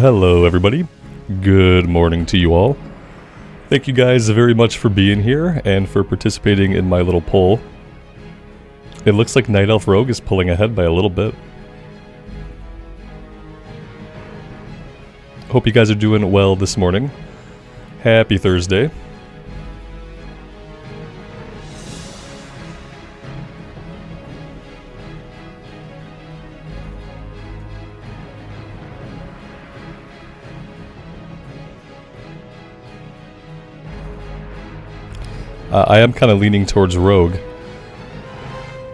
Hello everybody, good morning to you all. Thank you guys very much for being here and for participating in my little poll. It looks like Night Elf Rogue is pulling ahead by a little bit. Hope you guys are doing well this morning. Happy Thursday. I am kind of leaning towards Rogue.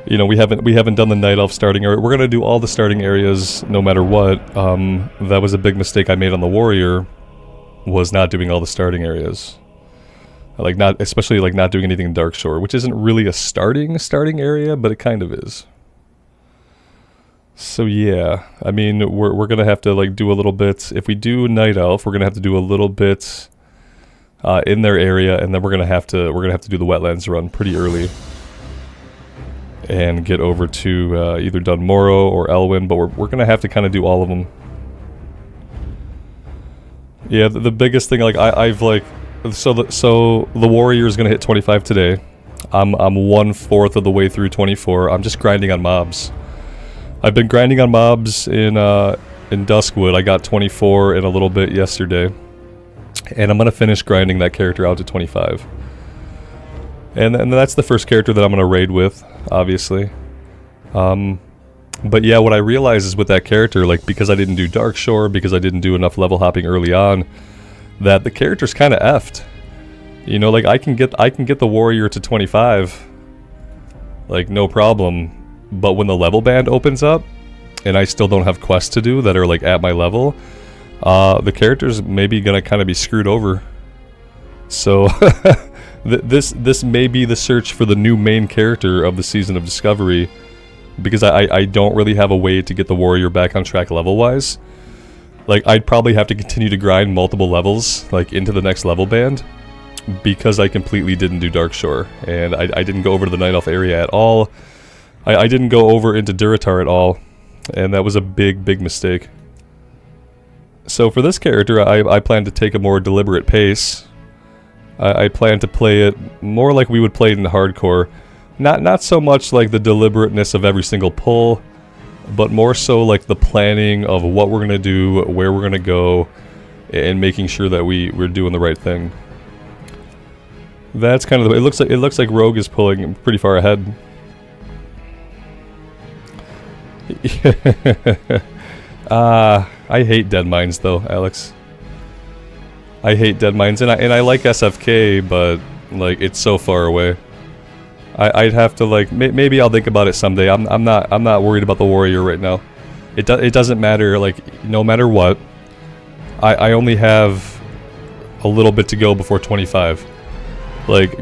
You know, we haven't done the Night Elf starting area. We're gonna do all the starting areas no matter what. That was a big mistake I made on the Warrior, was not doing all the starting areas. Especially not doing anything in Darkshore, which isn't really a starting area, but it kind of is. So yeah, I mean, we're gonna have to do a little bit. If we do Night Elf, we're gonna have to do a little bit in their area, and then we're gonna have to do the wetlands run pretty early and get over to either Dun Morogh or Elwyn, but we're gonna have to kind of do all of them. Yeah, the biggest thing, so the Warrior is gonna hit 25 today. I'm 1/4 of the way through 24. I'm just grinding on mobs. I've been grinding on mobs in Duskwood. I got 24 in a little bit yesterday. And I'm going to finish grinding that character out to 25. And that's the first character that I'm going to raid with, obviously. But yeah, what I realized is with that character, because I didn't do Darkshore, because I didn't do enough level hopping early on, that the character's kind of effed. You know, I can get the Warrior to 25, no problem. But when the level band opens up, and I still don't have quests to do that are at my level, the character's maybe gonna kind of be screwed over. So this may be the search for the new main character of the Season of Discovery, because I don't really have a way to get the Warrior back on track level wise. I'd probably have to continue to grind multiple levels into the next level band, because I completely didn't do Darkshore, and I didn't go over to the Night Elf area at all. I didn't go over into Durotar at all, and that was a big mistake. So for this character, I plan to take a more deliberate pace. I plan to play it more like we would play it in hardcore. Not so much the deliberateness of every single pull, but more so the planning of what we're going to do, where we're going to go, and making sure that we're doing the right thing. That's kind of the, it looks like Rogue is pulling pretty far ahead. I hate dead mines though, Alex. I hate dead mines, and I like SFK, but it's so far away. I'd have to maybe I'll think about it someday. I'm not worried about the Warrior right now. It doesn't matter no matter what. I only have a little bit to go before 25.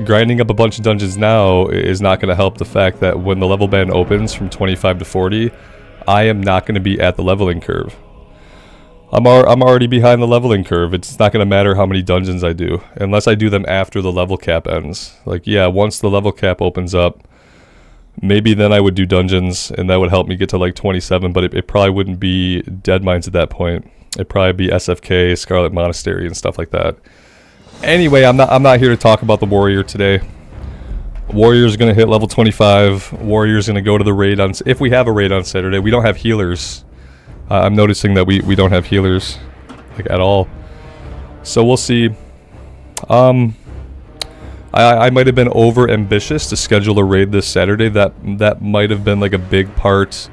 Grinding up a bunch of dungeons now is not going to help the fact that when the level band opens from 25 to 40, I am not going to be at the leveling curve. I'm already behind the leveling curve. It's not going to matter how many dungeons I do, unless I do them after the level cap ends. Yeah, once the level cap opens up, maybe then I would do dungeons, and that would help me get to 27, but it probably wouldn't be Dead Mines at that point. It'd probably be SFK, Scarlet Monastery, and stuff like that. Anyway, I'm not here to talk about the Warrior today. Warrior's gonna hit level 25. Warrior's gonna go to the raid on, if we have a raid on Saturday. We don't have healers. I'm noticing that we don't have healers at all. So we'll see. I might have been over ambitious to schedule a raid this Saturday. That might have been a big part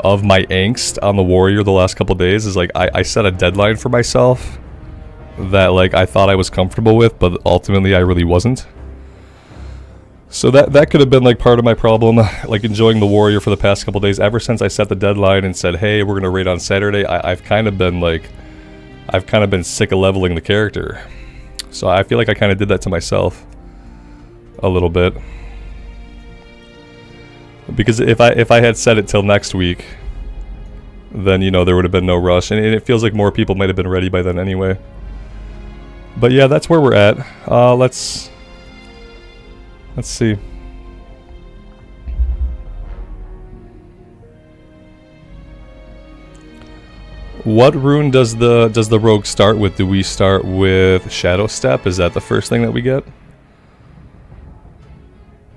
of my angst on the Warrior the last couple days. Is I set a deadline for myself that I thought I was comfortable with, but ultimately I really wasn't. So that could have been part of my problem, enjoying the Warrior for the past couple days. Ever since I set the deadline and said, hey, we're gonna raid on Saturday, I've kind of been sick of leveling the character. So I feel like I kind of did that to myself a little bit, because if I had set it till next week, then there would have been no rush, and it feels like more people might have been ready by then anyway. But yeah, that's where we're at. Let's see. What rune does the rogue start with? Do we start with Shadow Step? Is that the first thing that we get?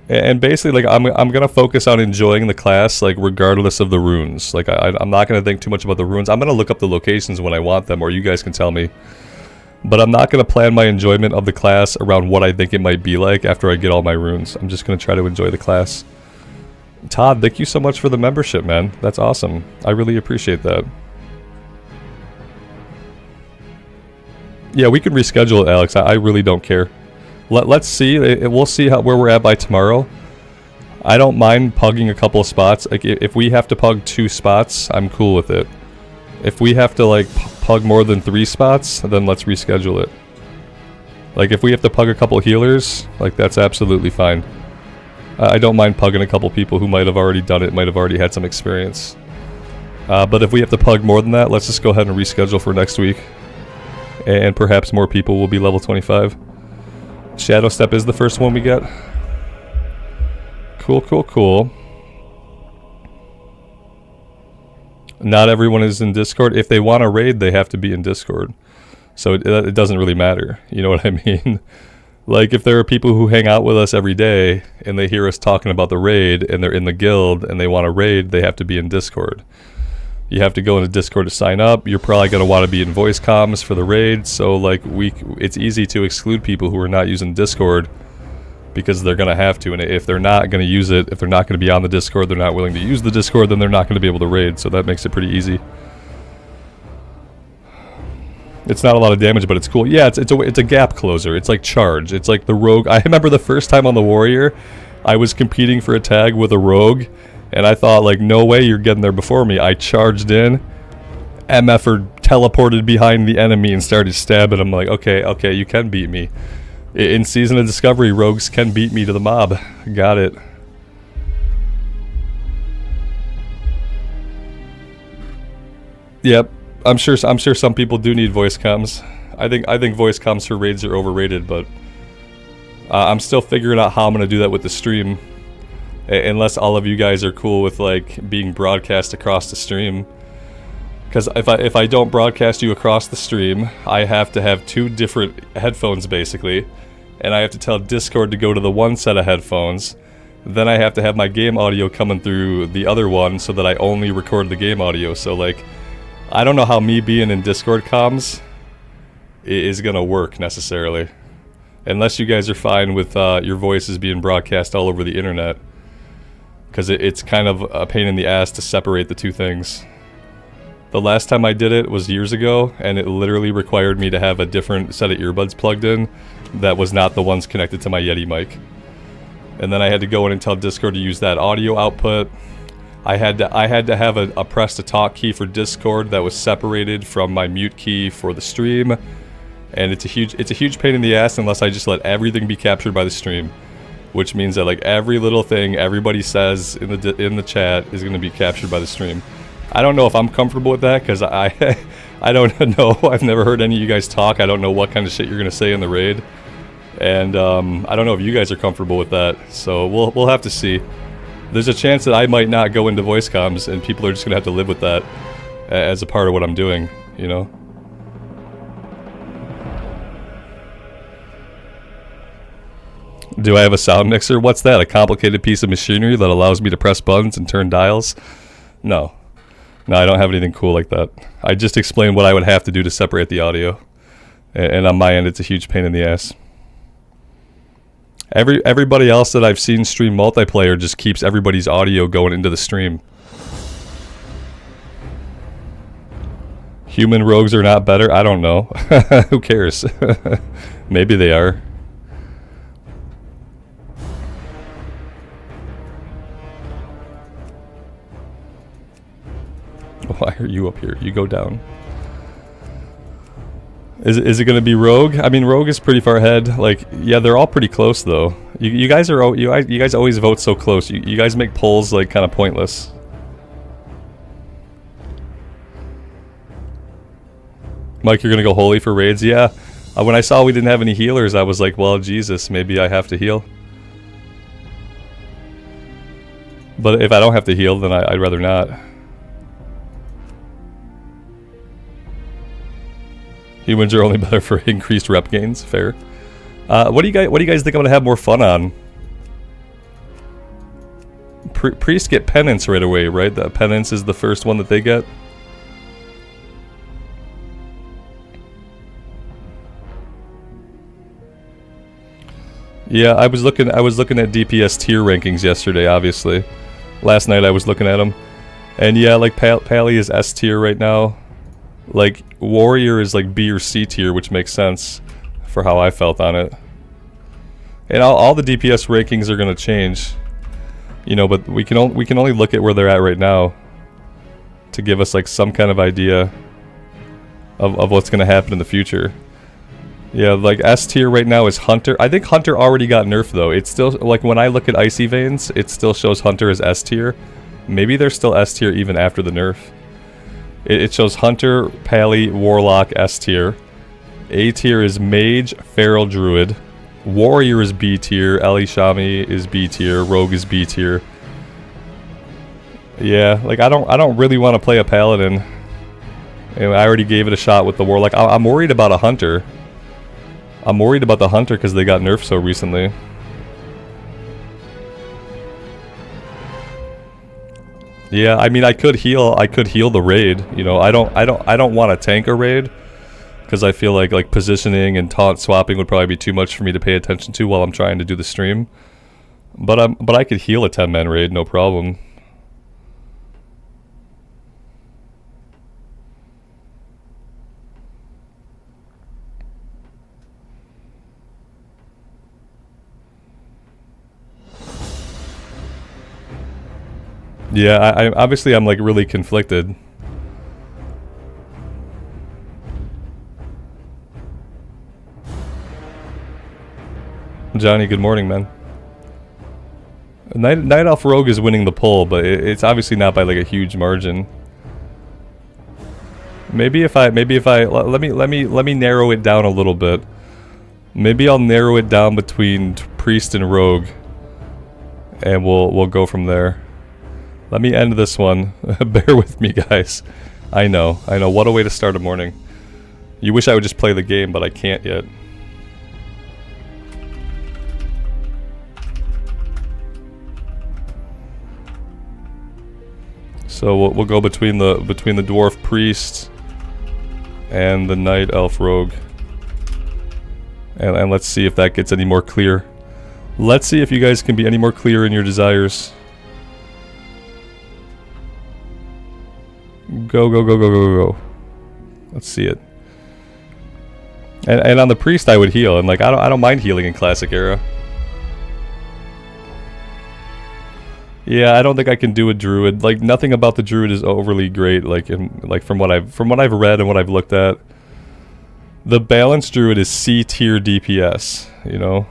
And basically, like, I'm gonna focus on enjoying the class, like, regardless of the runes. Like, I'm not gonna think too much about the runes. I'm gonna look up the locations when I want them, or you guys can tell me. But I'm not gonna plan my enjoyment of the class around what I think it might be like after I get all my runes. I'm just gonna try to enjoy the class. Todd, thank you so much for the membership, man. That's awesome. I really appreciate that. Yeah, we can reschedule it, Alex. I really don't care. Let's see. We'll see where we're at by tomorrow. I don't mind pugging a couple of spots. Like, if we have to pug 2 spots, I'm cool with it. If we have to, like, pug more than 3 spots, then let's reschedule it. Like, if we have to pug a couple healers, like, that's absolutely fine. I don't mind pugging a couple people who might have already done it, might have already had some experience. But if we have to pug more than that, let's just go ahead and reschedule for next week. And perhaps more people will be level 25. Shadow Step is the first one we get. Cool, cool, cool. Not everyone is in Discord. If they want to raid, they have to be in Discord. So it doesn't really matter. You know what I mean? Like, if there are people who hang out with us every day and they hear us talking about the raid and they're in the guild and they want to raid, they have to be in Discord. You have to go into Discord to sign up. You're probably going to want to be in voice comms for the raid. So, like, it's easy to exclude people who are not using Discord because they're going to have to. And if they're not going to use it, if they're not going to be on the Discord, they're not willing to use the Discord, then they're not going to be able to raid. So that makes it pretty easy. It's not a lot of damage, but it's cool. Yeah, it's a gap closer. It's like charge. It's like the rogue. I remember the first time on the warrior, I was competing for a tag with a rogue, and I thought, like, no way you're getting there before me. I charged in, MF'er teleported behind the enemy and started stabbing him. Like, okay, you can beat me. In Season of Discovery, rogues can beat me to the mob. Got it. Yep. I'm sure some people do need voice comms. I think voice comms for raids are overrated, but I'm still figuring out how I'm gonna do that with the stream. Unless all of you guys are cool with, like, being broadcast across the stream. Because if I don't broadcast you across the stream, I have to have 2 different headphones basically, and I have to tell Discord to go to the one set of headphones. Then I have to have my game audio coming through the other one so that I only record the game audio. So, like, I don't know how me being in Discord comms is gonna work necessarily, unless you guys are fine with your voices being broadcast all over the internet, because it's kind of a pain in the ass to separate the 2 things. The last time I did it was years ago, and it literally required me to have a different set of earbuds plugged in that was not the ones connected to my Yeti mic. And then I had to go in and tell Discord to use that audio output. I had to have a press to talk key for Discord that was separated from my mute key for the stream, and it's a huge pain in the ass unless I just let everything be captured by the stream, which means that, like, every little thing everybody says in the chat is going to be captured by the stream. I don't know if I'm comfortable with that because I don't know. I've never heard any of you guys talk. I don't know what kind of shit you're going to say in the raid, and I don't know if you guys are comfortable with that. So we'll have to see. There's a chance that I might not go into voice comms, and people are just gonna have to live with that as a part of what I'm doing, you know? Do I have a sound mixer? What's that? A complicated piece of machinery that allows me to press buttons and turn dials? No. No, I don't have anything cool like that. I just explained what I would have to do to separate the audio. And on my end, it's a huge pain in the ass. Everybody else that I've seen stream multiplayer just keeps everybody's audio going into the stream. Human rogues are not better? I don't know. Who cares? Maybe they are. Why are you up here? You go down. Is it going to be Rogue? I mean, Rogue is pretty far ahead. Like, yeah, they're all pretty close though. You guys always vote so close. You guys make polls like kind of pointless. Mike, you're going to go holy for raids? Yeah. When I saw we didn't have any healers, I was like, well, Jesus, maybe I have to heal. But if I don't have to heal, then I'd rather not. Humans are only better for increased rep gains. Fair. What do you guys think I'm gonna have more fun on? Priests get penance right away, right? The penance is the first one that they get. Yeah, I was looking at DPS tier rankings yesterday, obviously. Last night I was looking at them. And yeah, like Pally is S tier right now. Like Warrior is like B or C tier, which makes sense for how I felt on it. And all the DPS rankings are going to change. You know, but we can only look at where they're at right now to give us like some kind of idea of what's going to happen in the future. Yeah, like S tier right now is Hunter. I think Hunter already got nerfed though. It's still, like when I look at Icy Veins, it still shows Hunter as S tier. Maybe they're still S tier even after the nerf. It shows Hunter, Pally, Warlock, S tier. A tier is Mage, Feral, Druid. Warrior is B tier, Ellie Shami is B tier, Rogue is B tier. Yeah, like I don't really want to play a Paladin. And I already gave it a shot with the Warlock. I'm worried about a Hunter. I'm worried about the Hunter because they got nerfed so recently. Yeah, I mean I could heal the raid, you know. I don't want to tank a raid because I feel like positioning and taunt swapping would probably be too much for me to pay attention to while I'm trying to do the stream. But I could heal a 10-man raid, no problem. Yeah, obviously I'm like really conflicted. Johnny, good morning, man. Night Elf Rogue is winning the poll, but it's obviously not by like a huge margin. Maybe if I let me narrow it down a little bit. Maybe I'll narrow it down between Priest and Rogue, and we'll go from there. Let me end this one. Bear with me, guys. I know. What a way to start a morning. You wish I would just play the game, but I can't yet. So we'll go between the Dwarf Priest and the Night Elf Rogue. And let's see if that gets any more clear. Let's see if you guys can be any more clear in your desires. Go. Let's see it. And on the Priest I would heal, and like I don't mind healing in Classic Era. Yeah, I don't think I can do a Druid. Like nothing about the Druid is overly great, like from what I've read and what I've looked at. The balanced Druid is C tier DPS, you know.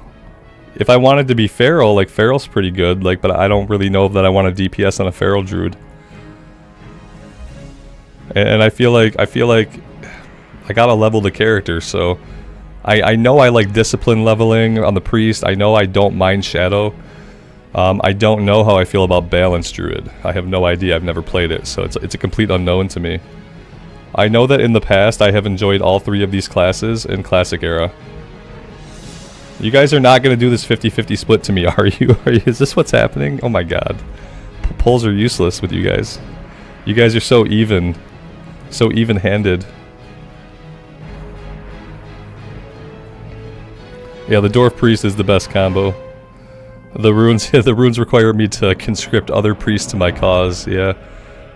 If I wanted to be Feral, like Feral's pretty good, like, but I don't really know that I want a DPS on a Feral Druid. And I feel like I gotta level the character, so I know I like discipline leveling on the Priest. I know I don't mind Shadow. I don't know how I feel about balanced Druid. I have no idea. I've never played it, so it's a complete unknown to me. I know that in the past I have enjoyed all three of these classes in Classic Era. You guys are not gonna do this 50-50 split to me, are you? Is this what's happening? Oh my god. Polls are useless with you guys. You guys are so even. So even-handed. Yeah, the Dwarf Priest is the best combo. The runes require me to conscript other priests to my cause, yeah.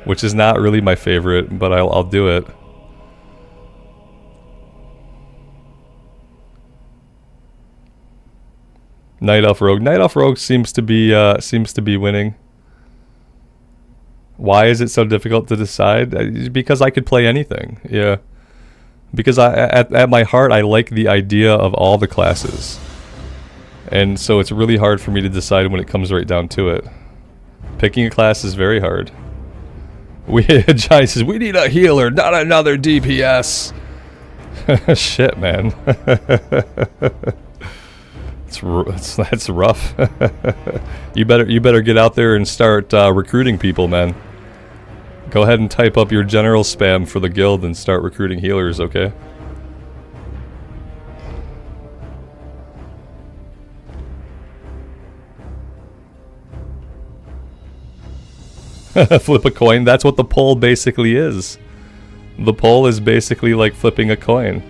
Which is not really my favorite, but I'll do it. Night Elf Rogue. Night Elf Rogue seems to be winning. Why is it so difficult to decide? Because I could play anything, yeah. Because at my heart, I like the idea of all the classes. And so it's really hard for me to decide when it comes right down to it. Picking a class is very hard. Johnny says, we need a healer, not another DPS. Shit, man. That's rough. You better get out there and start recruiting people, man. Go ahead and type up your general spam for the guild and start recruiting healers, okay? Flip a coin. That's what the poll basically is. The poll is basically like flipping a coin.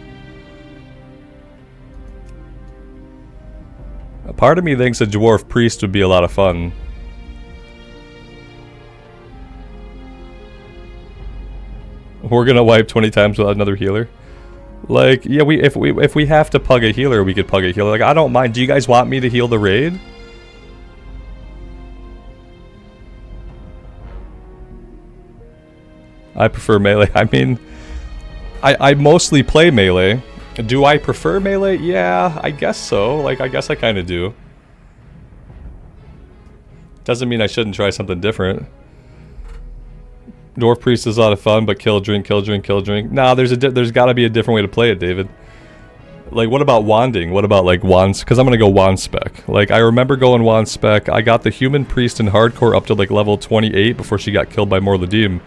A part of me thinks a dwarf priest would be a lot of fun. We're gonna wipe 20 times without another healer. Like, yeah, if we have to pug a healer, we could pug a healer. Like, I don't mind. Do you guys want me to heal the raid? I prefer melee. I mean, I mostly play melee. Do I prefer melee? Yeah, I guess so. Like, I guess I kind of do. Doesn't mean I shouldn't try something different. Dwarf Priest is a lot of fun, but kill, drink, kill, drink, kill, drink. Nah, there's got to be a different way to play it, David. Like, what about wanding? What about, like, wands? Because I'm going to go wand spec. Like, I remember going wand spec. I got the human priest in hardcore up to, like, level 28 before she got killed by Morladim.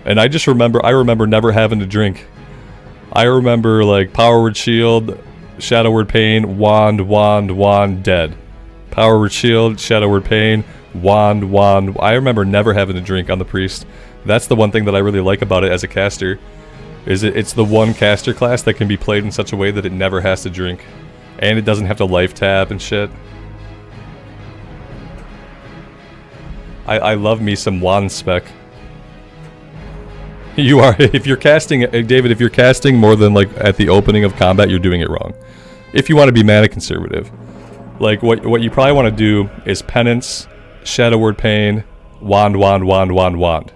And I just remember, never having to drink. I remember, like, Power Word Shield, Shadow Word Pain, wand, wand, wand, dead. Power Word Shield, Shadow Word Pain, wand, wand. I remember never having to drink on the priest. That's the one thing that I really like about it as a caster. Is it's the one caster class that can be played in such a way that it never has to drink. And it doesn't have to life tab and shit. I love me some wand spec. You are, if you're casting, David, if you're casting more than like at the opening of combat, you're doing it wrong. If you want to be mana conservative. Like what you probably want to do is penance, Shadow Word Pain, wand, wand, wand, wand, wand.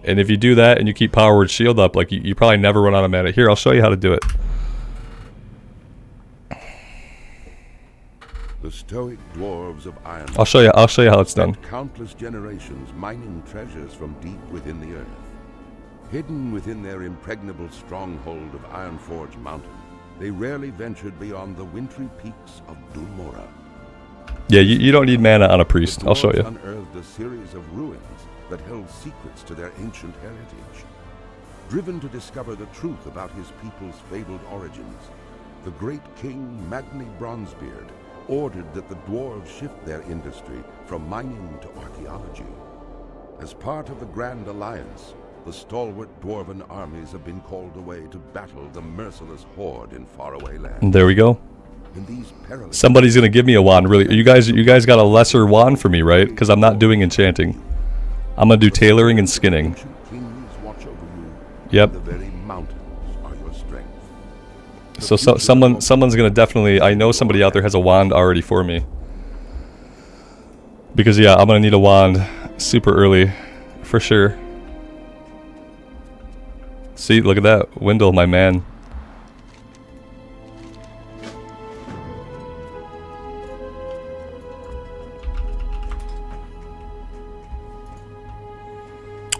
And if you do that and you keep Power Word Shield up, like you probably never run out of mana. Here, I'll show you how to do it. The stoic dwarves of Iron. I'll show you how it's done. Countless generations mining treasures from deep within the earth. Hidden within their impregnable stronghold of Ironforge Mountain, they rarely ventured beyond the wintry peaks of Dun Morogh. Yeah, you don't need mana on a priest. I'll show you. Unearthed a series of ruins that held secrets to their ancient heritage. Driven to discover the truth about his people's fabled origins, the great king Magni Bronzebeard ordered that the dwarves shift their industry from mining to archaeology. As part of the Grand Alliance, the stalwart dwarven armies have been called away to battle the merciless horde in faraway lands. There we go. In these perilous Somebody's gonna give me a wand. Really, you guys got a lesser wand for me, right? Because I'm not doing enchanting. I'm gonna do tailoring and skinning. kings watch over you. Yep. The very mountains are your strength. So someone's gonna definitely. I know somebody out there has a wand already for me. Because yeah, I'm gonna need a wand super early, for sure. See, look at that. Wendell, my man.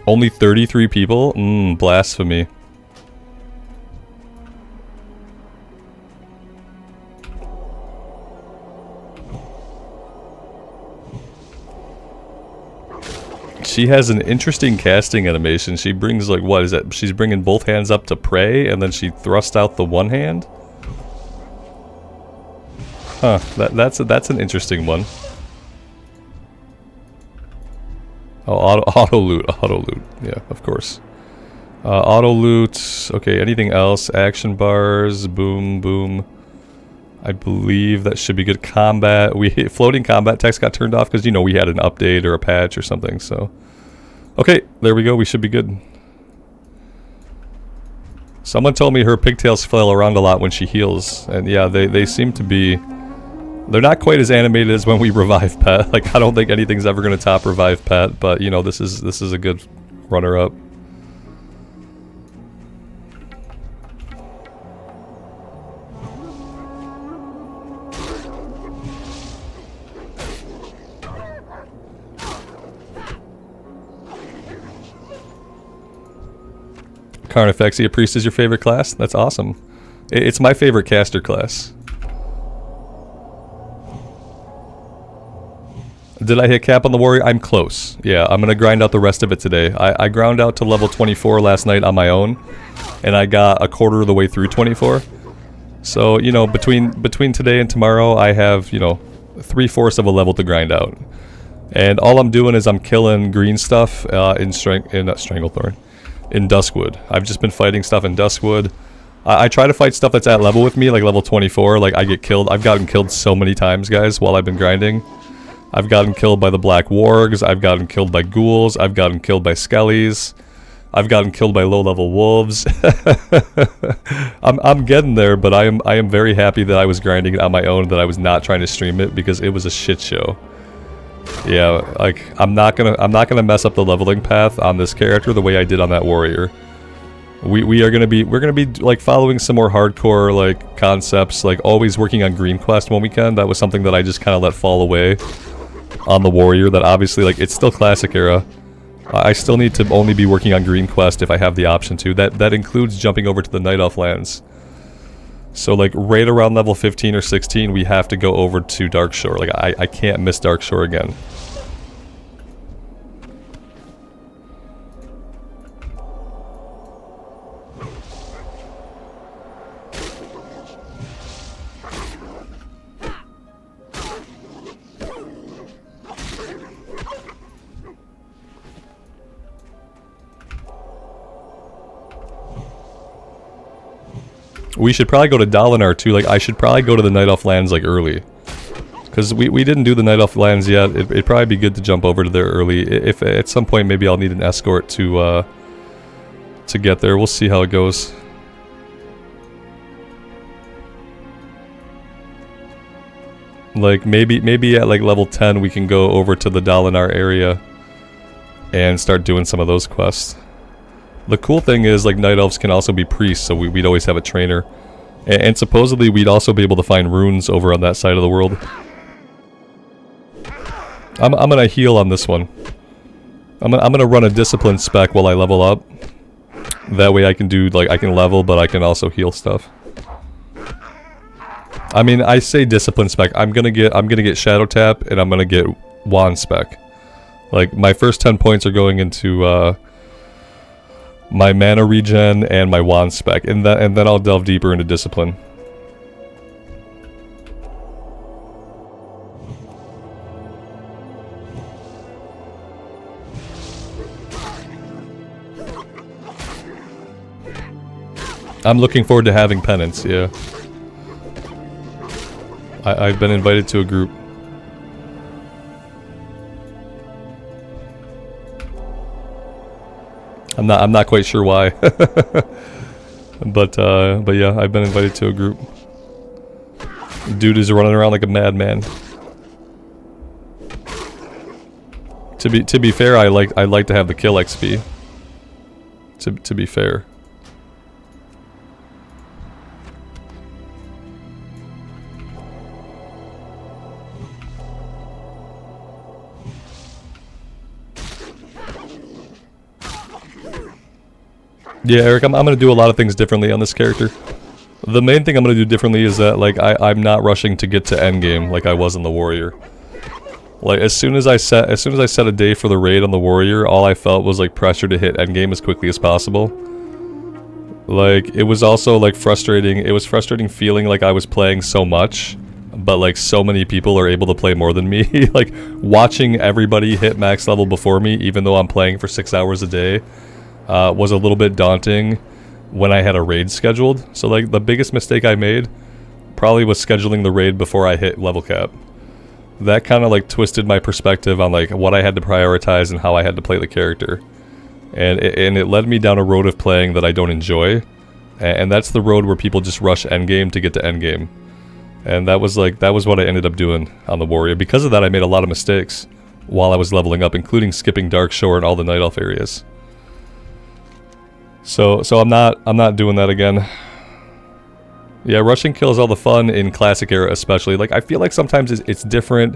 Only 33 people? Blasphemy. She has an interesting casting animation. She brings like, what is that? She's bringing both hands up to pray, and then she thrusts out the one hand? Huh, that's an interesting one. Oh, auto loot, yeah, of course. Auto loot, okay, anything else? Action bars, boom, boom. I believe that should be good. Combat, floating combat text got turned off because, you know, we had an update or a patch or something, so. Okay, there we go, we should be good. Someone told me her pigtails flail around a lot when she heals, and yeah, they seem to be... They're not quite as animated as when we revive Pet. Like, I don't think anything's ever going to top revive Pet, but, you know, this is a good runner-up. Carnifexia Priest is your favorite class? That's awesome. It's my favorite caster class. Did I hit cap on the warrior? I'm close. Yeah, I'm gonna grind out the rest of it today. I ground out to level 24 last night on my own, and I got a quarter of the way through 24. So, you know, between today and tomorrow, I have, you know, 3/4 of a level to grind out. And all I'm doing is I'm killing green stuff in Stranglethorn, in Duskwood. I've just been fighting stuff in Duskwood. I try to fight stuff that's at level with me, like level 24. Like, I get killed. I've gotten killed so many times, guys, while I've been grinding. I've gotten killed by the Black Wargs. I've gotten killed by ghouls. I've gotten killed by skellies. I've gotten killed by low-level wolves. I'm getting there, but I am very happy that I was grinding it on my own, that I was not trying to stream it, because it was a shit show. Yeah, like, I'm not gonna mess up the leveling path on this character the way I did on that warrior. We're gonna be like following some more hardcore like concepts, like always working on Green Quest when we can. That was something that I just kind of let fall away on the warrior. That obviously, like, it's still classic era. I still need to only be working on Green Quest if I have the option to. That includes jumping over to the Night Elf lands. So like right around level 15 or 16, we have to go over to Darkshore. Like I can't miss Darkshore again. We should probably go to Dalinar too. Like, I should probably go to the Night Elf lands like early, because we didn't do the Night Elf lands yet. It'd probably be good to jump over to there early. If at some point maybe I'll need an escort to get there. We'll see how it goes. Like maybe at like level 10 we can go over to the Dalinar area and start doing some of those quests. The cool thing is, like, Night Elves can also be priests, so we'd always have a trainer. And supposedly we'd also be able to find runes over on that side of the world. I'm gonna heal on this one. I'm gonna run a discipline spec while I level up. That way I can do, like, I can level, but I can also heal stuff. I mean, I say discipline spec. I'm gonna get Shadow Tap, and I'm gonna get Wand spec. Like, my first 10 points are going into, my mana regen and my wand spec, and then I'll delve deeper into discipline. I'm looking forward to having penance, yeah. I've been invited to a group. I'm not quite sure why. but yeah, I've been invited to a group. Dude is running around like a madman. To be fair, I like to have the kill XP. To be fair. Yeah, Eric, I'm gonna do a lot of things differently on this character. The main thing I'm gonna do differently is that, like, I'm not rushing to get to endgame like I was in the warrior. Like, as soon as I set a day for the raid on the warrior, all I felt was like pressure to hit endgame as quickly as possible. Like, it was also like frustrating. It was frustrating feeling like I was playing so much, but like so many people are able to play more than me. Like, watching everybody hit max level before me, even though I'm playing for 6 hours a day, was a little bit daunting when I had a raid scheduled. So like the biggest mistake I made probably was scheduling the raid before I hit level cap. That kind of like twisted my perspective on like what I had to prioritize and how I had to play the character. And it led me down a road of playing that I don't enjoy. And that's the road where people just rush endgame to get to endgame. And that was what I ended up doing on the warrior. Because of that, I made a lot of mistakes while I was leveling up, including skipping Darkshore and all the Night Elf areas. So I'm not doing that again. Yeah, rushing kills all the fun in classic era, especially. Like, I feel like sometimes it's different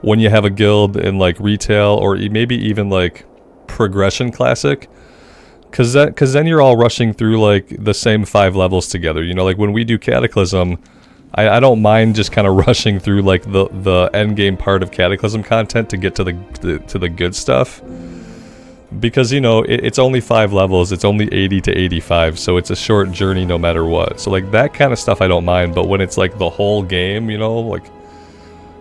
when you have a guild in like retail or maybe even like progression classic, cause then you're all rushing through like the same 5 levels together. You know, like when we do Cataclysm, I don't mind just kind of rushing through like the end game part of Cataclysm content to get to the good stuff. Because, you know, it's only 5 levels, it's only 80 to 85, so it's a short journey no matter what. So, like, that kind of stuff I don't mind, but when it's, like, the whole game, you know, like,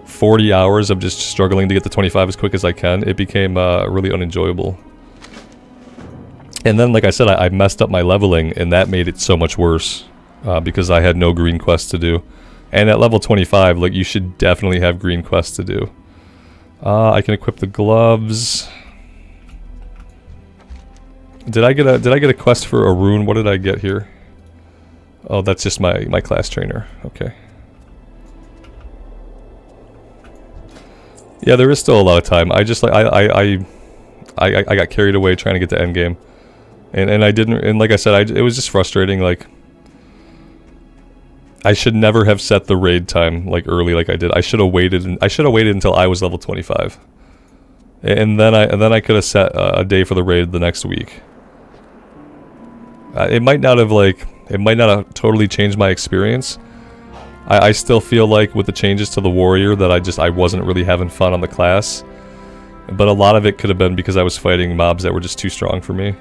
40 hours of just struggling to get to 25 as quick as I can, it became really unenjoyable. And then, like I said, I messed up my leveling, and that made it so much worse because I had no green quests to do. And at level 25, like, you should definitely have green quests to do. I can equip the gloves. Did I get a quest for a rune? What did I get here? Oh, that's just my class trainer. Okay. Yeah, there is still a lot of time. I just like I got carried away trying to get to endgame, and I didn't. And like I said, it was just frustrating. Like, I should never have set the raid time like early like I did. I should have waited. I should have waited until I was level 25, and then I could have set a day for the raid the next week. It might not have totally changed my experience. I still feel like with the changes to the warrior that I wasn't really having fun on the class, but a lot of it could have been because I was fighting mobs that were just too strong for me.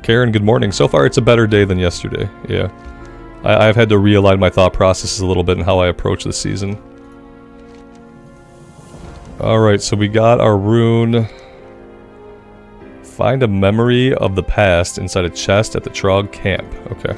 Karen, good morning. So far it's a better day than yesterday. Yeah, I've had to realign my thought processes a little bit in how I approach the season. Alright, so we got our rune. Find a memory of the past inside a chest at the Trog camp. Okay.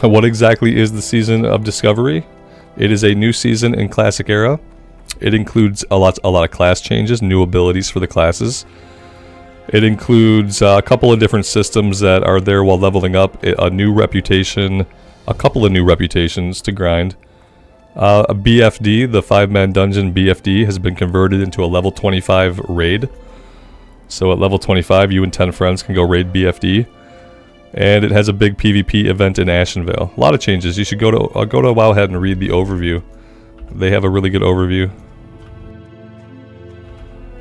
What exactly is the Season of Discovery? It is a new season in Classic Era. It includes a lot of class changes, new abilities for the classes. It includes a couple of different systems that are there while leveling up, a new reputation, a couple of new reputations to grind. A BFD, the 5-man dungeon BFD, has been converted into a level 25 raid. So at level 25, you and 10 friends can go raid BFD. And it has a big PvP event in Ashenvale. A lot of changes. You should go to Wowhead and read the overview. They have a really good overview.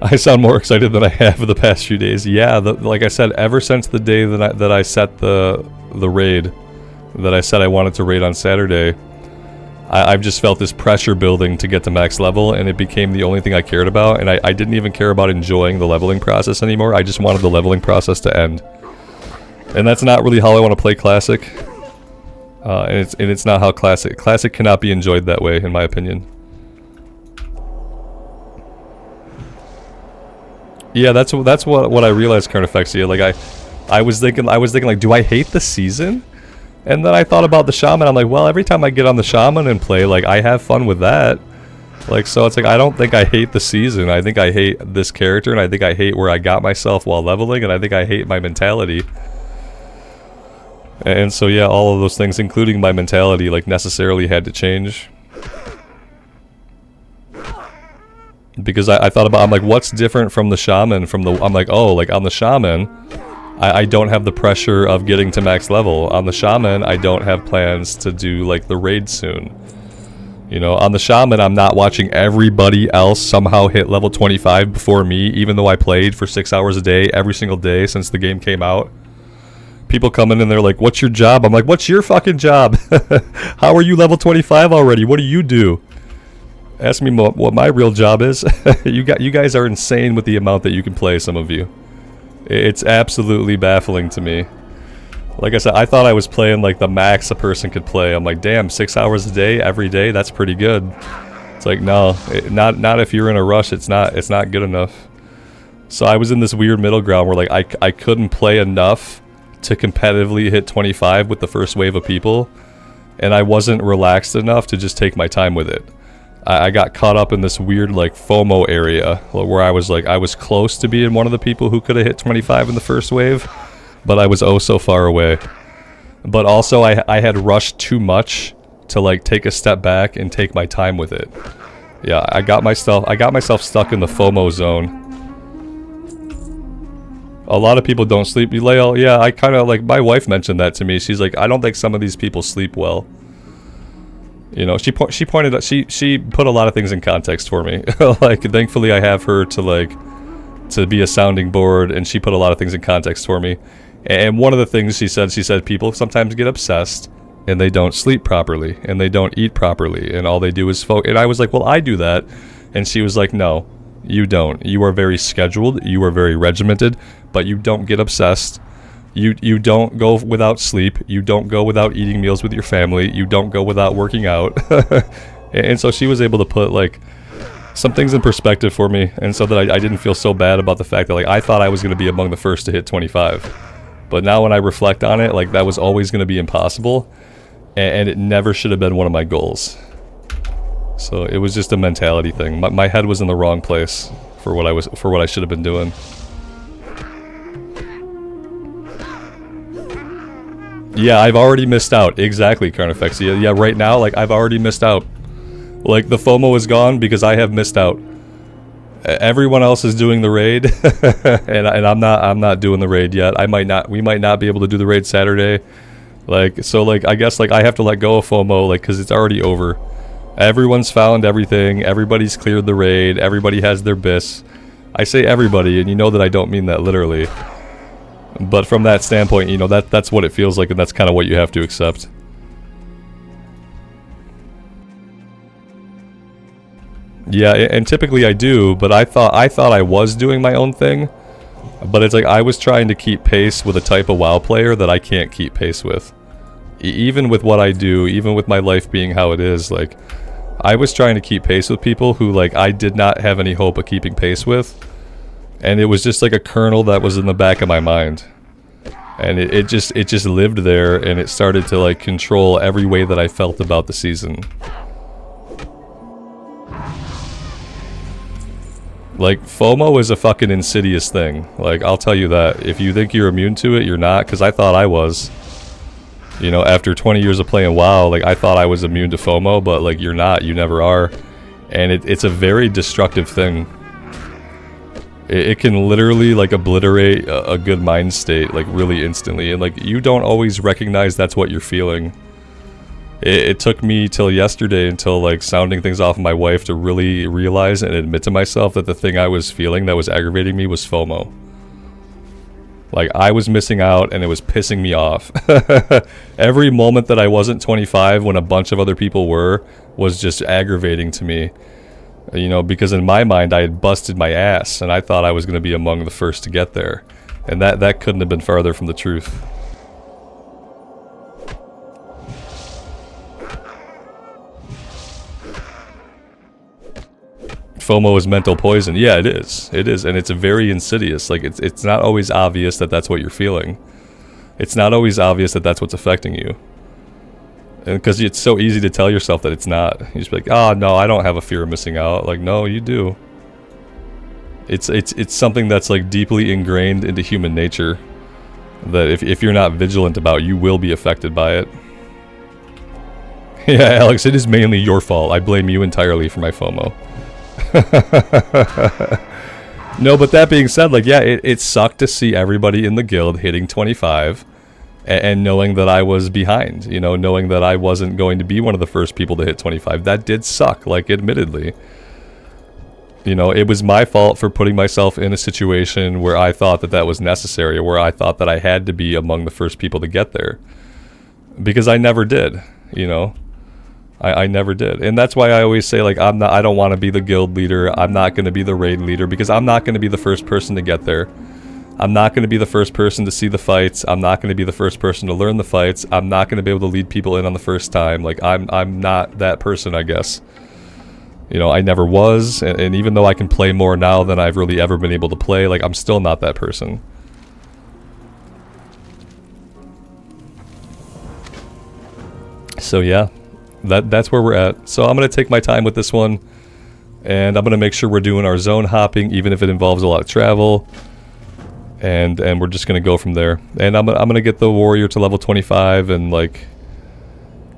I sound more excited than I have the past few days. Yeah, like I said, ever since the day that I set the raid, that I said I wanted to raid on Saturday, I've just felt this pressure building to get to max level, and it became the only thing I cared about. And I didn't even care about enjoying the leveling process anymore. I just wanted the leveling process to end. And that's not really how I want to play Classic. And it's not how Classic cannot be enjoyed that way, in my opinion. Yeah, that's what I realized, Carnifexia. Like I was thinking like, do I hate the season? And then I thought about the shaman. I'm like, well, every time I get on the shaman and play, like, I have fun with that. Like, so it's like, I don't think I hate the season. I think I hate this character, and I think I hate where I got myself while leveling, and I think I hate my mentality. And so yeah, all of those things, including my mentality, like, necessarily had to change. Because I thought about, I'm like, what's different from the shaman I'm like, oh, like, on the shaman, I don't have the pressure of getting to max level. On the shaman, I don't have plans to do, like, the raid soon. You know, on the shaman, I'm not watching everybody else somehow hit level 25 before me, even though I played for 6 hours a day, every single day since the game came out. People come in and they're like, what's your job? I'm like, what's your fucking job? How are you level 25 already? What do you do? Ask me what my real job is. You guys are insane with the amount that you can play, some of you. It's absolutely baffling to me. Like I said, I thought I was playing like the max a person could play. I'm like, damn, 6 hours a day, every day, that's pretty good. It's like, no, not if you're in a rush, it's not good enough. So I was in this weird middle ground where like I couldn't play enough to competitively hit 25 with the first wave of people, and I wasn't relaxed enough to just take my time with it. I got caught up in this weird like FOMO area where I was close to being one of the people who could have hit 25 in the first wave, but I was oh so far away. But also I had rushed too much to like take a step back and take my time with it. Yeah, I got myself stuck in the FOMO zone. A lot of people don't sleep. Yeah, I kind of like, my wife mentioned that to me. She's like, I don't think some of these people sleep well. You know, she pointed out, she put a lot of things in context for me. Like, thankfully I have her to be a sounding board, and she put a lot of things in context for me. And one of the things she said people sometimes get obsessed and they don't sleep properly, and they don't eat properly, and all they do is focus. And I was like, well, I do that. And she was like, no, you don't. You are very scheduled, you are very regimented, but you don't get obsessed. You don't go without sleep, you don't go without eating meals with your family, you don't go without working out. And so she was able to put like some things in perspective for me, and so that I didn't feel so bad about the fact that like I thought I was going to be among the first to hit 25. But now when I reflect on it, like that was always going to be impossible, and it never should have been one of my goals. So it was just a mentality thing. My head was in the wrong place for what I should have been doing. Yeah, I've already missed out. Exactly, Carnifex. Yeah, right now, like, I've already missed out. Like, the FOMO is gone because I have missed out. Everyone else is doing the raid, and I'm not doing the raid yet. We might not be able to do the raid Saturday. Like, so, like, I guess, like, I have to let go of FOMO, like, because it's already over. Everyone's found everything. Everybody's cleared the raid. Everybody has their bis. I say everybody, and you know that I don't mean that literally. But from that standpoint, you know, that's what it feels like, and that's kind of what you have to accept. Yeah, and typically I do, but I thought I was doing my own thing. But it's like I was trying to keep pace with a type of WoW player that I can't keep pace with. Even with what I do, even with my life being how it is, like, I was trying to keep pace with people who, like, I did not have any hope of keeping pace with. And it was just like a kernel that was in the back of my mind. And it just lived there, and it started to, like, control every way that I felt about the season. Like, FOMO is a fucking insidious thing. Like, I'll tell you that. If you think you're immune to it, you're not, because I thought I was. You know, after 20 years of playing WoW, like, I thought I was immune to FOMO, but, like, you're not. You never are. And it's a very destructive thing. It can literally, like, obliterate a good mind state, like, really instantly. And, like, you don't always recognize that's what you're feeling. It took me till yesterday, until, like, sounding things off of my wife, to really realize and admit to myself that the thing I was feeling that was aggravating me was FOMO. Like, I was missing out, and it was pissing me off. Every moment that I wasn't 25 when a bunch of other people were was just aggravating to me. You know, because in my mind, I had busted my ass, and I thought I was going to be among the first to get there. And that couldn't have been farther from the truth. FOMO is mental poison. Yeah, it is. It is, and it's very insidious. Like, it's not always obvious that that's what you're feeling. It's not always obvious that that's what's affecting you. And because it's so easy to tell yourself that it's not. You just be like, oh, no, I don't have a fear of missing out. Like, no, you do. It's something that's, like, deeply ingrained into human nature. That if you're not vigilant about, you will be affected by it. Yeah, Alex, it is mainly your fault. I blame you entirely for my FOMO. No, but that being said, like, yeah, it sucked to see everybody in the guild hitting 25. And knowing that I was behind, you know, knowing that I wasn't going to be one of the first people to hit 25, that did suck, like, admittedly. You know, it was my fault for putting myself in a situation where I thought that was necessary, or where I thought that I had to be among the first people to get there. Because I never did, you know. I never did. And that's why I always say, like, I don't want to be the guild leader, I'm not going to be the raid leader, because I'm not going to be the first person to get there. I'm not going to be the first person to see the fights. I'm not going to be the first person to learn the fights. I'm not going to be able to lead people in on the first time. Like, I'm not that person, I guess. You know, I never was, and even though I can play more now than I've really ever been able to play, like, I'm still not that person. So yeah, that's where we're at. So I'm going to take my time with this one, and I'm going to make sure we're doing our zone hopping, even if it involves a lot of travel. And we're just gonna go from there. And I'm gonna get the warrior to level 25, and, like,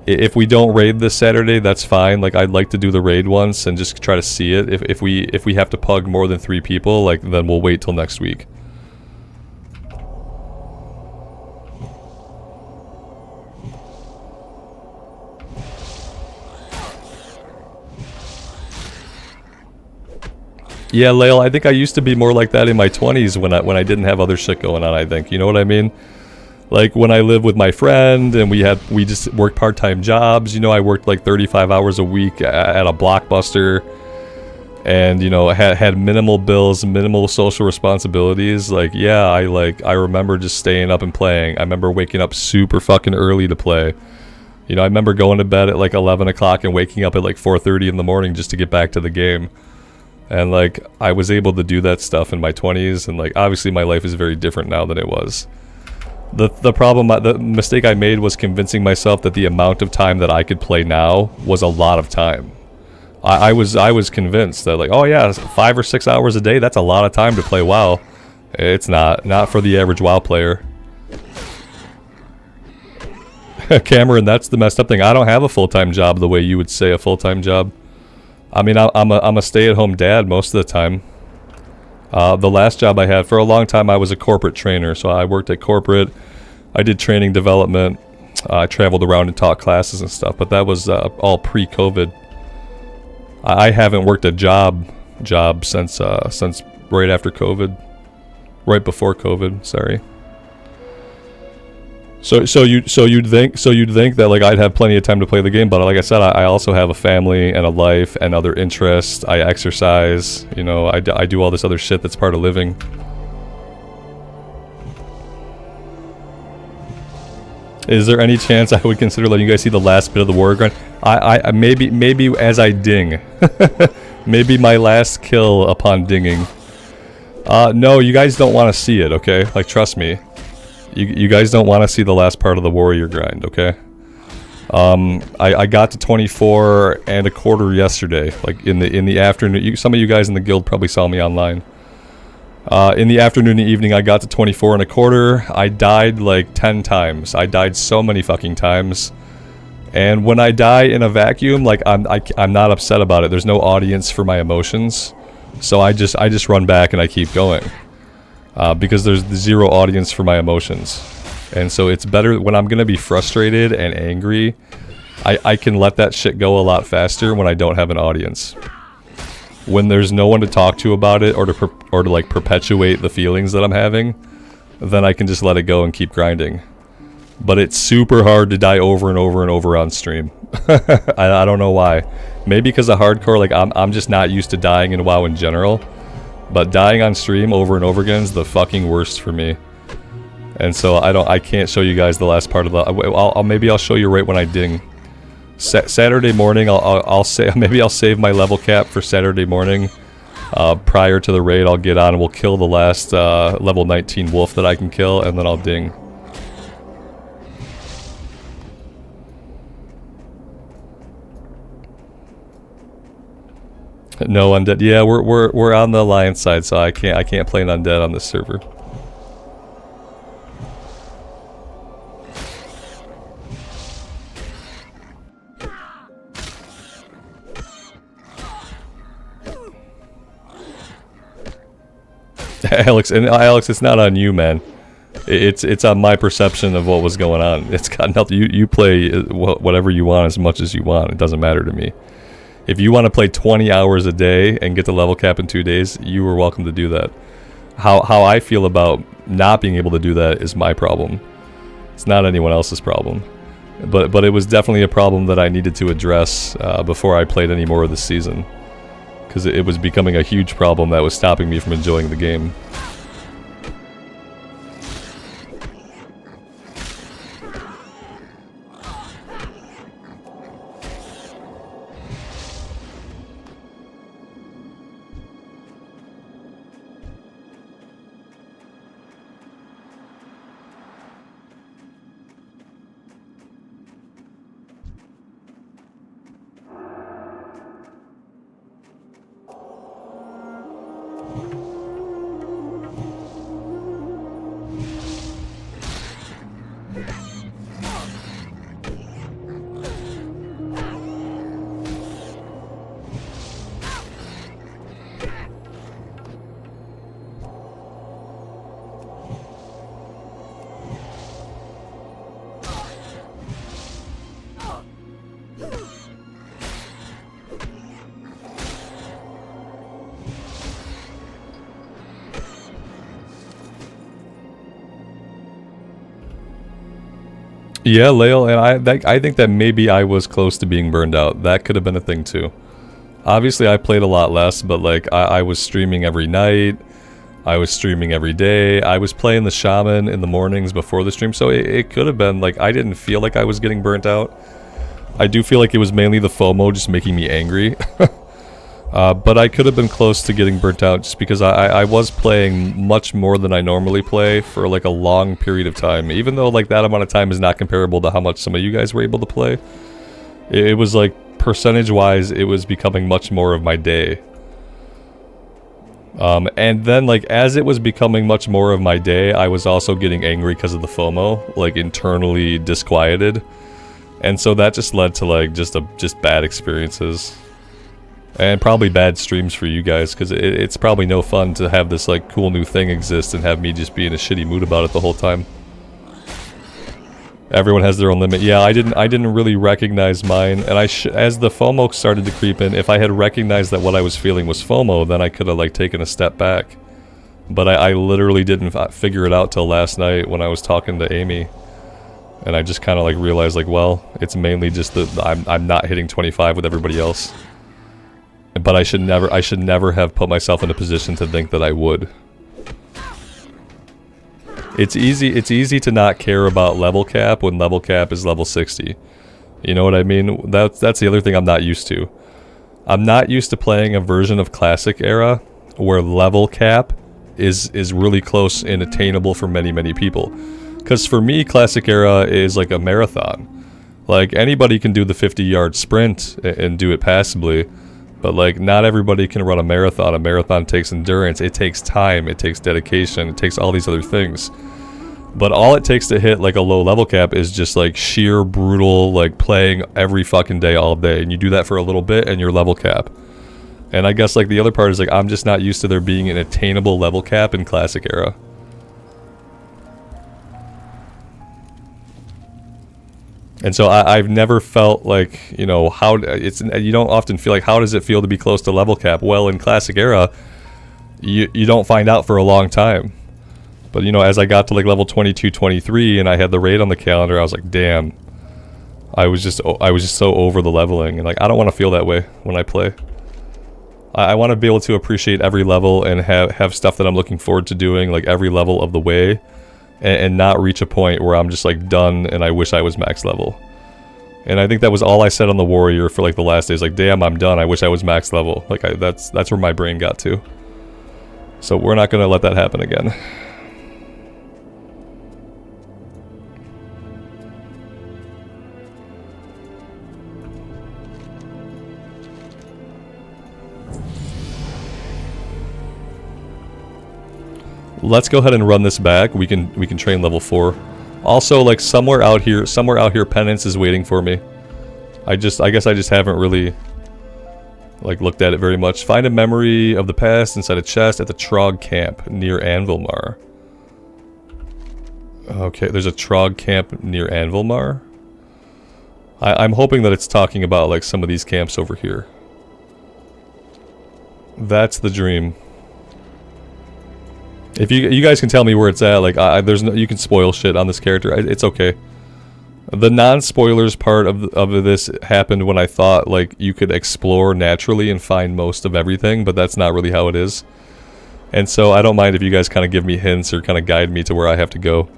if we don't raid this Saturday, that's fine. Like, I'd like to do the raid once and just try to see it. If we have to pug more than 3 people, like, then we'll wait till next week. Yeah, Lael, I think I used to be more like that in my 20s when I didn't have other shit going on, I think. You know what I mean? Like when I lived with my friend and we just worked part-time jobs, you know, I worked like 35 hours a week at a Blockbuster, and you know, had minimal bills, minimal social responsibilities. Like, yeah, I remember just staying up and playing. I remember waking up super fucking early to play. You know, I remember going to bed at like 11 o'clock and waking up at like 4:30 in the morning just to get back to the game. And like, I was able to do that stuff in my 20s, and like, obviously my life is very different now than it was. The mistake I made was convincing myself that the amount of time that I could play now was a lot of time. I was convinced that like, oh yeah, 5 or 6 hours a day, that's a lot of time to play WoW. It's not for the average WoW player. Cameron, that's the messed up thing. I don't have a full-time job the way you would say a full-time job. I mean, I'm a stay-at-home dad most of the time. The last job I had for a long time, I was a corporate trainer, so I worked at corporate. I did training development. I traveled around and taught classes and stuff, but that was all pre-COVID. I haven't worked a job since right after COVID, right before COVID. Sorry. So you'd think that like I'd have plenty of time to play the game, but like I said, I also have a family and a life and other interests. I exercise, you know, I do all this other shit that's part of living. Is there any chance I would consider letting you guys see the last bit of the war grind? I maybe as I ding. Maybe my last kill upon dinging. No, you guys don't want to see it, okay? Like, trust me. You guys don't want to see the last part of the warrior grind, okay? I got to 24 and a quarter yesterday, like in the afternoon. Some of you guys in the guild probably saw me online. In the afternoon and evening, I got to 24 and a quarter. I died like 10 times. I died so many fucking times. And when I die in a vacuum, like I'm not upset about it. There's no audience for my emotions, so I just run back and I keep going. Because there's zero audience for my emotions. And so it's better when I'm gonna be frustrated and angry, I can let that shit go a lot faster when I don't have an audience. When there's no one to talk to about it or to like perpetuate the feelings that I'm having, then I can just let it go and keep grinding. But it's super hard to die over and over and over on stream. I don't know why. Maybe because of hardcore, like I'm just not used to dying in WoW in general. But dying on stream over and over again is the fucking worst for me. And so I can't show you guys the last part of the. Maybe I'll show you right when I ding. Saturday morning, I'll save my level cap for Saturday morning. Prior to the raid, I'll get on and we'll kill the last level 19 wolf that I can kill, and then I'll ding. No undead. Yeah, we're on the alliance side, so I can't play an undead on this server. Alex, it's not on you, man. It's on my perception of what was going on. It's got nothing. You play whatever you want as much as you want. It doesn't matter to me. If you want to play 20 hours a day and get the level cap in 2 days, you are welcome to do that. How I feel about not being able to do that is my problem. It's not anyone else's problem. But it was definitely a problem that I needed to address before I played any more of this season. Because it was becoming a huge problem that was stopping me from enjoying the game. Yeah, Lael, and I think that maybe I was close to being burned out. That could have been a thing too. Obviously, I played a lot less, but like I was streaming every night. I was streaming every day. I was playing the shaman in the mornings before the stream, so it could have been like I didn't feel like I was getting burnt out. I do feel like it was mainly the FOMO just making me angry. But I could have been close to getting burnt out just because I was playing much more than I normally play for like a long period of time. Even though like that amount of time is not comparable to how much some of you guys were able to play. It was like percentage-wise, it was becoming much more of my day. And then like as it was becoming much more of my day, I was also getting angry because of the FOMO, like internally disquieted. And so that just led to like just bad experiences. And probably bad streams for you guys, because it's probably no fun to have this like cool new thing exist and have me just be in a shitty mood about it the whole time. Everyone has their own limit. Yeah, I didn't really recognize mine, and as the FOMO started to creep in, if I had recognized that what I was feeling was FOMO, then I could have like taken a step back. But I literally didn't figure it out till last night when I was talking to Amy, and I just kind of like realized like, well, it's mainly just that I'm not hitting 25 with everybody else. But I should never have put myself in a position to think that I would. It's easy to not care about level cap when level cap is level 60. You know what I mean? That's the other thing I'm not used to. I'm not used to playing a version of Classic Era where level cap is really close and attainable for many people. Because for me, Classic Era is like a marathon. Like anybody can do the 50-yard sprint and do it passably. But like not everybody can run a marathon. A marathon takes endurance, it takes time, it takes dedication, it takes all these other things. But all it takes to hit like a low level cap is just like sheer brutal like playing every fucking day all day. And you do that for a little bit and you're level cap. And I guess like the other part is like I'm just not used to there being an attainable level cap in Classic Era. And so I've never felt like, you know, how you don't often feel like how does it feel to be close to level cap? Well, in Classic Era, you don't find out for a long time. But, you know, as I got to like level 22, 23 and I had the raid on the calendar, I was like, damn. I was just so over the leveling, and like I don't want to feel that way when I play. I want to be able to appreciate every level and have stuff that I'm looking forward to doing like every level of the way. And not reach a point where I'm just like done and I wish I was max level. And I think that was all I said on the Warrior for like the last days, like damn, I'm done, I wish I was max level. Like that's where my brain got to. So we're not gonna let that happen again. Let's go ahead and run this back. We can train level 4. Also, like somewhere out here penance is waiting for me. I guess I just haven't really like looked at it very much. Find a memory of the past inside a chest at the Trog camp near Anvilmar. Okay, there's a Trog camp near Anvilmar. I'm hoping that it's talking about like some of these camps over here. That's the dream. If you guys can tell me where it's at, like there's no, you can spoil shit on this character. It's okay. The non-spoilers part of this happened when I thought like you could explore naturally and find most of everything, but that's not really how it is. And so I don't mind if you guys kind of give me hints or kind of guide me to where I have to go.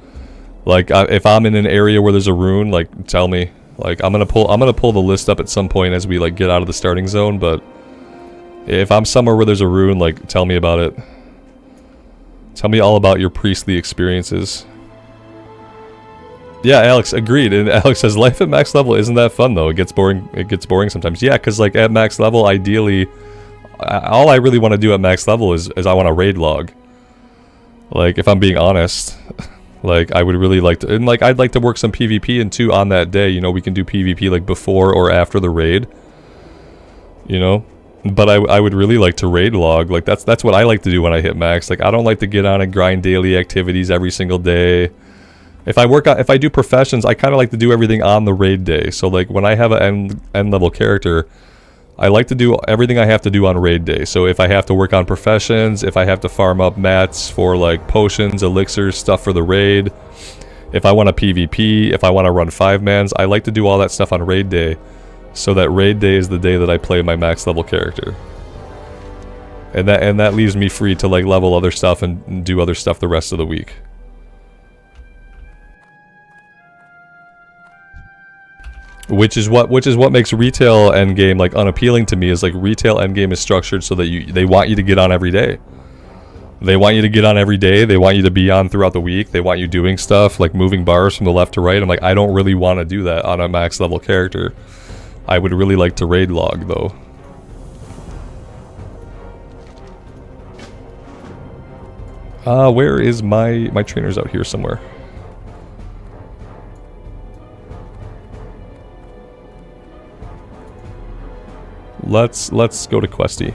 Like if I'm in an area where there's a rune, like tell me. Like I'm gonna pull the list up at some point as we like get out of the starting zone. But if I'm somewhere where there's a rune, like tell me about it. Tell me all about your priestly experiences. Yeah, Alex, agreed. And Alex says, life at max level isn't that fun though. It gets boring sometimes. Yeah, because like at max level, ideally, all I really want to do at max level is I want to raid log. Like, if I'm being honest. Like, I would really like to, and like, I'd like to work some PvP in too on that day. You know, we can do PvP like before or after the raid. You know? But I would really like to raid log. Like that's what I like to do when I hit max. Like I don't like to get on and grind daily activities every single day. If I do professions, I kind of like to do everything on the raid day. So like when I have an end level character, I like to do everything I have to do on raid day. So if I have to work on professions, if I have to farm up mats for like potions, elixirs, stuff for the raid, If I want to PvP, if I want to run 5-mans, I like to do all that stuff on raid day, so that raid day is the day that I play my max level character. And that leaves me free to like level other stuff and do other stuff the rest of the week. Which is what makes retail endgame like unappealing to me, is like retail endgame is structured so that they want you to get on every day. They want you to get on every day, they want you to be on throughout the week, they want you doing stuff like moving bars from the left to right. I'm like, I don't really want to do that on a max level character. I would really like to raid log though. Where is my trainer's out here somewhere. Let's go to Questy.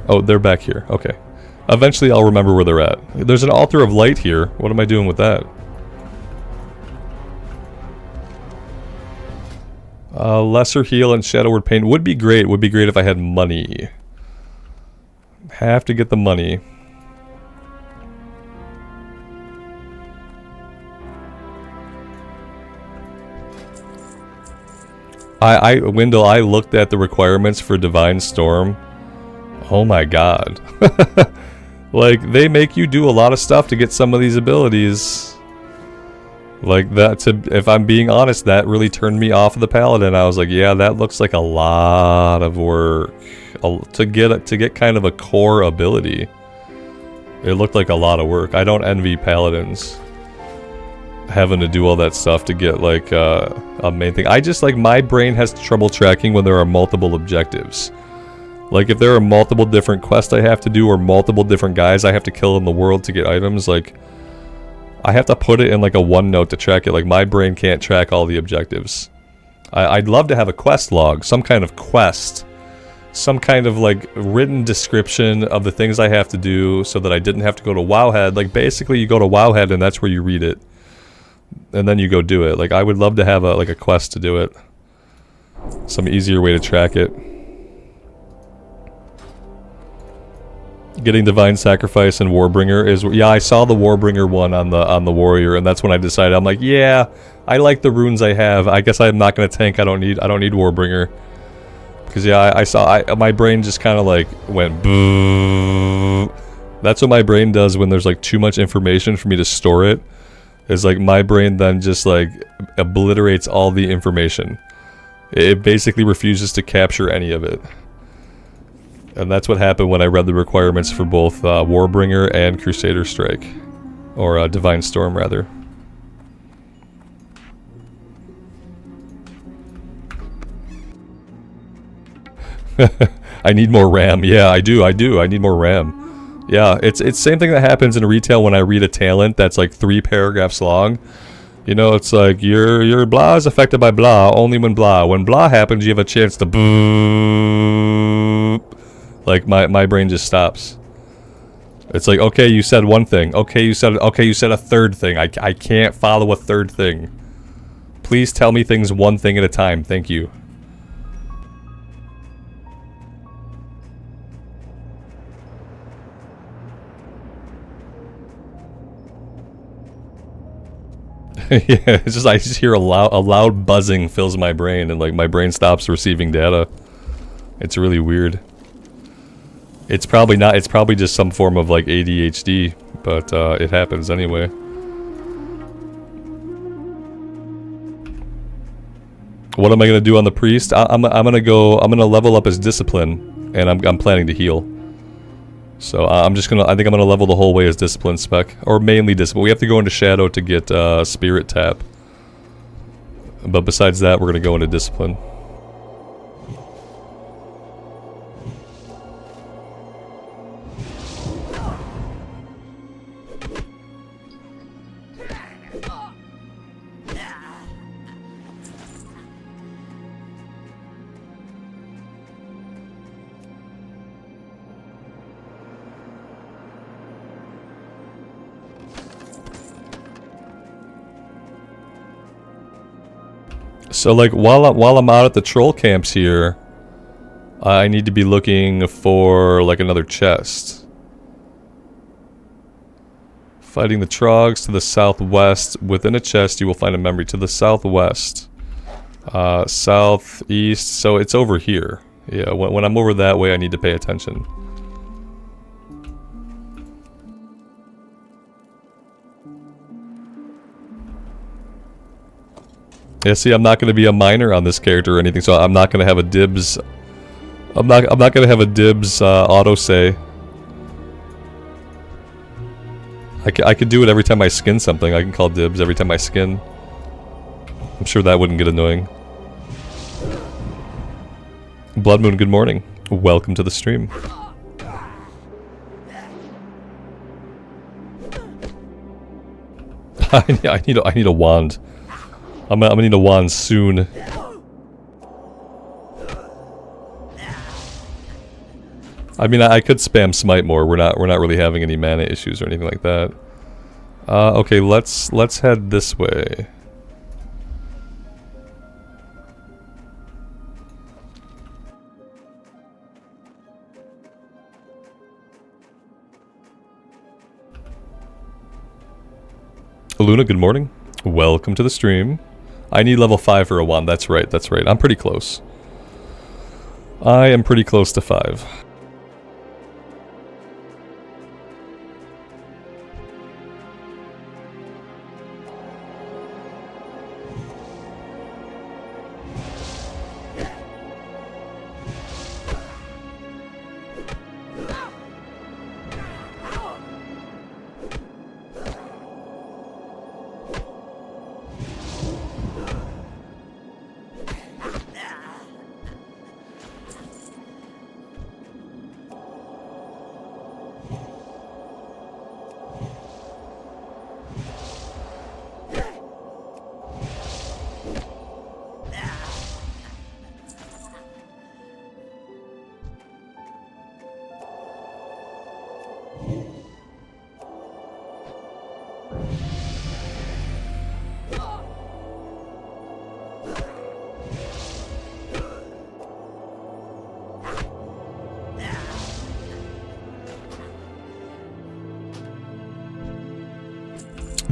Oh, they're back here. Okay. Eventually I'll remember where they're at. There's an altar of light here. What am I doing with that? Lesser heal and Shadowward Pain would be great. Would be great if I had money. Have to get the money. Wendell, I looked at the requirements for Divine Storm. Oh my god. Like, they make you do a lot of stuff to get some of these abilities. Like, if I'm being honest, that really turned me off of the Paladin. I was like, yeah, that looks like a lot of work. To get kind of a core ability. It looked like a lot of work. I don't envy Paladins having to do all that stuff to get like a main thing. I just like, my brain has trouble tracking when there are multiple objectives. Like if there are multiple different quests I have to do, or multiple different guys I have to kill in the world to get items, like I have to put it in like a OneNote to track it. Like my brain can't track all the objectives. I'd love to have a quest log, some kind of quest, some kind of like written description of the things I have to do, so that I didn't have to go to Wowhead. Like basically you go to Wowhead and that's where you read it. And then you go do it. Like I would love to have a quest to do it. Some easier way to track it. Getting Divine Sacrifice and Warbringer is, yeah, I saw the Warbringer one on the Warrior, and that's when I decided, I'm like, yeah, I like the runes I have. I guess I'm not gonna tank. I don't need Warbringer. Because yeah, I saw my brain just kind of like went boo. That's what my brain does when there's like too much information for me to store it. Is like my brain then just like obliterates all the information. It basically refuses to capture any of it. And that's what happened when I read the requirements for both Warbringer and Crusader Strike. Or Divine Storm, rather. I need more RAM. Yeah, I do. I need more RAM. Yeah, it's same thing that happens in retail when I read a talent that's like 3 paragraphs long. You know, it's like your blah is affected by blah only when blah happens you have a chance to boop. Like my brain just stops. It's like, okay, you said one thing. Okay, you said a third thing. I can't follow a third thing. Please tell me things one thing at a time. Thank you. Yeah, it's just I just hear a loud buzzing fills my brain, and like my brain stops receiving data. It's really weird. It's probably not. It's probably just some form of like ADHD, but it happens anyway. What am I gonna do on the priest? I'm gonna level up his discipline, and I'm planning to heal. So I think I'm gonna level the whole way as discipline spec, or mainly discipline. We have to go into shadow to get spirit tap, but besides that, we're gonna go into discipline. So like while I'm out at the troll camps here, I need to be looking for like another chest. Fighting the Trogs to the southwest. Within a chest, you will find a memory to the southwest. Southeast, so it's over here. Yeah, when I'm over that way, I need to pay attention. Yeah, see, I'm not going to be a miner on this character or anything, so I'm not going to have a dibs. I'm not going to have a dibs auto say. I could do it every time I skin something. I can call dibs every time I skin. I'm sure that wouldn't get annoying. Blood Moon, good morning. Welcome to the stream. I need a wand. I'm gonna need a wand soon. I mean, I could spam smite more. We're not really having any mana issues or anything like that. Okay, let's head this way. Luna, good morning. Welcome to the stream. I need level 5 for a wand. That's right, that's right. I'm pretty close. I am pretty close to 5.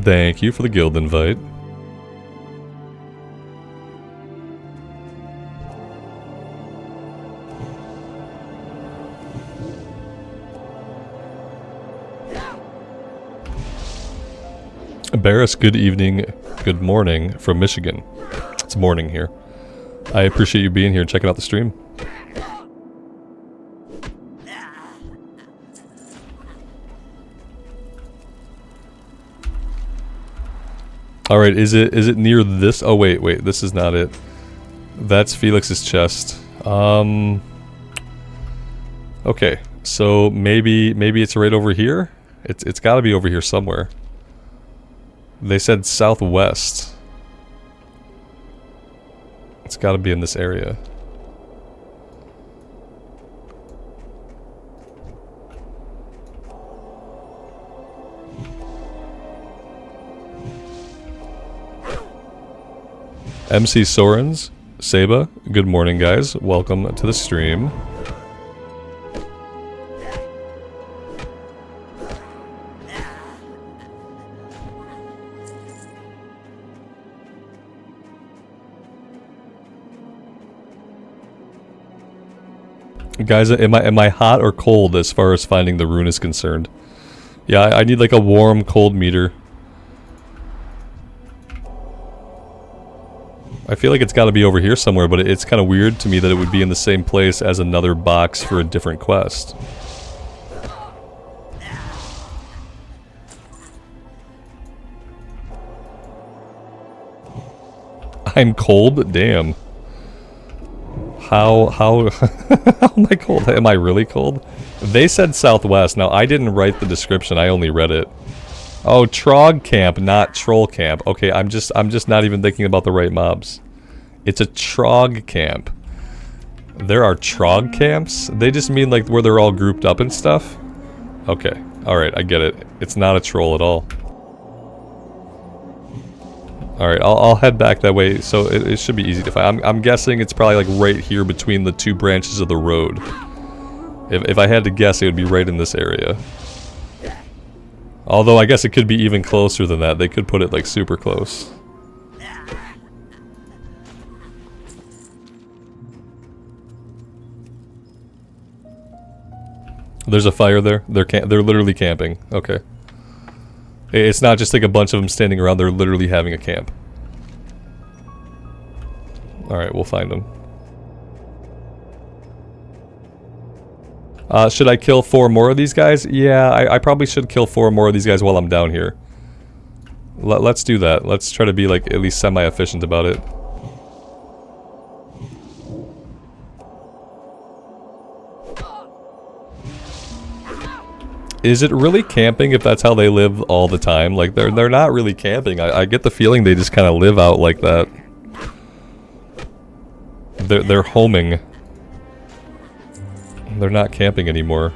Thank you for the guild invite. Barris, good evening, good morning from Michigan. It's morning here. I appreciate you being here and checking out the stream. Alright, is it near this? Oh wait, this is not it. That's Felix's chest. Okay, so maybe it's right over here? It's gotta be over here somewhere. They said southwest. It's gotta be in this area. MC Sorens, Seba, good morning guys, welcome to the stream. Guys, am I hot or cold as far as finding the rune is concerned? Yeah, I need like a warm, cold meter. I feel like it's got to be over here somewhere, but it's kind of weird to me that it would be in the same place as another box for a different quest. I'm cold? Damn. How am I cold? Am I really cold? They said southwest. Now, I didn't write the description, I only read it. Oh, Trog camp, not troll camp. Okay, I'm just not even thinking about the right mobs. It's a Trog camp. There are Trog camps? They just mean like where they're all grouped up and stuff? Okay, alright, I get it. It's not a troll at all. Alright, I'll head back that way, so it should be easy to find. I'm guessing it's probably like right here between the two branches of the road. If I had to guess, it would be right in this area. Although I guess it could be even closer than that. They could put it like super close. There's a fire there. They're literally camping. Okay. It's not just like a bunch of them standing around. They're literally having a camp. All right, we'll find them. Should I kill 4 more of these guys? Yeah, I probably should kill 4 more of these guys while I'm down here. Let's do that. Let's try to be like at least semi-efficient about it. Is it really camping if that's how they live all the time? Like they're not really camping. I get the feeling they just kind of live out like that. They're homing. They're not camping anymore.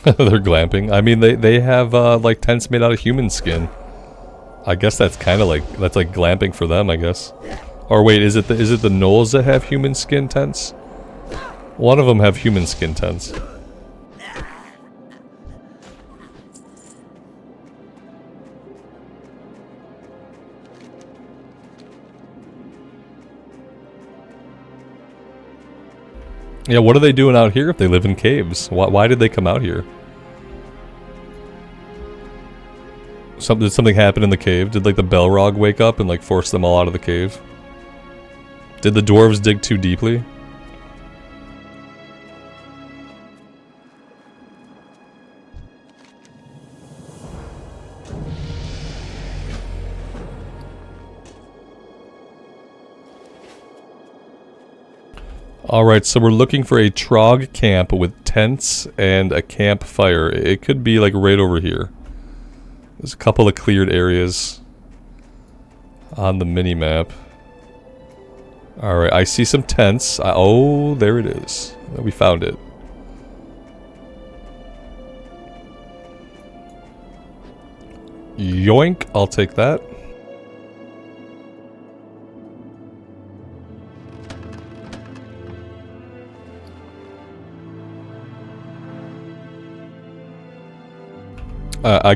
They're glamping. I mean, they have like tents made out of human skin. I guess that's kind of like glamping for them, I guess. Or wait, is it the gnolls that have human skin tents? One of them have human skin tents. Yeah, what are they doing out here if they live in caves? Why did they come out here? Did something happen in the cave? Did like the Balrog wake up and like force them all out of the cave? Did the dwarves dig too deeply? Alright, so we're looking for a Trog camp with tents and a campfire. It could be like right over here. There's a couple of cleared areas on the mini-map. Alright, I see some tents. Oh, there it is. We found it. Yoink, I'll take that.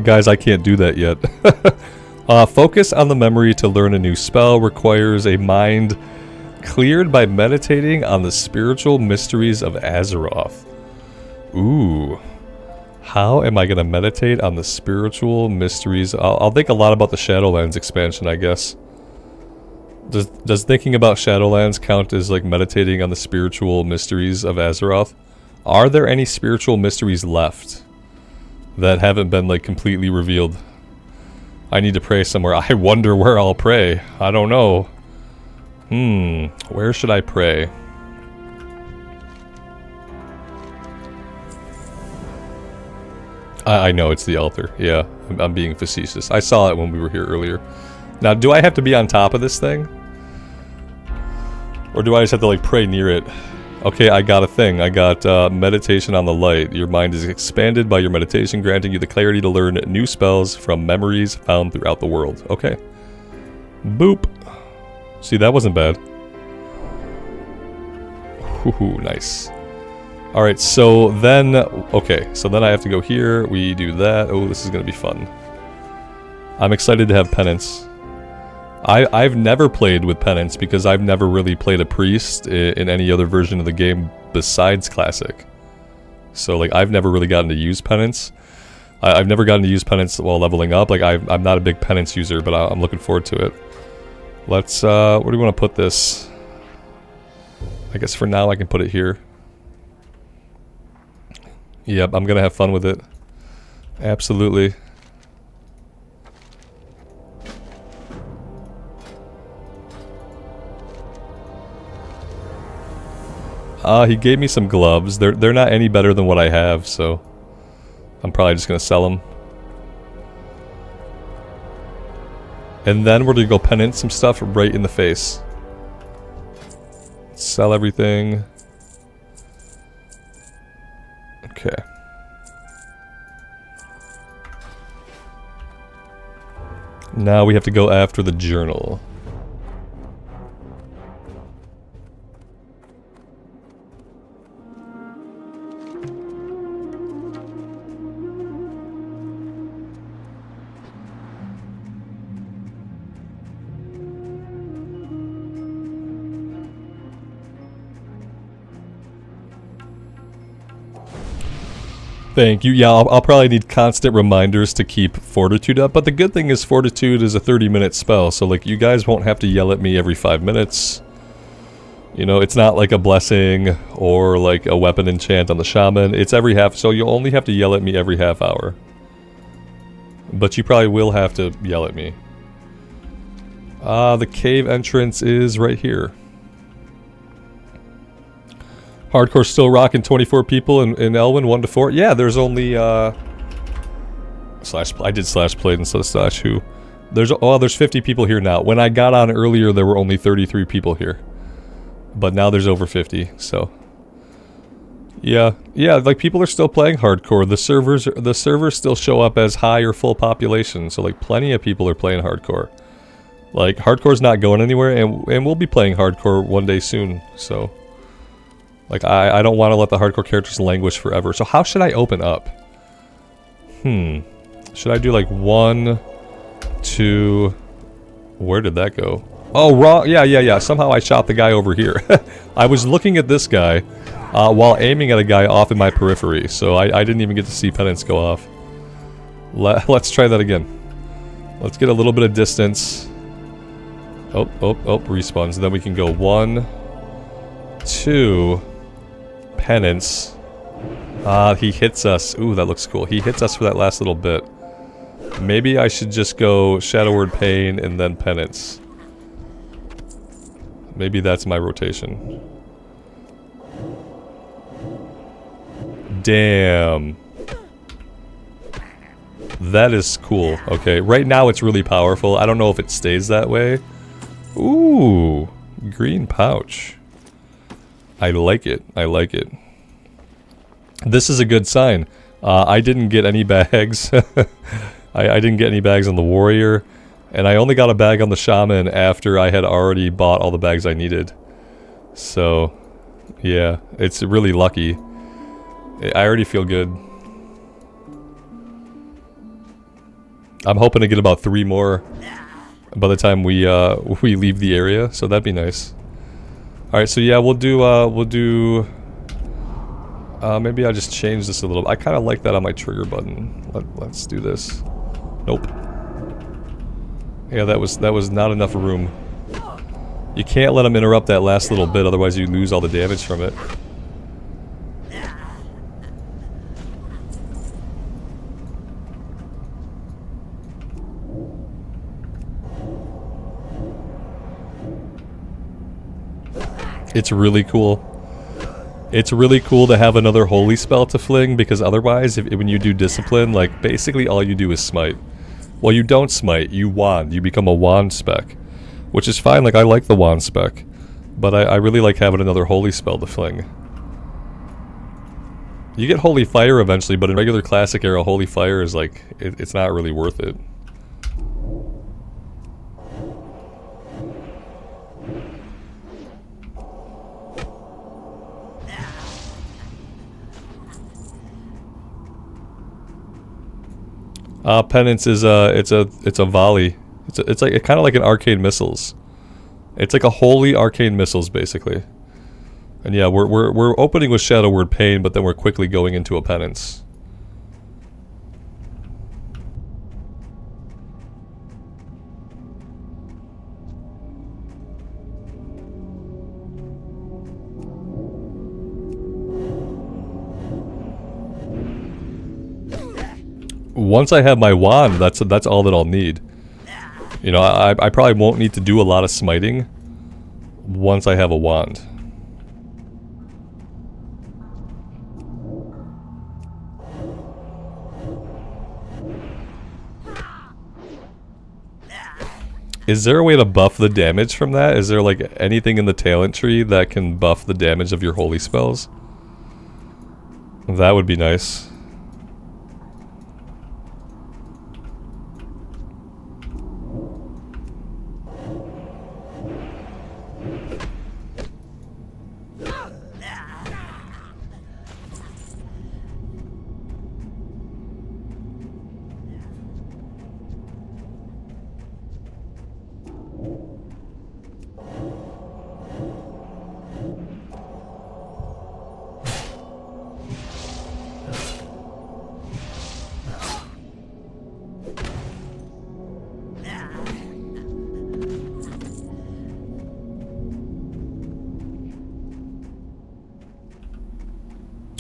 Guys, I can't do that yet. Focus on the memory to learn a new spell requires a mind cleared by meditating on the spiritual mysteries of Azeroth. Ooh. How am I going to meditate on the spiritual mysteries? I'll think a lot about the Shadowlands expansion, I guess. Does thinking about Shadowlands count as like meditating on the spiritual mysteries of Azeroth? Are there any spiritual mysteries left that haven't been like completely revealed? I need to pray somewhere. I wonder where I'll pray. I don't know. Where should I pray? I know it's the altar. Yeah, I'm being facetious. I saw it when we were here earlier. Now, do I have to be on top of this thing? Or do I just have to like pray near it? Okay, I got a thing. I got meditation on the light. Your mind is expanded by your meditation, granting you the clarity to learn new spells from memories found throughout the world. Okay. Boop. See, that wasn't bad. Ooh, nice. Alright, so then... Okay, so then I have to go here. We do that. Oh, this is going to be fun. I'm excited to have penance. I've never played with penance because I've never really played a priest in any other version of the game besides classic. So like I've never really gotten to use penance. I've never gotten to use penance while leveling up. Like I'm not a big penance user, but I'm looking forward to it. Let's where do we want to put this? I guess for now I can put it here. Yep, I'm gonna have fun with it. Absolutely. He gave me some gloves. They're not any better than what I have, so I'm probably just gonna sell them. And then we're gonna go penance some stuff right in the face. Sell everything. Okay. Now we have to go after the journal. Thank you. Yeah, I'll probably need constant reminders to keep Fortitude up, but the good thing is Fortitude is a 30-minute spell, so like you guys won't have to yell at me every 5 minutes. You know, it's not like a blessing or like a weapon enchant on the shaman. It's every half, so you'll only have to yell at me every half hour. But you probably will have to yell at me. The cave entrance is right here. Hardcore still rocking 24 people in Elwyn, 1 to 4. Yeah, there's only I did slash played instead of slash who. There's 50 people here now. When I got on earlier, there were only 33 people here. But now there's over 50, so yeah, like people are still playing hardcore. The servers still show up as high or full population, so like plenty of people are playing hardcore. Like hardcore's not going anywhere, and we'll be playing hardcore one day soon, so like, I don't want to let the hardcore characters languish forever. So how should I open up? Should I do like 1, 2... Where did that go? Oh, wrong. Yeah. Somehow I shot the guy over here. I was looking at this guy while aiming at a guy off in my periphery. So I didn't even get to see penance go off. Let's try that again. Let's get a little bit of distance. Oh, respawns. And then we can go 1, 2... Penance. He hits us. Ooh, that looks cool. He hits us for that last little bit. Maybe I should just go Shadow Word Pain and then Penance. Maybe that's my rotation. Damn. That is cool. Okay, right now it's really powerful. I don't know if it stays that way. Ooh, green pouch. I like it. I like it. This is a good sign. I didn't get any bags. I didn't get any bags on the warrior. And I only got a bag on the shaman after I had already bought all the bags I needed. So, yeah. It's really lucky. I already feel good. I'm hoping to get about 3 more by the time we leave the area. So that'd be nice. Alright, so yeah, we'll do, maybe I'll just change this a little. I kind of like that on my trigger button. Let's do this. Nope. Yeah, that was not enough room. You can't let him interrupt that last little bit, otherwise you lose all the damage from it. It's really cool. It's really cool to have another holy spell to fling, because otherwise, when you do discipline, like, basically all you do is smite. Well, you don't smite, you wand. You become a wand spec. Which is fine, like, I like the wand spec. But I really like having another holy spell to fling. You get holy fire eventually, but in regular classic era, holy fire is like, it's not really worth it. Penance is it's a volley. It's like kind of like an arcane missiles. It's like a holy arcane missiles basically. And yeah, we're opening with Shadow Word Pain, but then we're quickly going into a penance. Once I have my wand, that's all that I'll need. You know, I probably won't need to do a lot of smiting once I have a wand. Is there a way to buff the damage from that? Is there like anything in the talent tree that can buff the damage of your holy spells? That would be nice.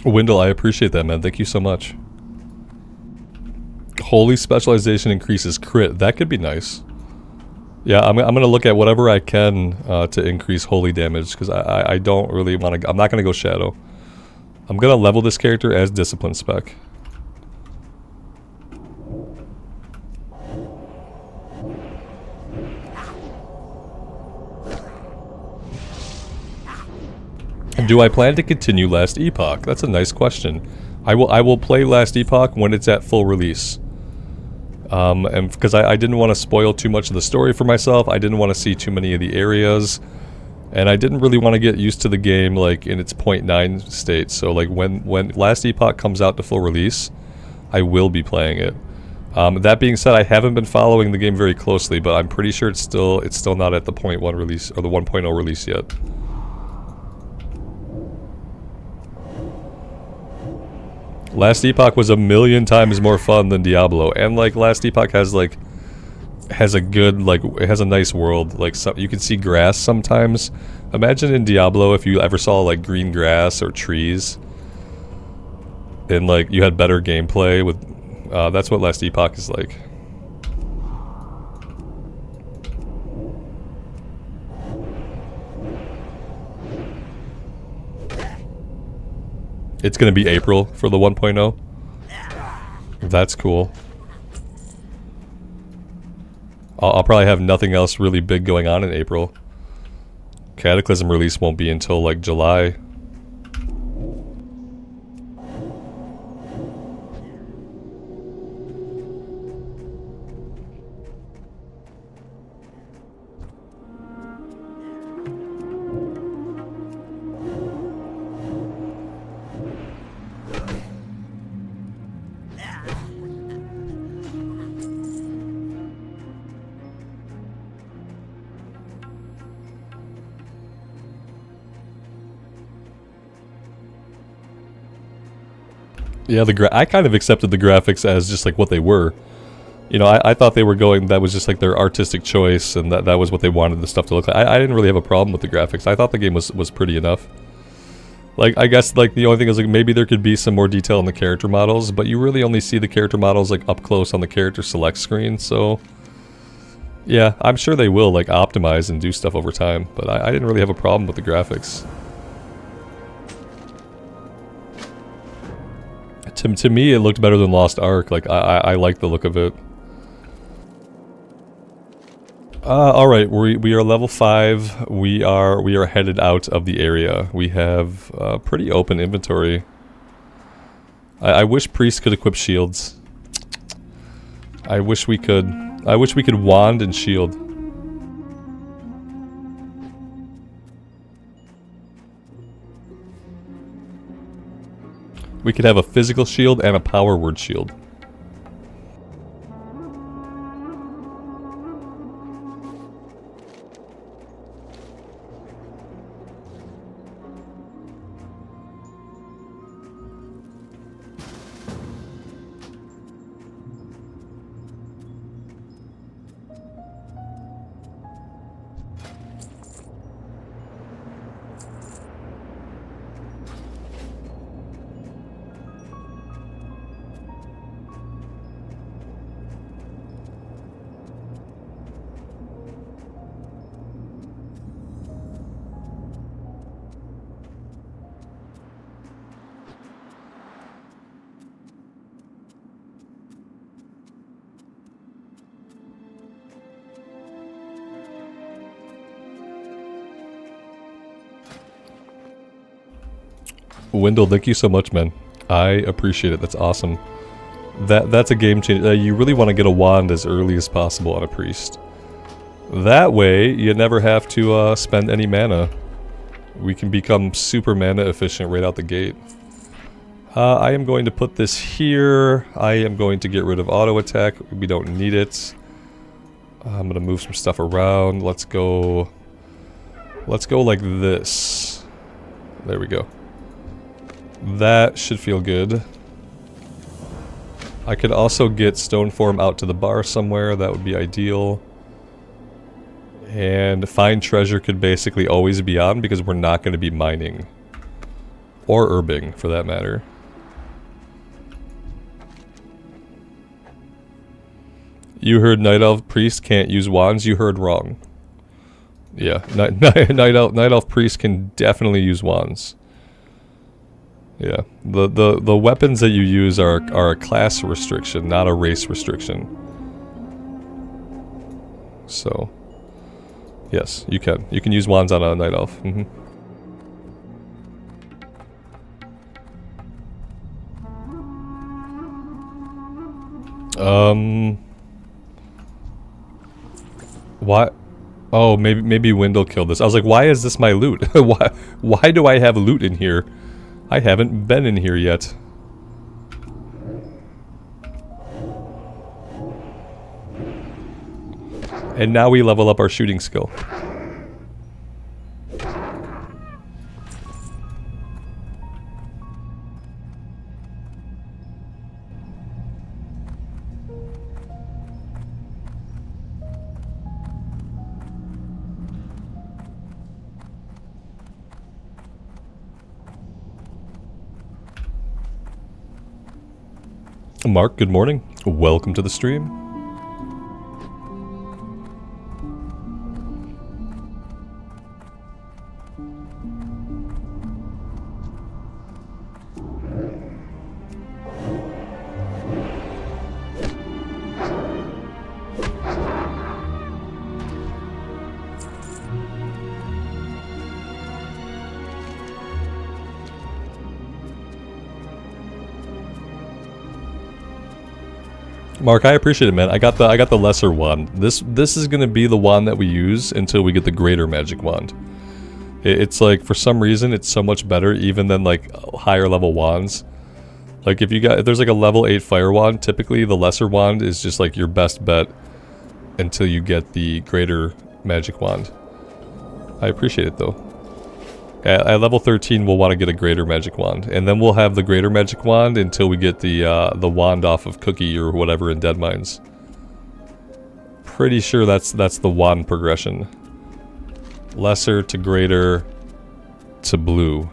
Wendell, I appreciate that, man. Thank you so much. Holy specialization increases crit. That could be nice. Yeah, I'm gonna look at whatever I can to increase holy damage, because I don't really want to. I'm not gonna go shadow. I'm gonna level this character as discipline spec. Do I plan to continue Last Epoch? That's a nice question. I will play Last Epoch when it's at full release. And because I didn't want to spoil too much of the story for myself, I didn't want to see too many of the areas, and I didn't really want to get used to the game like in its 0.9 state. So like when Last Epoch comes out to full release, I will be playing it. That being said, I haven't been following the game very closely, but I'm pretty sure it's still not at the 0.1 release or the 1.0 release yet. Last Epoch was a million times more fun than Diablo, and like Last Epoch has a good, like, it has a nice world. Like, you can see grass sometimes. Imagine in Diablo if you ever saw like green grass or trees, and like you had better gameplay with. That's what Last Epoch is like. It's gonna be April for the 1.0. That's cool. I'll probably have nothing else really big going on in April. Cataclysm release won't be until like July. Yeah, I kind of accepted the graphics as just like what they were. You know, I thought they were going, that was just like their artistic choice, and that was what they wanted the stuff to look like. I didn't really have a problem with the graphics. I thought the game was pretty enough. Like, I guess like the only thing is like maybe there could be some more detail in the character models, but you really only see the character models like up close on the character select screen, so yeah, I'm sure they will like optimize and do stuff over time, but I didn't really have a problem with the graphics. To me, it looked better than Lost Ark. Like, I like the look of it. Alright, we are level 5. We are headed out of the area. We have pretty open inventory. I wish priests could equip shields. I wish we could wand and shield. We could have a physical shield and a power word shield. Wendell, thank you so much, man. I appreciate it. That's awesome. That's a game changer. You really want to get a wand as early as possible on a priest. That way, you never have to spend any mana. We can become super mana efficient right out the gate. I am going to put this here. I am going to get rid of auto attack. We don't need it. I'm going to move some stuff around. Let's go like this. There we go. That should feel good. I could also get Stoneform out to the bar somewhere. That would be ideal. And find treasure could basically always be on because we're not going to be mining. Or herbing, for that matter. You heard Night Elf Priest can't use wands. You heard wrong. Yeah, Night Elf Priest can definitely use wands. Yeah, the weapons that you use are a class restriction, not a race restriction. So, yes, you can. You can use wands on a Night Elf. What? Oh, maybe Wendell killed this. I was like, why is this my loot? why do I have loot in here? I haven't been in here yet. And now we level up our shooting skill. Mark, good morning. Welcome to the stream. Mark, I appreciate it, man. I got the lesser wand. This is gonna be the wand that we use until we get the greater magic wand. It's like, for some reason, it's so much better even than like higher level wands. Like if there's like a level 8 fire wand, typically the lesser wand is just like your best bet until you get the greater magic wand. I appreciate it though. At level 13, we'll want to get a greater magic wand, and then we'll have the greater magic wand until we get the wand off of Cookie or whatever in Dead Mines. Pretty sure that's the wand progression. Lesser to greater to blue.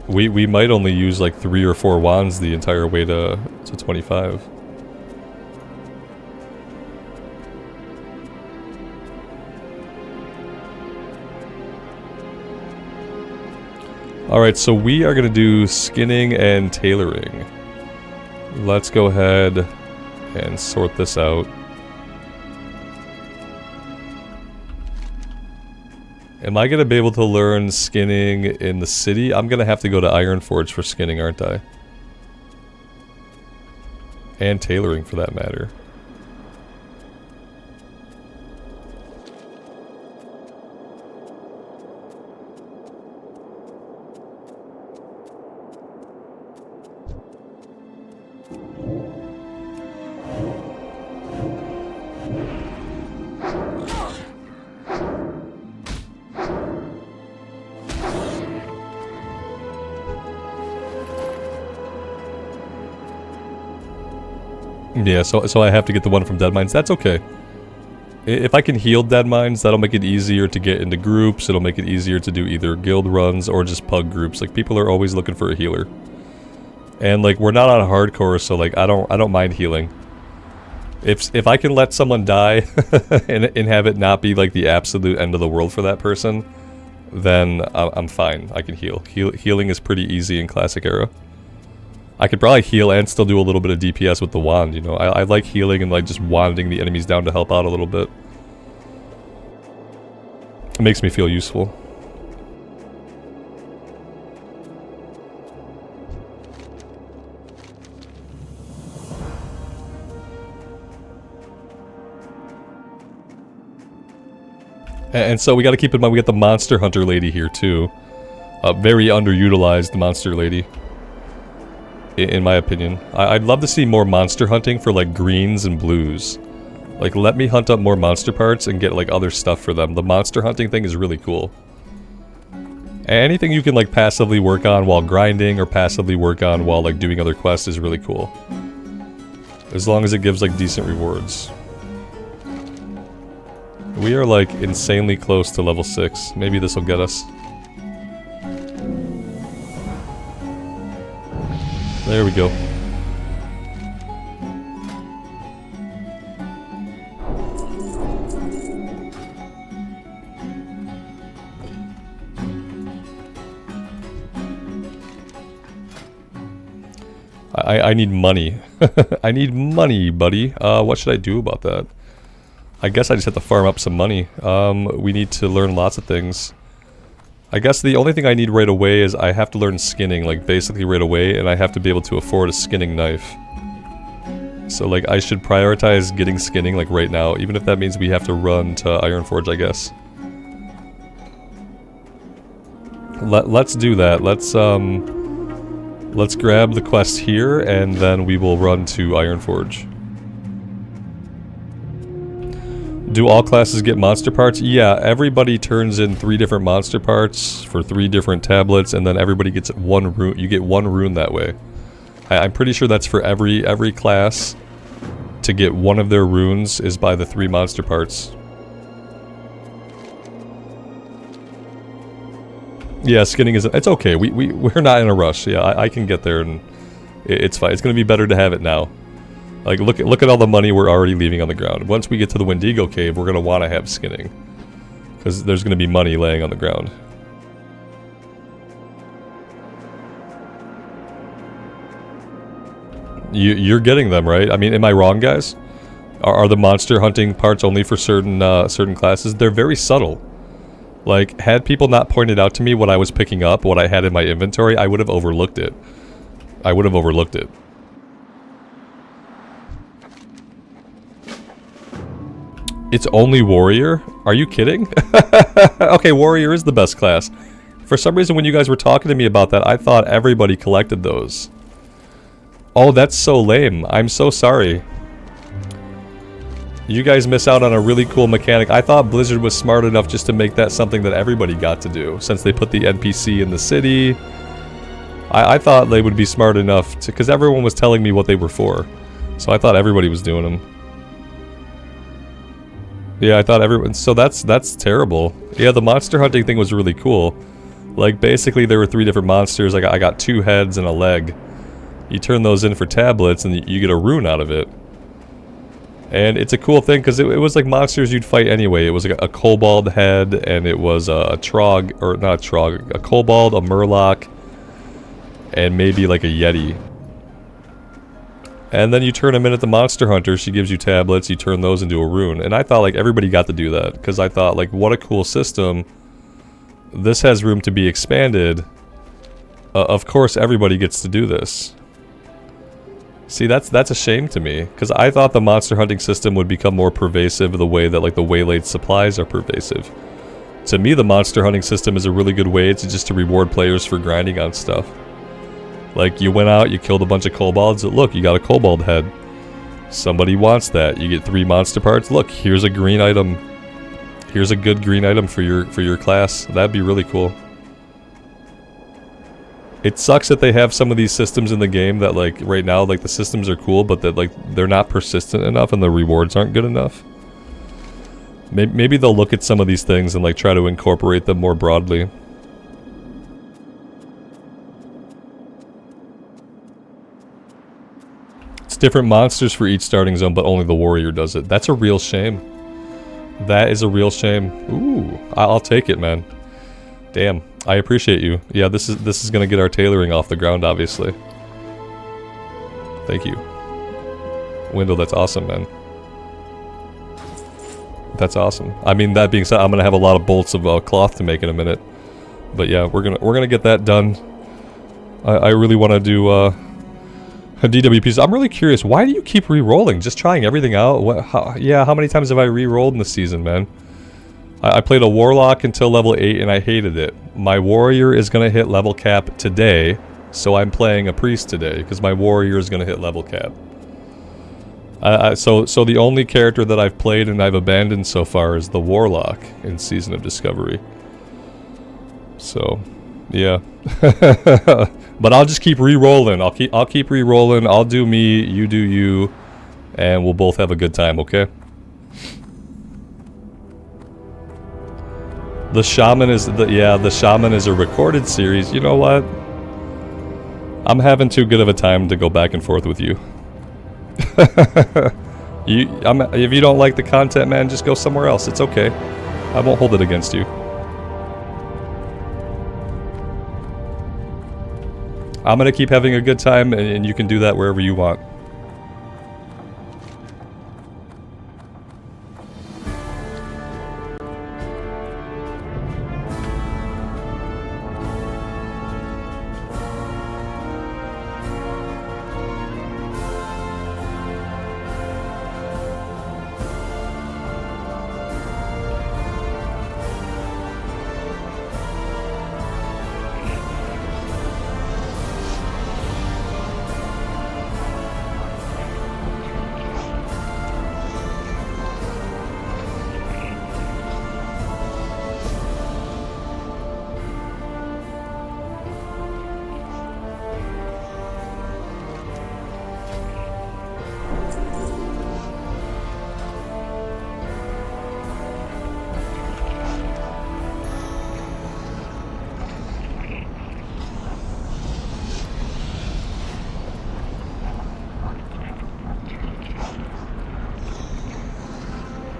We might only use like 3 or 4 wands the entire way to 25. Alright, so we are going to do skinning and tailoring. Let's go ahead and sort this out. Am I going to be able to learn skinning in the city? I'm going to have to go to Ironforge for skinning, aren't I? And tailoring, for that matter. Yeah, so I have to get the one from Dead Mines. That's okay. If I can heal Dead Mines, that'll make it easier to get into groups. It'll make it easier to do either guild runs or just pug groups. Like, people are always looking for a healer. And like, we're not on hardcore, so like, I don't mind healing. If I can let someone die and have it not be like the absolute end of the world for that person, then I'm fine. I can heal. Healing is pretty easy in Classic Era. I could probably heal and still do a little bit of DPS with the wand, you know. I like healing and like just wanding the enemies down to help out a little bit. It makes me feel useful. And so we got to keep in mind we got the monster hunter lady here too. Very underutilized monster lady, in my opinion. I'd love to see more monster hunting for like greens and blues. Like, let me hunt up more monster parts and get like other stuff for them. The monster hunting thing is really cool. Anything you can like passively work on while grinding or passively work on while like doing other quests is really cool. As long as it gives like decent rewards. We are like insanely close to level 6. Maybe this will get us. There we go. I need money. I need money, buddy. What should I do about that? I guess I just have to farm up some money. We need to learn lots of things. I guess the only thing I need right away is I have to learn skinning, like basically right away, and I have to be able to afford a skinning knife. So like I should prioritize getting skinning like right now, even if that means we have to run to Ironforge, I guess. Let's do that. Let's grab the quest here, and then we will run to Ironforge. Do all classes get monster parts? Yeah, everybody turns in 3 different monster parts for 3 different tablets, and then everybody gets 1 rune. You get 1 rune that way. I'm pretty sure that's for every class. To get 1 of their runes is by the 3 monster parts. Yeah, skinning is... It's okay. We're not in a rush. Yeah, I can get there, and it's fine. It's going to be better to have it now. Like, look at all the money we're already leaving on the ground. Once we get to the Wendigo Cave, we're going to want to have skinning. Because there's going to be money laying on the ground. You're getting them, right? I mean, am I wrong, guys? Are the monster hunting parts only for certain classes? They're very subtle. Like, had people not pointed out to me what I was picking up, what I had in my inventory, I would have overlooked it. I would have overlooked it. It's only warrior? Are you kidding? Okay, warrior is the best class. For some reason when you guys were talking to me about that, I thought everybody collected those. Oh, that's so lame. I'm so sorry. You guys miss out on a really cool mechanic. I thought Blizzard was smart enough just to make that something that everybody got to do, since they put the NPC in the city. I thought they would be smart enough to, because everyone was telling me what they were for. So I thought everybody was doing them. Yeah, I thought everyone... So that's terrible. Yeah, the monster hunting thing was really cool. Like, basically there were 3 different monsters. I got 2 heads and a leg. You turn those in for tablets and you get a rune out of it. And it's a cool thing because it was like monsters you'd fight anyway. It was like a kobold head, and it was a trog, or not a trog, a kobold, a murloc, and maybe like a yeti. And then you turn them in at the monster hunter. She gives you tablets. You turn those into a rune. And I thought like everybody got to do that because I thought like what a cool system. This has room to be expanded. Of course, everybody gets to do this. See, that's a shame to me because I thought the monster hunting system would become more pervasive the way that like the waylaid supplies are pervasive. To me, the monster hunting system is a really good way to reward players for grinding on stuff. Like, you went out, you killed a bunch of kobolds, look, you got a kobold head. Somebody wants that. You get 3 monster parts, look, here's a green item. Here's a good green item for your class. That'd be really cool. It sucks that they have some of these systems in the game that, like, right now, like, the systems are cool, but that, like, they're not persistent enough and the rewards aren't good enough. Maybe they'll look at some of these things and, like, try to incorporate them more broadly. Different monsters for each starting zone, but only the warrior does it. That's a real shame. That is a real shame. Ooh, I'll take it, man. Damn, I appreciate you. Yeah, this is gonna get our tailoring off the ground, obviously. Thank you. Window, that's awesome, man. That's awesome. I mean, that being said, I'm gonna have a lot of bolts of cloth to make in a minute. But yeah, we're gonna get that done. I really want to do DWPs. I'm really curious. Why do you keep re-rolling? Just trying everything out? How many times have I re-rolled in the season, man? I played a Warlock until level 8 and I hated it. My Warrior is going to hit level cap today, so I'm playing a Priest today, because my Warrior is going to hit level cap. So the only character that I've played and I've abandoned so far is the Warlock in Season of Discovery. So, yeah. But I'll just keep re-rolling. I'll keep re-rolling. I'll do me, you do you, and we'll both have a good time, okay? The Shaman is the Shaman is a recorded series. You know what? I'm having too good of a time to go back and forth with you. If you don't like the content, man, just go somewhere else. It's okay. I won't hold it against you. I'm gonna keep having a good time, and you can do that wherever you want.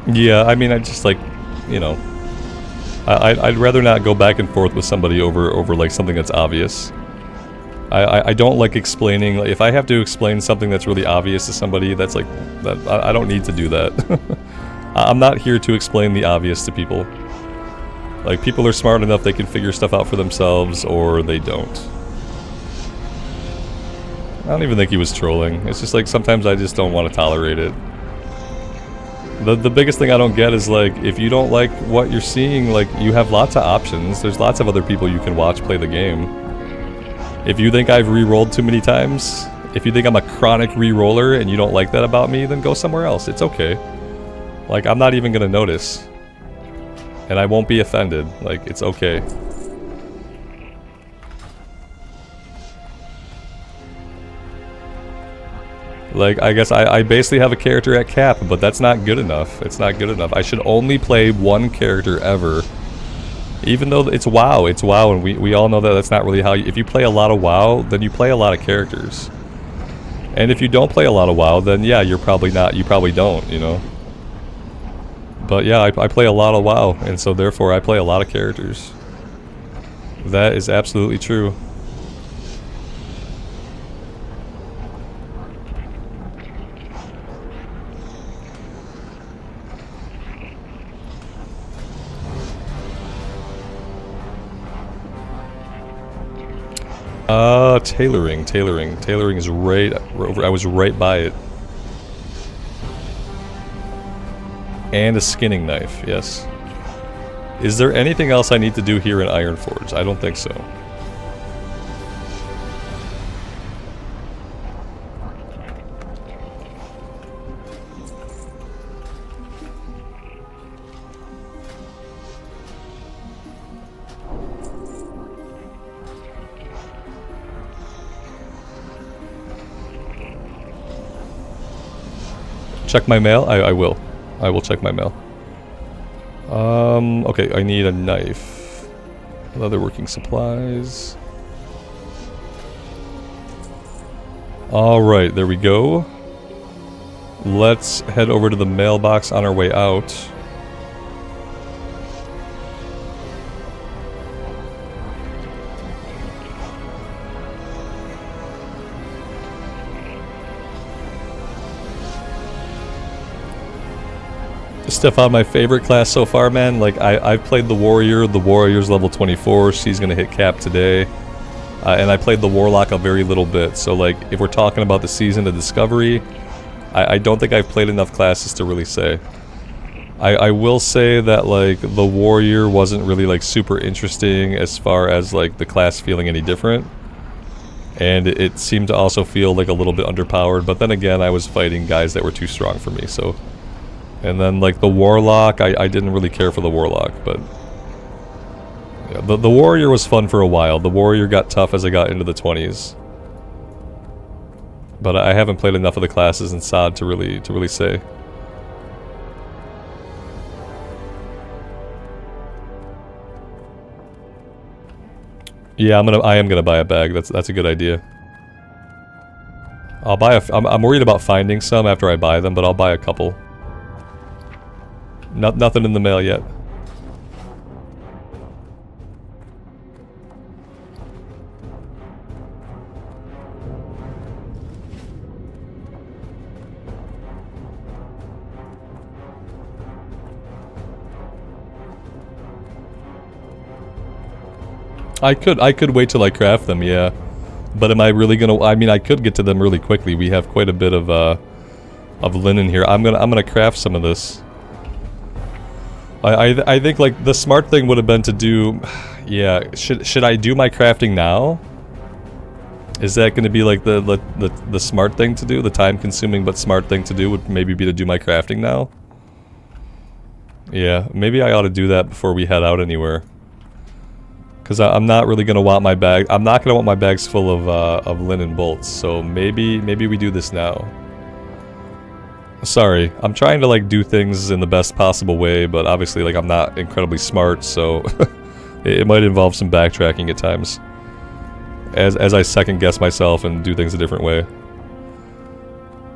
Yeah, I mean, I just like, you know, I'd rather not go back and forth with somebody over like something that's obvious. I don't like explaining. Like, if I have to explain something that's really obvious to somebody, that's like, I don't need to do that. I'm not here to explain the obvious to people. Like, people are smart enough they can figure stuff out for themselves, or they don't. I don't even think he was trolling. It's just like, sometimes I just don't want to tolerate it. The biggest thing I don't get is, like, if you don't like what you're seeing, like, you have lots of options. There's lots of other people you can watch play the game. If you think I've re-rolled too many times, if you think I'm a chronic re-roller and you don't like that about me, then go somewhere else. It's okay. Like, I'm not even gonna notice. And I won't be offended. Like, it's okay. Like, I guess I basically have a character at cap, but that's not good enough. It's not good enough. I should only play one character ever. Even though it's WoW, and we all know that that's not really how you... If you play a lot of WoW, then you play a lot of characters. And if you don't play a lot of WoW, then yeah, you're probably not... You probably don't, you know? But yeah, I play a lot of WoW, and so therefore I play a lot of characters. That is absolutely true. Tailoring. Tailoring is right over. I was right by it. And a skinning knife, yes. Is there anything else I need to do here in Ironforge? I don't think so. Check my mail? I will. I will check my mail. Okay, I need a knife. Leather working supplies. Alright, there we go. Let's head over to the mailbox on our way out. Stefan, my favorite class so far, man. Like, I've played the Warrior. The Warrior's level 24. She's gonna hit cap today. And I played the Warlock a very little bit. So, like, if we're talking about the Season of Discovery, I don't think I've played enough classes to really say. I will say that like the warrior wasn't really like super interesting as far as like the class feeling any different. And it seemed to also feel like a little bit underpowered, but then again I was fighting guys that were too strong for me, so. And then like the warlock, I didn't really care for the warlock, but yeah, the warrior was fun for a while. The warrior got tough as I got into the 20s. But I haven't played enough of the classes in SOD to really say. Yeah, I am gonna buy a bag. That's a good idea. I'll buy I'm worried about finding some after I buy them, but I'll buy a couple. Nothing in the mail yet. I could wait till I craft them, yeah. But am I really gonna? I mean, I could get to them really quickly. We have quite a bit of linen here. I'm gonna craft some of this. I think like the smart thing would have been to do, yeah. Should I do my crafting now? Is that going to be like the smart thing to do? The time consuming but smart thing to do would maybe be to do my crafting now. Yeah, maybe I ought to do that before we head out anywhere. Because I'm not really going to want my bag. I'm not going to want my bags full of linen bolts. So maybe we do this now. Sorry, I'm trying to like do things in the best possible way, but obviously like I'm not incredibly smart, so it might involve some backtracking at times. As I second guess myself and do things a different way.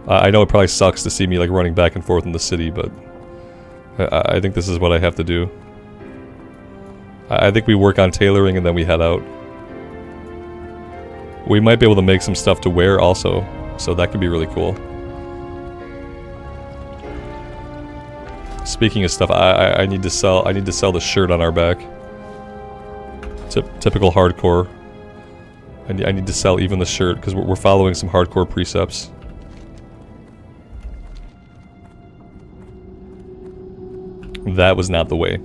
I know it probably sucks to see me like running back and forth in the city, but I think this is what I have to do. I think we work on tailoring and then we head out. We might be able to make some stuff to wear also, so that could be really cool. Speaking of stuff, I need to sell the shirt on our back. Typical hardcore. I need to sell even the shirt because we're following some hardcore precepts. That was not the way.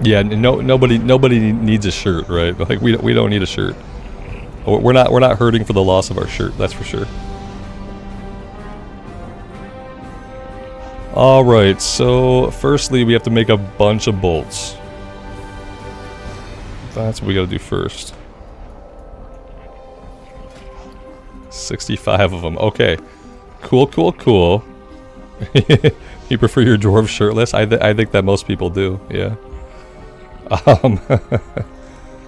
Yeah, nobody needs a shirt, right? Like we don't need a shirt. We're not hurting for the loss of our shirt, that's for sure. All right, so firstly we have to make a bunch of bolts. That's what we got to do first. 65 of them. Okay. Cool. You prefer your dwarf shirtless? I think that most people do. Yeah.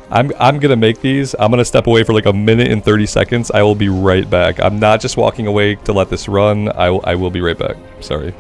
I'm gonna make these. I'm gonna step away for like a minute and 30 seconds. I will be right back. I'm not just walking away to let this run. I will be right back. Sorry.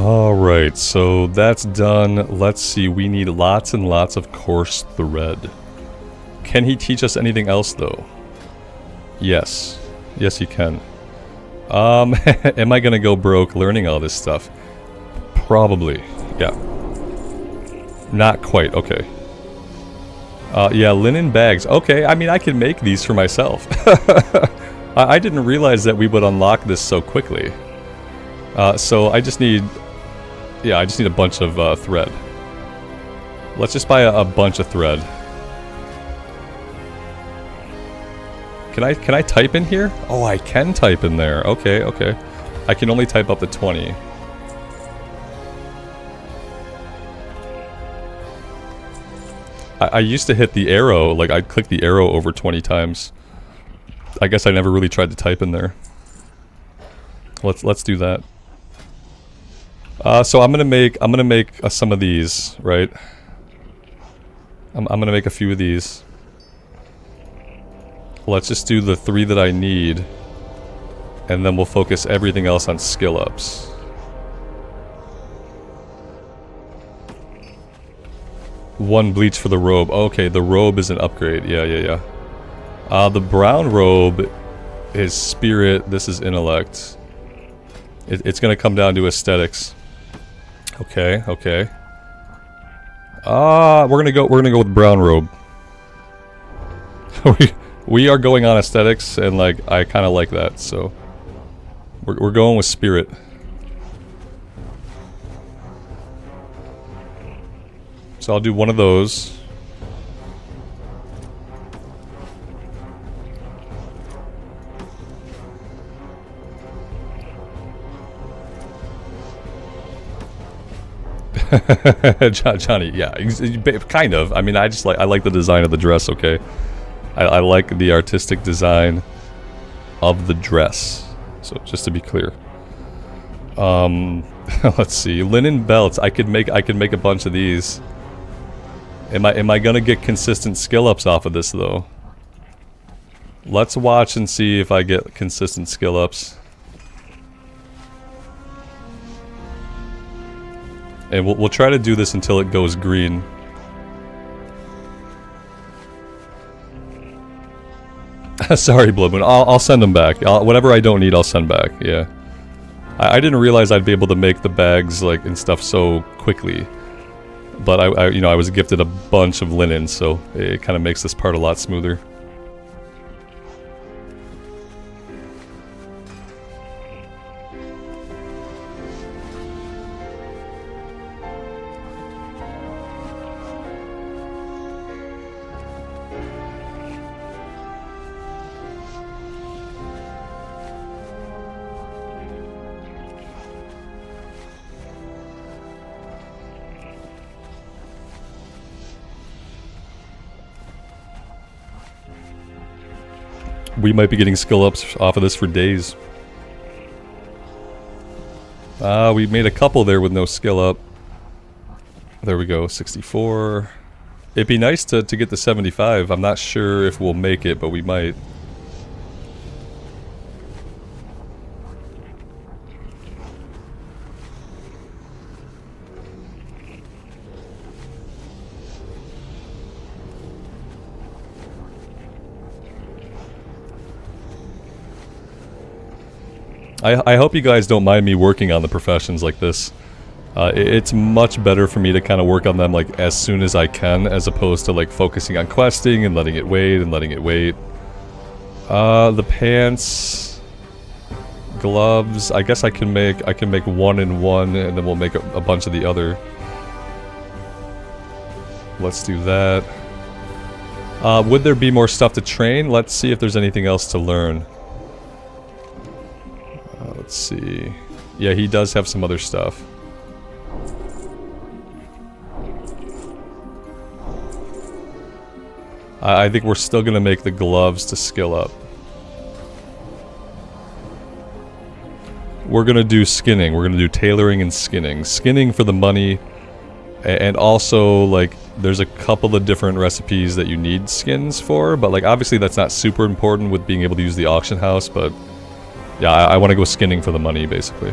Alright, so that's done. Let's see, we need lots and lots of coarse thread. Can he teach us anything else though? Yes. Yes, he can. Am I gonna go broke learning all this stuff? Probably, yeah. Not quite, okay. Yeah, linen bags. Okay, I mean, I can make these for myself. I didn't realize that we would unlock this so quickly. So I just need... Yeah, I just need a bunch of thread. Let's just buy a bunch of thread. Can I type in here? Oh, I can type in there. Okay, okay. I can only type up to 20. I used to hit the arrow, like I'd click the arrow over 20 times. I guess I never really tried to type in there. Let's do that. So I'm gonna make some of these, right? I'm gonna make a few of these. Let's just do the 3 that I need, and then we'll focus everything else on skill ups. One bleach for the robe. Okay, the robe is an upgrade. Yeah. The brown robe is spirit. This is intellect. It's gonna come down to aesthetics. Okay. We're gonna go with brown robe. we are going on aesthetics, and like I kind of like that, so we're going with spirit. So I'll do one of those. Johnny, yeah, kind of. I mean, I like the design of the dress. Okay, I like the artistic design of the dress. So just to be clear, let's see, linen belts. I could make a bunch of these. Am I gonna get consistent skill ups off of this though? Let's watch and see if I get consistent skill ups. And we'll try to do this until it goes green. Sorry, Blood Moon. I'll send them back. Whatever I don't need, I'll send back. Yeah. I didn't realize I'd be able to make the bags like and stuff so quickly. But I was gifted a bunch of linen, so it kind of makes this part a lot smoother. We might be getting skill ups off of this for days. We made a couple there with no skill up. There we go, 64. It'd be nice to get the 75. I'm not sure if we'll make it, but we might. I hope you guys don't mind me working on the professions like this. It's much better for me to kind of work on them like as soon as I can, as opposed to like focusing on questing and letting it wait and letting it wait. The pants, gloves. I guess I can make 1 and 1, and then we'll make a bunch of the other. Let's do that. Would there be more stuff to train? Let's see if there's anything else to learn. Let's see. Yeah, he does have some other stuff. I think we're still gonna make the gloves to skill up. We're gonna do skinning. We're gonna do tailoring and skinning. Skinning for the money, and also like there's a couple of different recipes that you need skins for, but like obviously that's not super important with being able to use the auction house, but yeah, I want to go skinning for the money, basically.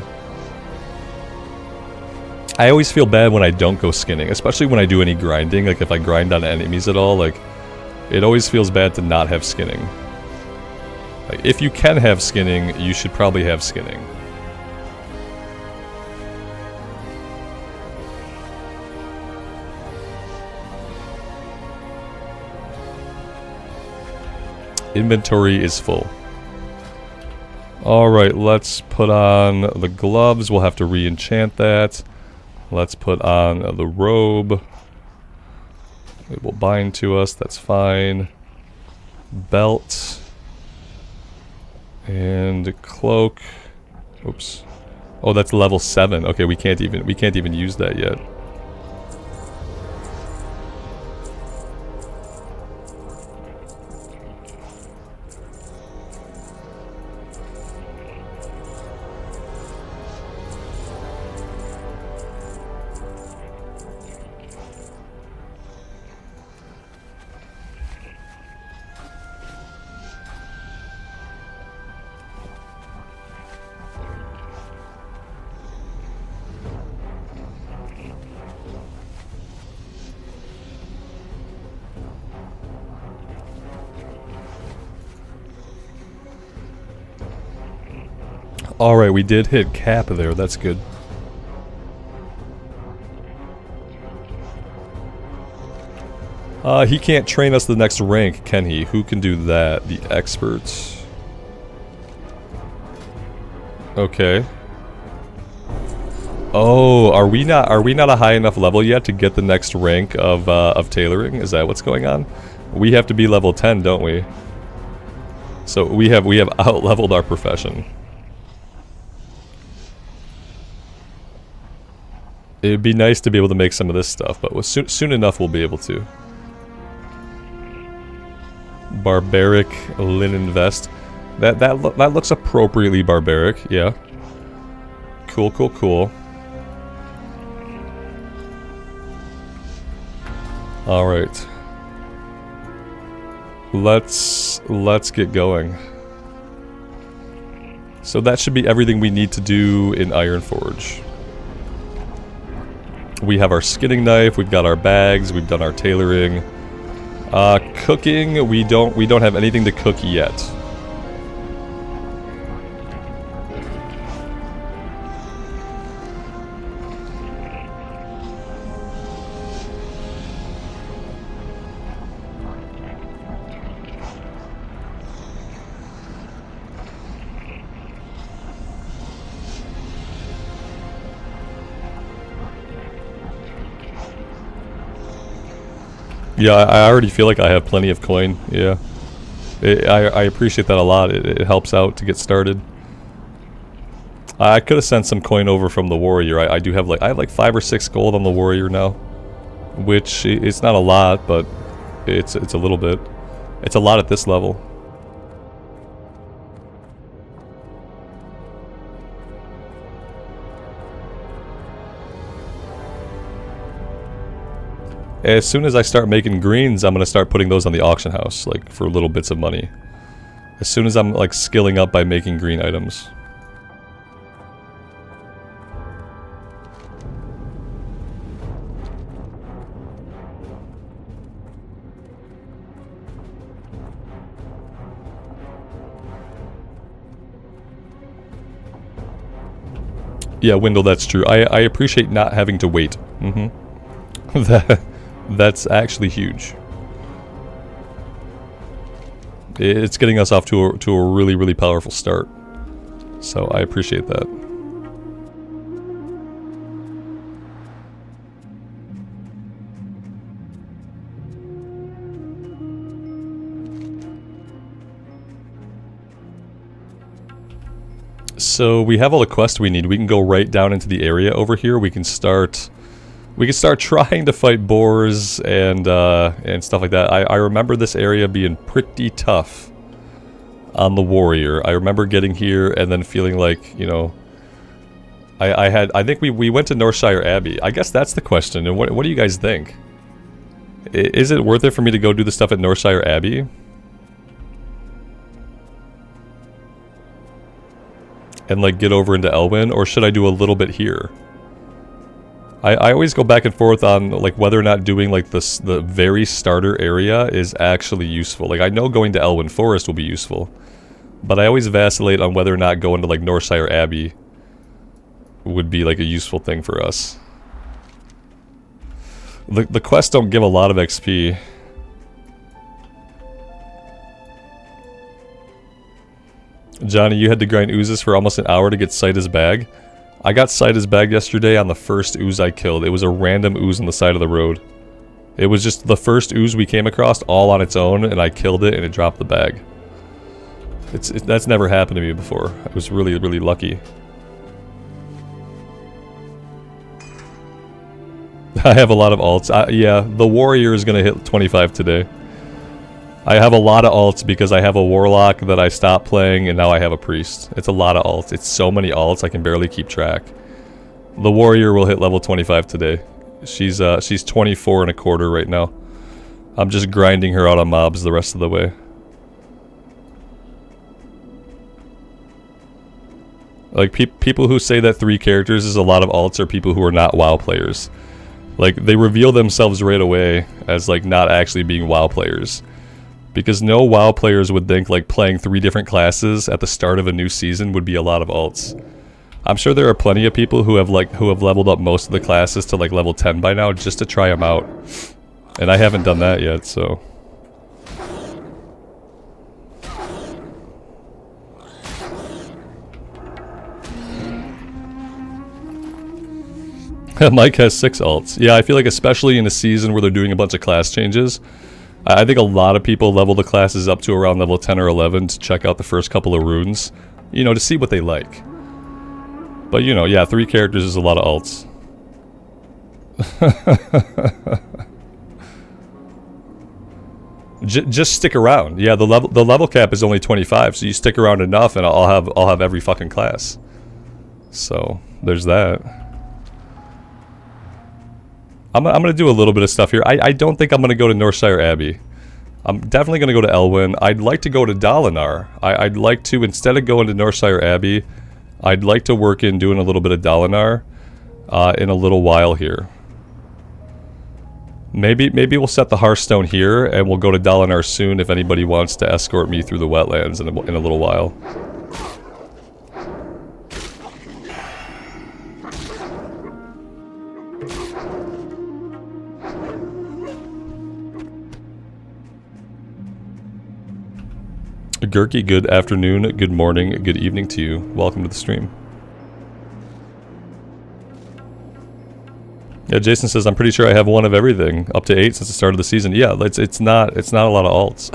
I always feel bad when I don't go skinning, especially when I do any grinding. Like if I grind on enemies at all, like it always feels bad to not have skinning. Like if you can have skinning, you should probably have skinning. Inventory is full. Alright, let's put on the gloves. We'll have to re-enchant that. Let's put on the robe. It will bind to us, that's fine. Belt. And cloak. Oops. Oh, that's level 7. Okay, we can't even use that yet. Alright, we did hit cap there, that's good. He can't train us the next rank, can he? Who can do that? The experts. Okay. Oh, are we not a high enough level yet to get the next rank of tailoring? Is that what's going on? We have to be level 10, don't we? So we have out-leveled our profession. It'd be nice to be able to make some of this stuff, but soon enough we'll be able to. Barbaric linen vest. That looks appropriately barbaric, yeah. Cool, cool, cool. Alright. Let's get going. So that should be everything we need to do in Ironforge. We have our skinning knife, we've got our bags, we've done our tailoring. Cooking, we don't have anything to cook yet. Yeah, I already feel like I have plenty of coin, yeah. I appreciate that a lot, it helps out to get started. I could have sent some coin over from the warrior. I have like 5 or 6 gold on the warrior now. Which, it's not a lot, but it's a little bit. It's a lot at this level. As soon as I start making greens, I'm gonna start putting those on the auction house, like, for little bits of money. As soon as I'm, like, skilling up by making green items. Yeah, Wendell, that's true. I appreciate not having to wait. That's actually huge. It's getting us off to a really, really powerful start. So I appreciate that. So we have all the quests we need. We can go right down into the area over here. We can start trying to fight boars and stuff like that. I remember this area being pretty tough on the warrior. I remember getting here and then feeling like, you know, I think we went to Northshire Abbey. I guess that's the question. And what do you guys think? Is it worth it for me to go do the stuff at Northshire Abbey? And like get over into Elwyn, or should I do a little bit here? I always go back and forth on like whether or not doing like the very starter area is actually useful. Like I know going to Elwyn Forest will be useful, but I always vacillate on whether or not going to like Northshire Abbey would be like a useful thing for us. The quests don't give a lot of XP. Johnny, you had to grind oozes for almost an hour to get Sita's bag. I got Sita's bag yesterday on the first ooze I killed. It was a random ooze on the side of the road. It was just the first ooze we came across all on its own, and I killed it and it dropped the bag. That's never happened to me before. I was really, really lucky. I have a lot of alts. Yeah, the warrior is going to hit 25 today. I have a lot of alts because I have a warlock that I stopped playing and now I have a priest. It's a lot of alts. It's so many alts I can barely keep track. The warrior will hit level 25 today. She's 24 and a quarter right now. I'm just grinding her out on mobs the rest of the way. Like people who say that 3 characters is a lot of alts are people who are not WoW players. Like they reveal themselves right away as like not actually being WoW players. Because no WoW players would think like playing 3 different classes at the start of a new season would be a lot of alts. I'm sure there are plenty of people who have leveled up most of the classes to like level 10 by now just to try them out. And I haven't done that yet, so. Mike has 6 alts. Yeah, I feel like especially in a season where they're doing a bunch of class changes, I think a lot of people level the classes up to around level 10 or 11 to check out the first couple of runes, you know, to see what they like. But, you know, yeah, 3 characters is a lot of alts. Just stick around. Yeah, the level cap is only 25, so you stick around enough and I'll have every fucking class. So, there's that. I'm going to do a little bit of stuff here. I don't think I'm going to go to Northshire Abbey. I'm definitely going to go to Elwyn. I'd like to go to Dalinar. I'd like to, instead of going to Northshire Abbey, I'd like to work in doing a little bit of Dalinar in a little while here. Maybe we'll set the Hearthstone here and we'll go to Dalinar soon if anybody wants to escort me through the wetlands in a little while. Gurky, good afternoon, good morning, good evening to you. Welcome to the stream. Yeah, Jason says, I'm pretty sure I have one of everything. Up to 8 since the start of the season. Yeah, it's not a lot of alts.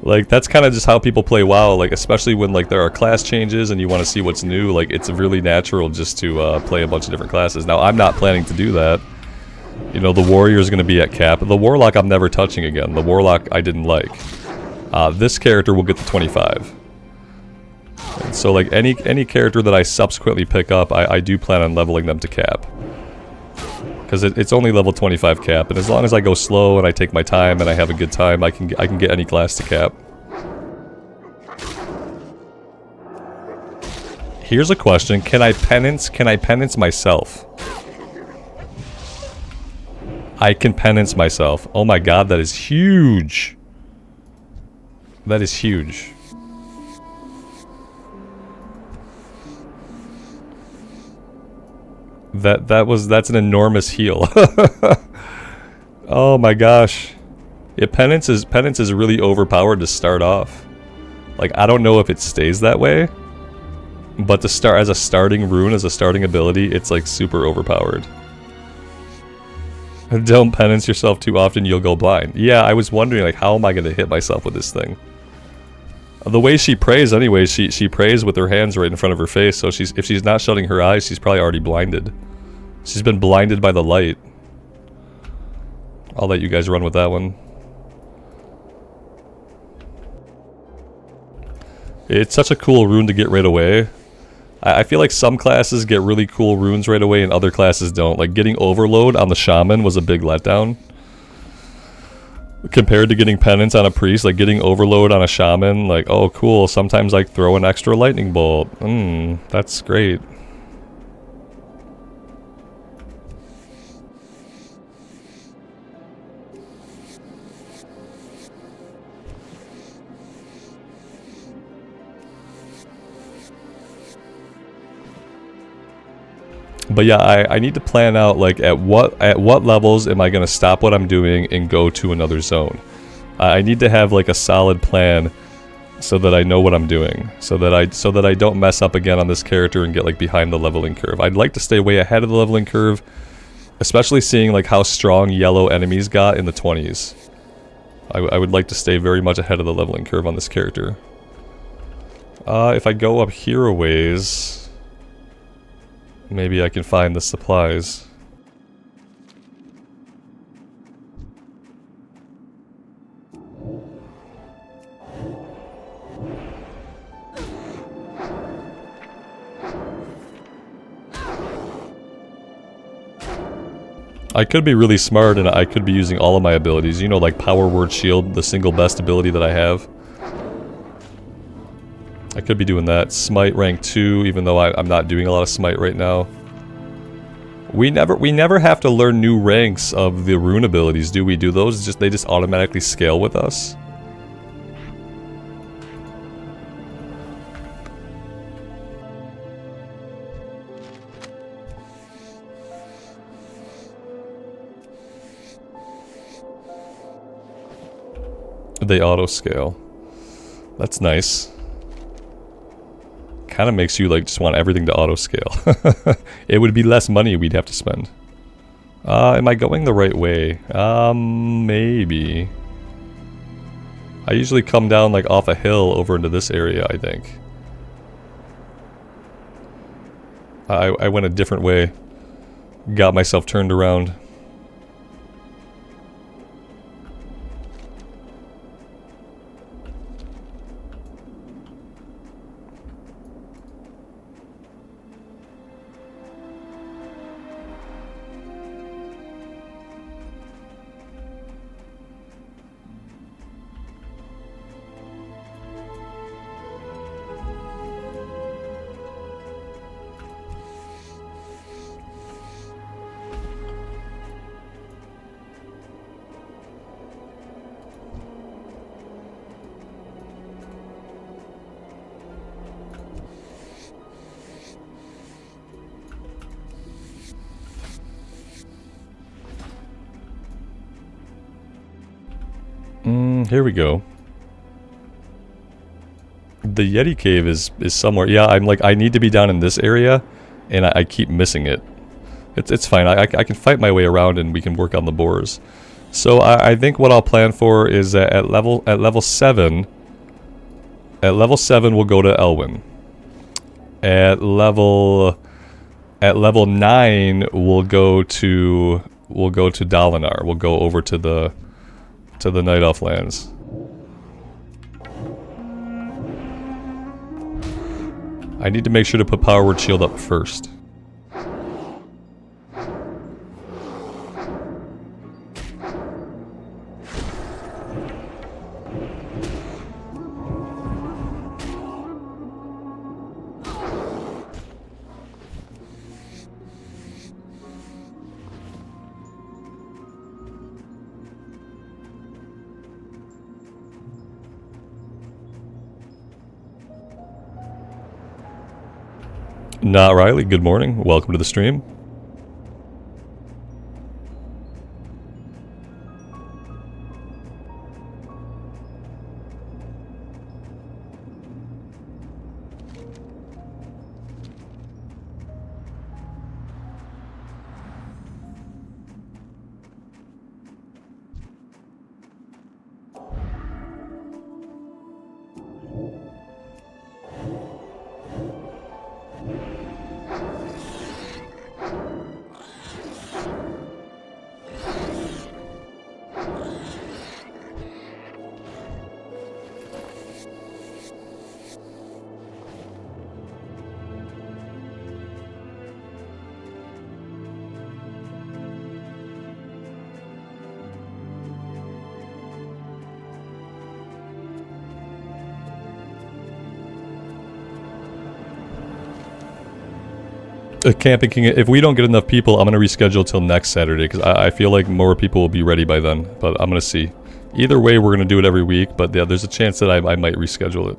Like, that's kind of just how people play WoW, like, especially when, like, there are class changes and you want to see what's new. Like, it's really natural just to play a bunch of different classes. Now, I'm not planning to do that. You know, the warrior is going to be at cap. The warlock I'm never touching again. The warlock I didn't like. This character will get to 25. And so like any character that I subsequently pick up, I do plan on leveling them to cap. Because it's only level 25 cap, and as long as I go slow and I take my time and I have a good time, I can get any class to cap. Here's a question, can I penance myself? I can penance myself. Oh my god, that is huge. That is huge. That's an enormous heal. Oh my gosh. Yeah, penance is really overpowered to start off. Like, I don't know if it stays that way, but to start as a starting rune, as a starting ability, it's like super overpowered. Don't penance yourself too often, you'll go blind. Yeah, I was wondering, like, how am I gonna hit myself with this thing? The way she prays anyway, she prays with her hands right in front of her face, so if she's not shutting her eyes, she's probably already blinded. She's been blinded by the light. I'll let you guys run with that one. It's such a cool rune to get right away. I feel like some classes get really cool runes right away and other classes don't. Like, getting Overload on the Shaman was a big letdown. Compared to getting Penance on a Priest, like getting Overload on a Shaman, like, oh cool, sometimes I throw an extra Lightning Bolt. That's great. But yeah, I need to plan out like at what levels am I gonna stop what I'm doing and go to another zone. I need to have like a solid plan so that I know what I'm doing, so that I don't mess up again on this character and get like behind the leveling curve. I'd like to stay way ahead of the leveling curve, especially seeing like how strong yellow enemies got in the 20s. I would like to stay very much ahead of the leveling curve on this character. If I go up here a ways, maybe I can find the supplies. I could be really smart and I could be using all of my abilities, you know, like Power Word Shield, the single best ability that I have. I could be doing that. Smite rank 2, even though I'm not doing a lot of Smite right now. We never have to learn new ranks of the rune abilities, do we? Do those they just automatically scale with us? They auto-scale. That's nice. Kind of makes you like just want everything to auto-scale. It would be less money we'd have to spend. Am I going the right way? Maybe. I usually come down like off a hill over into this area, I think. I went a different way. Got myself turned around. Here we go. The Yeti cave is somewhere. Yeah, I'm like, I need to be down in this area, and I keep missing it. It's fine. I can fight my way around, and we can work on the boars. So I think what I'll plan for is that at level 7. At level 7, we'll go to Elwyn. At level 9, we'll go to Dalinar. We'll go over to the Night Elf lands. I need to make sure to put Power Word Shield up first. Not Riley, good morning. Welcome to the stream. Camping King, if we don't get enough people, I'm going to reschedule till next Saturday, because I feel like more people will be ready by then, but I'm going to see. Either way, we're going to do it every week, but yeah, there's a chance that I might reschedule it.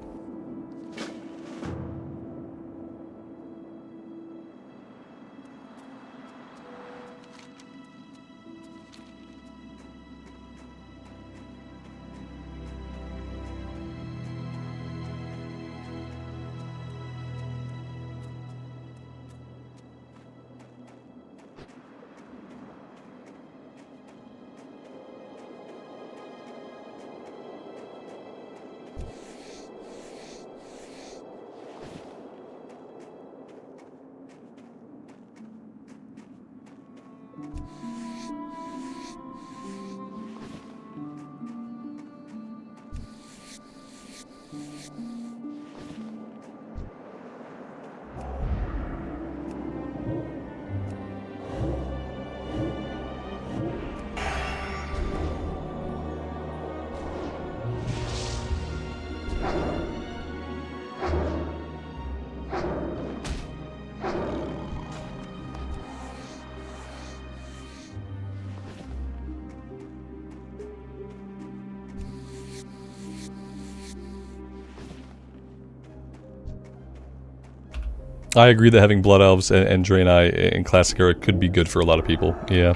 I agree that having Blood Elves and Draenei in Classic Era could be good for a lot of people, yeah.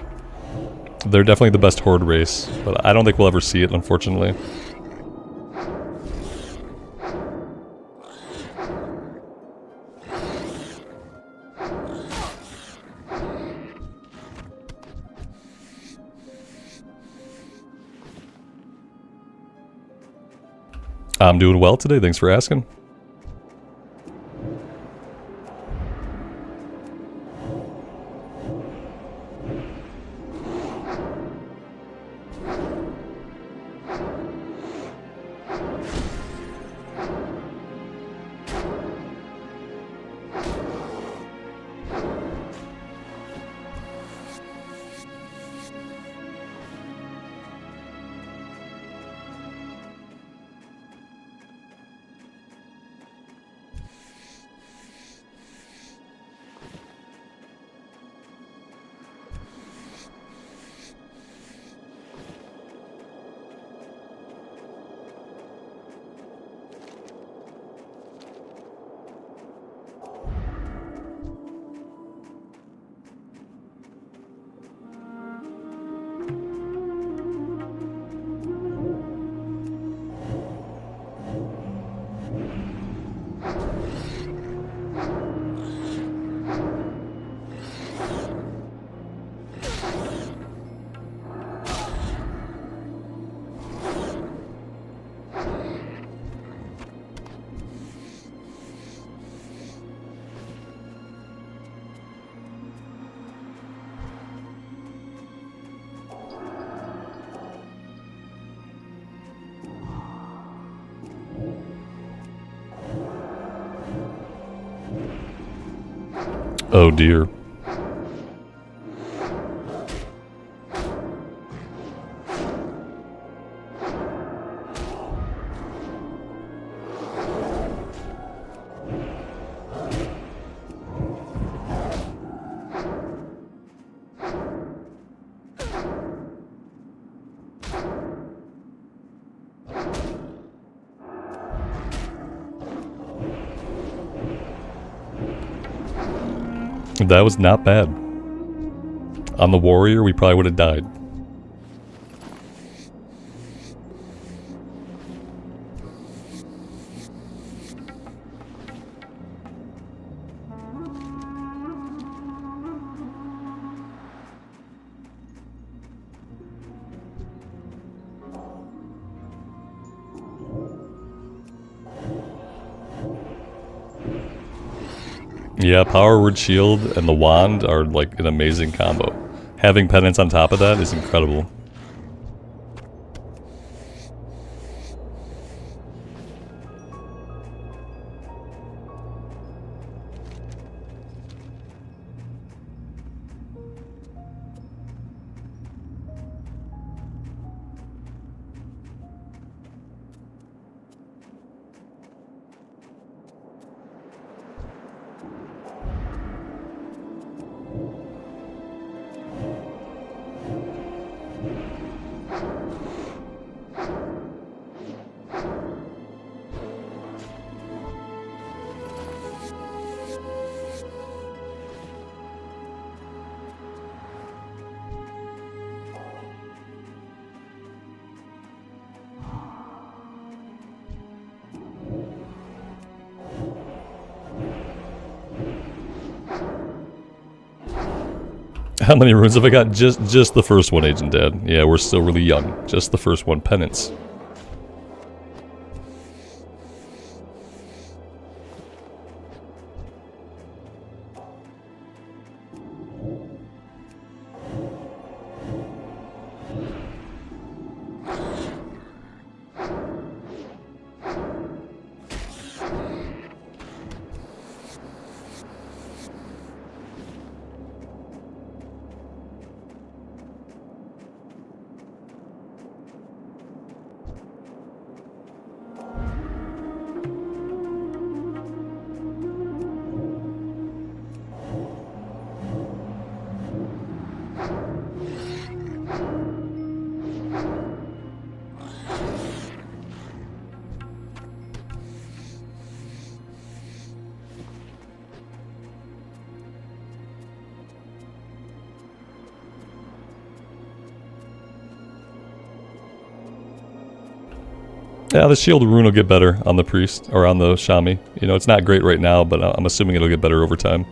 They're definitely the best Horde race, but I don't think we'll ever see it, unfortunately. I'm doing well today, thanks for asking. Oh dear. That was not bad. On the warrior, we probably would have died. Yeah, Power Word Shield and the Wand are like an amazing combo. Having Penance on top of that is incredible. How many runes have I got? Just the first one, Agent Dad. Yeah, we're still really young. Just the first one, Penance. Yeah, the shield rune will get better on the priest, or on the shami. You know, it's not great right now, but I'm assuming it'll get better over time.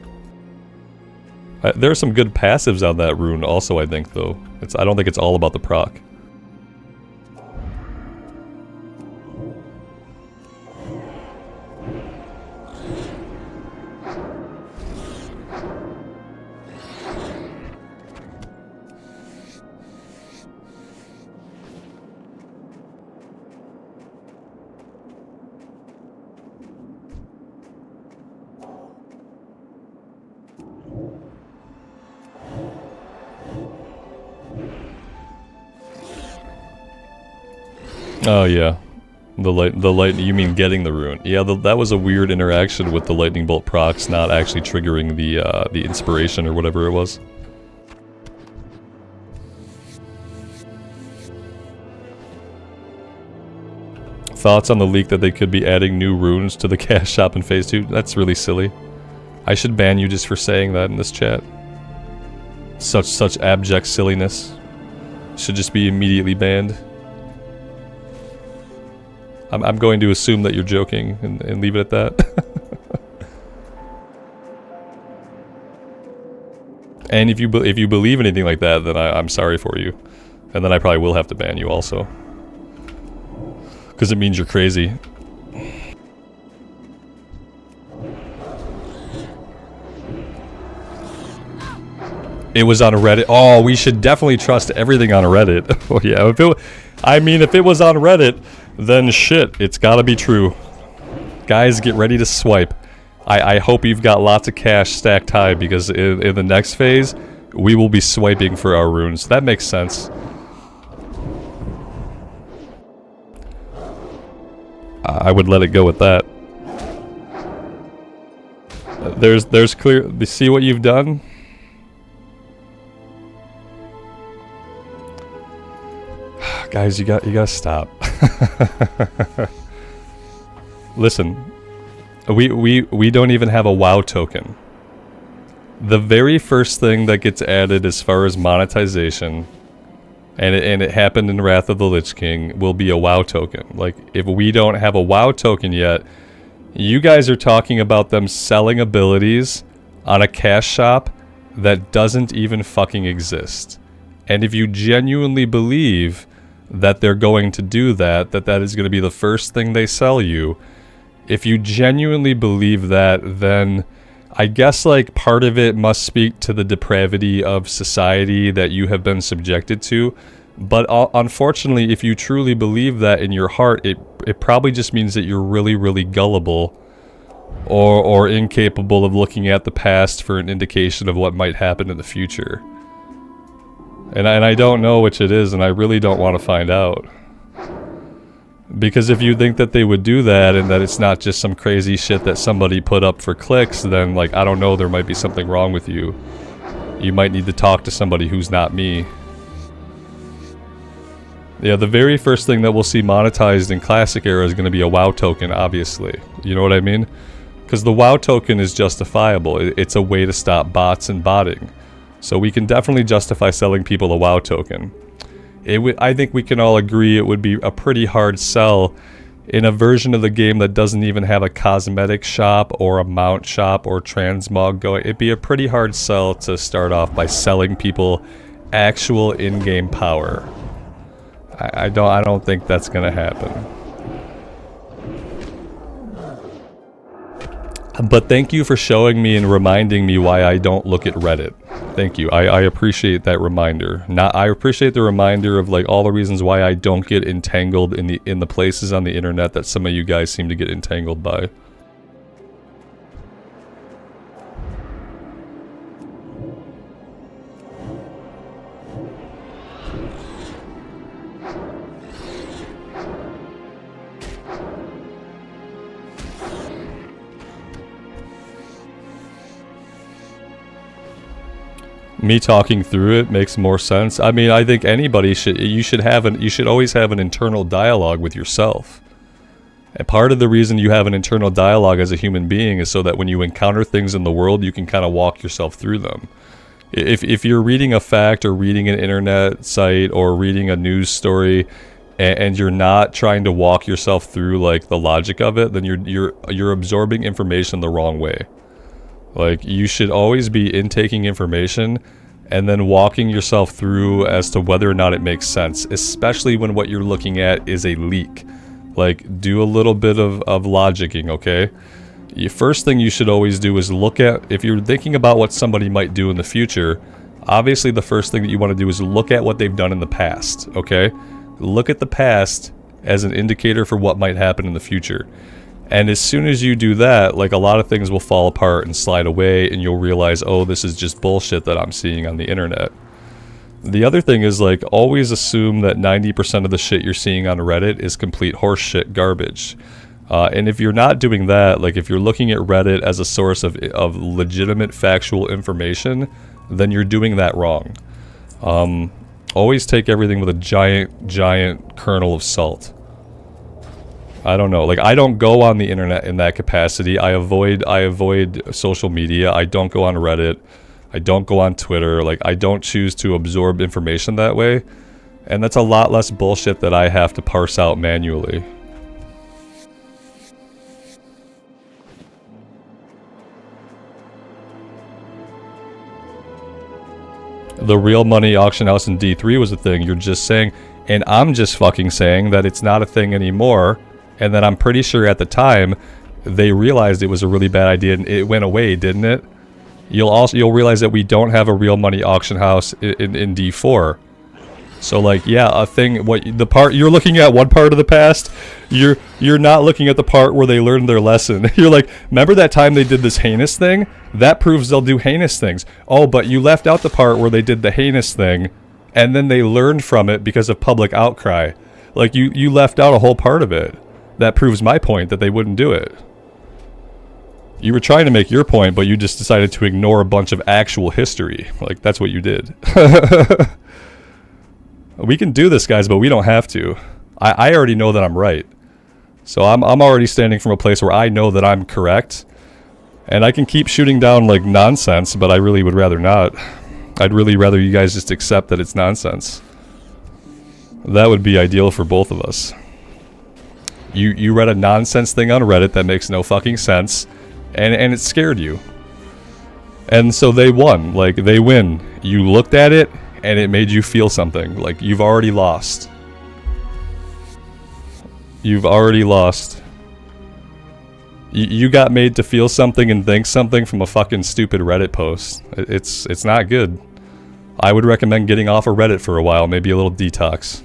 There are some good passives on that rune also, I think, though. I don't think it's all about the proc. Oh yeah, the light. You mean getting the rune? Yeah, that was a weird interaction with the lightning bolt procs not actually triggering the inspiration or whatever it was. Thoughts on the leak that they could be adding new runes to the cash shop in Phase 2? That's really silly. I should ban you just for saying that in this chat. Such abject silliness. Should just be immediately banned. I'm going to assume that you're joking and leave it at that. And if you believe anything like that, then I'm sorry for you. And then I probably will have to ban you also. Because it means you're crazy. It was on Reddit. Oh, we should definitely trust everything on Reddit. Oh yeah, if it was on Reddit, then shit, it's gotta be true. Guys, get ready to swipe. I hope you've got lots of cash stacked high, because in the next phase, we will be swiping for our runes. That makes sense. I would let it go with that. There's clear. See what you've done? Guys, you gotta stop. Listen, we don't even have a WoW token. The very first thing that gets added as far as monetization, and it happened in Wrath of the Lich King, will be a WoW token. Like, if we don't have a WoW token yet, you guys are talking about them selling abilities on a cash shop that doesn't even fucking exist. And if you genuinely believe that they're going to do that is going to be the first thing they sell you, if you genuinely believe that, then I guess like part of it must speak to the depravity of society that you have been subjected to. But unfortunately, if you truly believe that in your heart, it probably just means that you're really, really gullible or incapable of looking at the past for an indication of what might happen in the future. And I don't know which it is, and I really don't want to find out. Because if you think that they would do that, and that it's not just some crazy shit that somebody put up for clicks, then, like, I don't know, there might be something wrong with you. You might need to talk to somebody who's not me. Yeah, the very first thing that we'll see monetized in Classic Era is going to be a WoW token, obviously. You know what I mean? Because the WoW token is justifiable. It's a way to stop bots and botting. So we can definitely justify selling people a WoW token. I think we can all agree it would be a pretty hard sell in a version of the game that doesn't even have a cosmetic shop or a mount shop or transmog going. It'd be a pretty hard sell to start off by selling people actual in-game power. I don't think that's gonna happen. But thank you for showing me and reminding me why I don't look at Reddit. Thank you. I appreciate that reminder. I appreciate the reminder of like all the reasons why I don't get entangled in the places on the internet that some of you guys seem to get entangled by. Me talking through it makes more sense. I mean, I think anybody you should always have an internal dialogue with yourself. And part of the reason you have an internal dialogue as a human being is so that when you encounter things in the world, you can kind of walk yourself through them. If you're reading a fact or reading an internet site or reading a news story and you're not trying to walk yourself through like the logic of it, then you're absorbing information the wrong way. Like, you should always be intaking information and then walking yourself through as to whether or not it makes sense, especially when what you're looking at is a leak. Like, do a little bit of logicking, okay? The first thing you should always do is look at, if you're thinking about what somebody might do in the future, obviously the first thing that you want to do is look at what they've done in the past, okay? Look at the past as an indicator for what might happen in the future. And as soon as you do that, like, a lot of things will fall apart and slide away, and you'll realize, oh, this is just bullshit that I'm seeing on the internet. The other thing is, like, always assume that 90% of the shit you're seeing on Reddit is complete horseshit garbage. And if you're not doing that, like, if you're looking at Reddit as a source of legitimate factual information, then you're doing that wrong. Always take everything with a giant kernel of salt. I don't know, like, I don't go on the internet in that capacity. I avoid social media. I don't go on Reddit. I don't go on Twitter. Like, I don't choose to absorb information that way. And that's a lot less bullshit that I have to parse out manually. The real money auction house in D3 was a thing. You're just saying, and I'm just fucking saying that it's not a thing anymore. And then I'm pretty sure at the time they realized it was a really bad idea and it went away, didn't it? You'll realize that we don't have a real money auction house in D4. So, like, yeah, a thing, the part you're looking at, one part of the past, you're not looking at the part where they learned their lesson. You're like, remember that time they did this heinous thing? That proves they'll do heinous things. Oh, but you left out the part where they did the heinous thing and then they learned from it because of public outcry. Like, you left out a whole part of it. That proves my point that they wouldn't do it. You were trying to make your point, but you just decided to ignore a bunch of actual history. Like, that's what you did. We can do this, guys, but we don't have to. I already know that I'm right. So I'm already standing from a place where I know that I'm correct. And I can keep shooting down, like, nonsense, but I really would rather not. I'd really rather you guys just accept that it's nonsense. That would be ideal for both of us. You read a nonsense thing on Reddit that makes no fucking sense, and it scared you. And so they won. Like, they win. You looked at it, and it made you feel something. Like, you've already lost. You've already lost. You got made to feel something and think something from a fucking stupid Reddit post. It's not good. I would recommend getting off of Reddit for a while, maybe a little detox.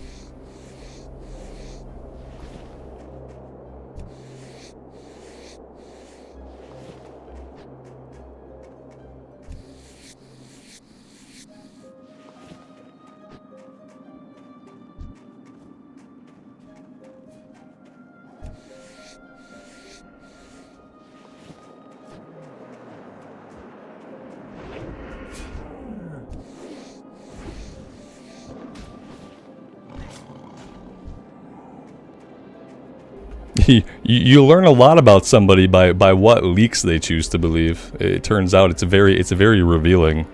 You learn a lot about somebody by what leaks they choose to believe. It turns out it's very revealing.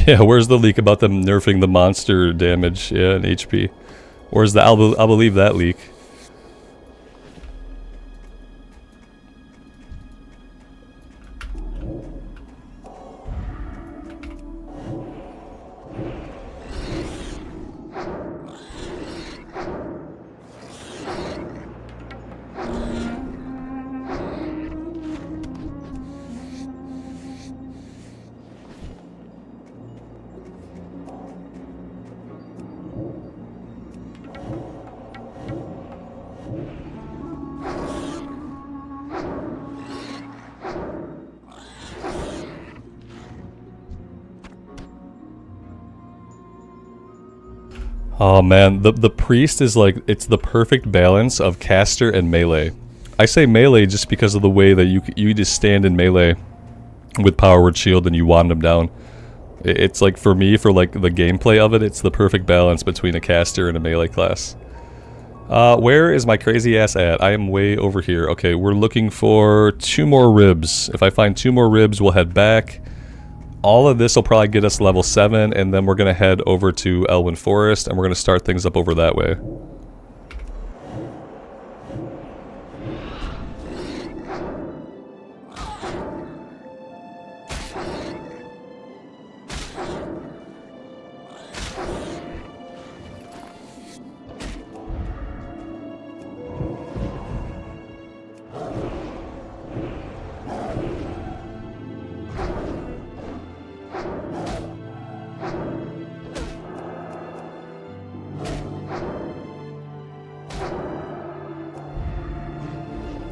Yeah, where's the leak about them nerfing the monster damage, yeah, and HP? Where's the, I'll believe that leak. Oh man, the priest is like, it's the perfect balance of caster and melee. I say melee just because of the way that you just stand in melee with power word shield and you wand them down. It's like, for me, for like the gameplay of it, it's the perfect balance between a caster and a melee class. Where is my crazy ass at? I am way over here. Okay, we're looking for 2 more ribs. If I find 2 more ribs, we'll head back. All of this will probably get us level 7, and then we're gonna head over to Elwyn Forest, and we're gonna start things up over that way.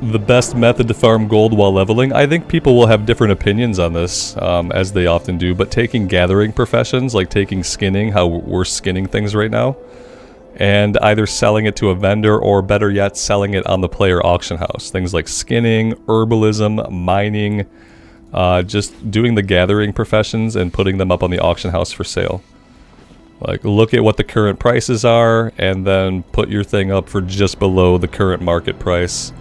The best method to farm gold while leveling? I think people will have different opinions on this, as they often do, but taking gathering professions, like taking skinning, how we're skinning things right now, and either selling it to a vendor, or better yet, selling it on the player auction house. Things like skinning, herbalism, mining, just doing the gathering professions and putting them up on the auction house for sale. Like, look at what the current prices are, and then put your thing up for just below the current market price.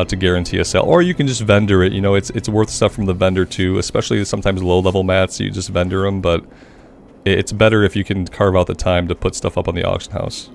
To guarantee a sale. Or you can just vendor it, you know, it's worth stuff from the vendor too, especially sometimes low level mats, you just vendor them, but it's better if you can carve out the time to put stuff up on the auction house.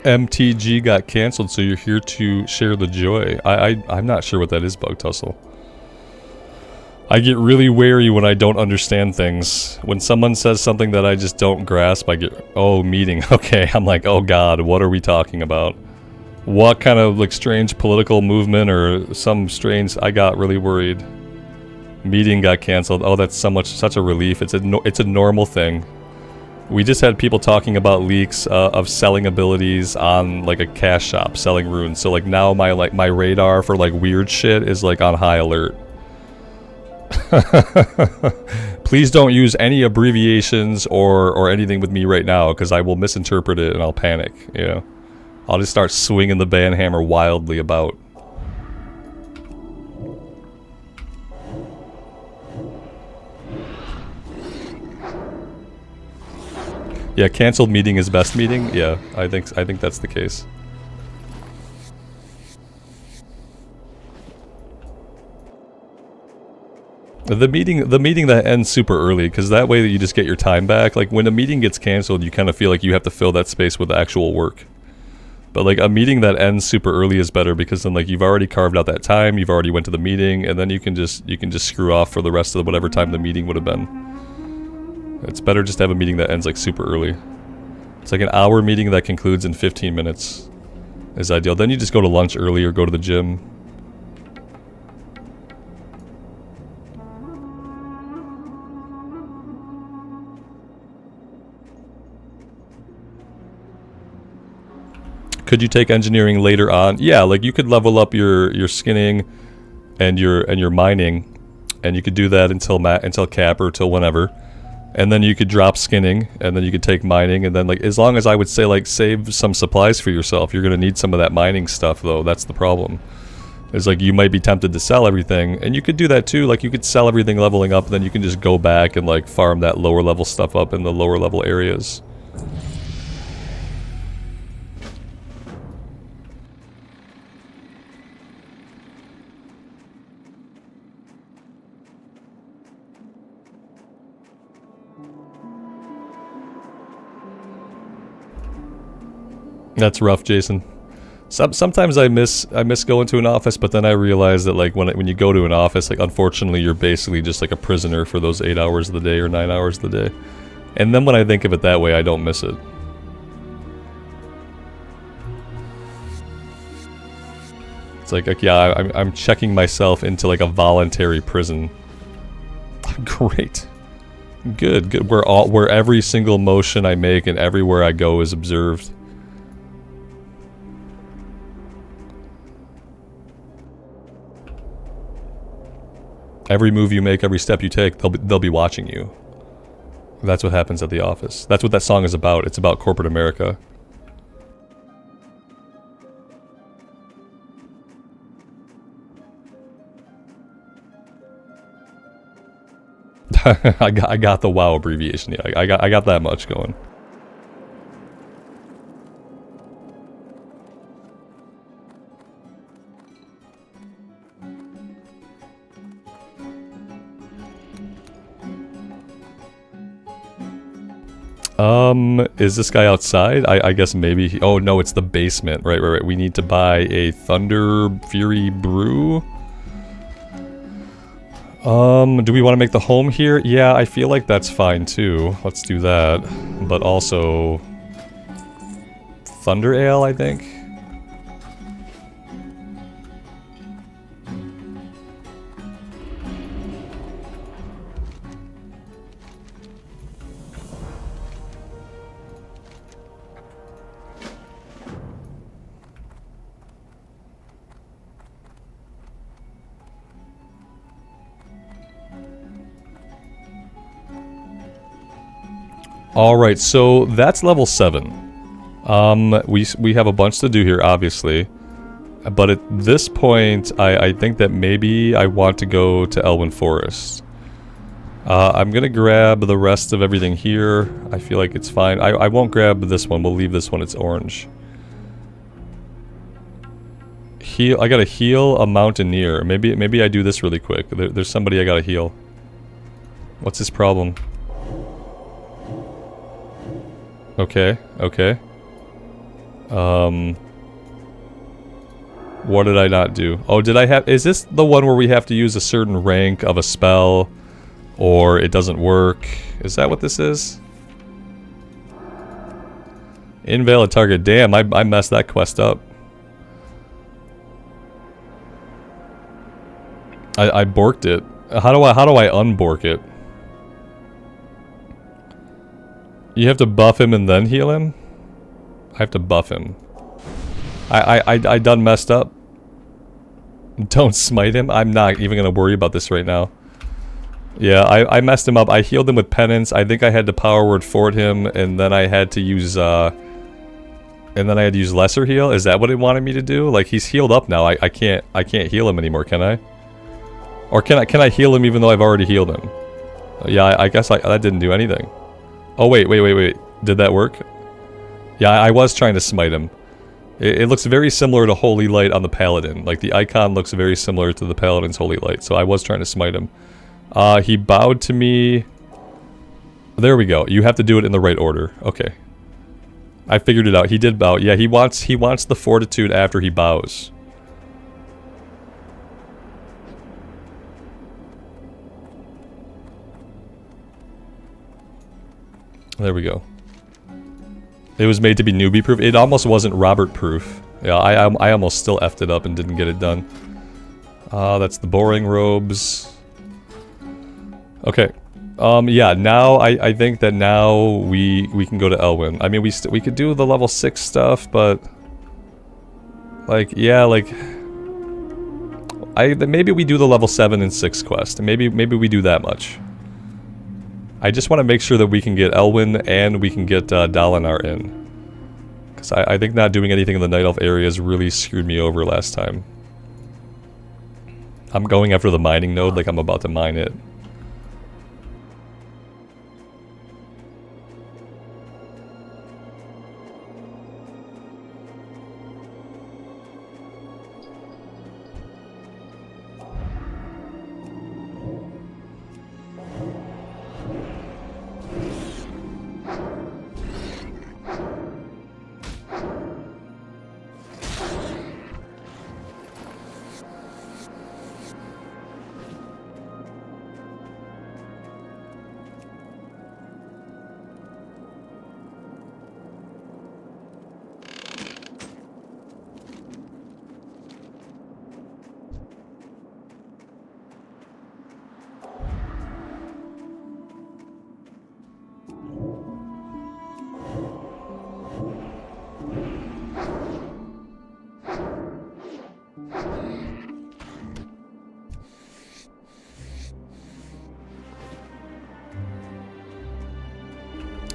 MTG got cancelled, so you're here to share the joy. I'm not sure what that is, Bug Tussle. I get really wary when I don't understand things. When someone says something that I just don't grasp, I get, oh, meeting, okay. I'm like, oh god, what are we talking about? What kind of, like, strange political movement or some strange, I got really worried. Meeting got cancelled. Oh, that's such a relief. It's a normal thing. We just had people talking about leaks of selling abilities on like a cash shop, selling runes. So like now my radar for like weird shit is like on high alert. Please don't use any abbreviations or anything with me right now, because I will misinterpret it and I'll panic. You know, I'll just start swinging the banhammer wildly about. Yeah, canceled meeting is best meeting. Yeah, I think that's the case. The meeting that ends super early, because that way you just get your time back. Like when a meeting gets canceled, you kind of feel like you have to fill that space with actual work. But like a meeting that ends super early is better, because then like you've already carved out that time, you've already went to the meeting, and then you can just screw off for the rest of whatever time the meeting would have been. It's better just to have a meeting that ends like super early. It's like an hour meeting that concludes in 15 minutes is ideal. Then you just go to lunch early or go to the gym. Could you take engineering later on? Yeah, like you could level up your skinning and your mining, and you could do that until cap or till whenever. And then you could drop skinning, and then you could take mining, and then like as long as I would say like save some supplies for yourself. You're gonna need some of that mining stuff though, that's the problem. It's like you might be tempted to sell everything, and you could do that too. Like you could sell everything leveling up, and then you can just go back and like farm that lower level stuff up in the lower level areas. That's rough, Jason. Sometimes I miss going to an office, but then I realize that like when you go to an office, like unfortunately you're basically just like a prisoner for those 8 hours of the day or 9 hours of the day. And then when I think of it that way, I don't miss it. It's like yeah, I'm checking myself into like a voluntary prison. Great. Good. Where every single motion I make and everywhere I go is observed. Every move you make, every step you take, they'll be watching you. That's what happens at the office. That's what that song is about. It's about corporate America. I got the WoW abbreviation. Yeah, I got that much going. Is this guy outside? I guess maybe he, oh no, it's the basement. Right. We need to buy a Thunder Fury Brew. Do we want to make the home here? Yeah, I feel like that's fine too. Let's do that. But also Thunder Ale, I think. Alright, so that's level 7. We have a bunch to do here, obviously. But at this point, I think that maybe I want to go to Elwyn Forest. I'm gonna grab the rest of everything here. I feel like it's fine. I won't grab this one. We'll leave this one. It's orange. I gotta heal a mountaineer. Maybe I do this really quick. There's somebody I gotta heal. What's his problem? Okay. What did I not do? Oh, did I have... Is this the one where we have to use a certain rank of a spell? Or it doesn't work? Is that what this is? Invalid target. Damn, I messed that quest up. I borked it. How do I unbork it? You have to buff him and then heal him? I have to buff him. I done messed up. Don't smite him? I'm not even gonna worry about this right now. Yeah, I messed him up. I healed him with penance. I think I had to power word fort him, and then I had to use lesser heal. Is that what it wanted me to do? Like, he's healed up now. I can't heal him anymore, can I? Or can I heal him even though I've already healed him? Yeah, I guess that didn't do anything. Oh, wait. Did that work? Yeah, I was trying to smite him. It looks very similar to Holy Light on the Paladin. Like, the icon looks very similar to the Paladin's Holy Light, so I was trying to smite him. He bowed to me. There we go. You have to do it in the right order. Okay. I figured it out. He did bow. Yeah, he wants the fortitude after he bows. There we go. It was made to be newbie proof. It almost wasn't Robert proof. Yeah, I almost still effed it up and didn't get it done. That's the boring robes. Okay. Yeah, now I think that now we can go to Elwyn. I mean, we could do the level 6 stuff, but like, yeah, like maybe we do the level 7 and 6 quest. Maybe we do that much. I just want to make sure that we can get Elwyn and we can get Dalinar in. Because I think not doing anything in the Night Elf areas really screwed me over last time. I'm going after the mining node like I'm about to mine it.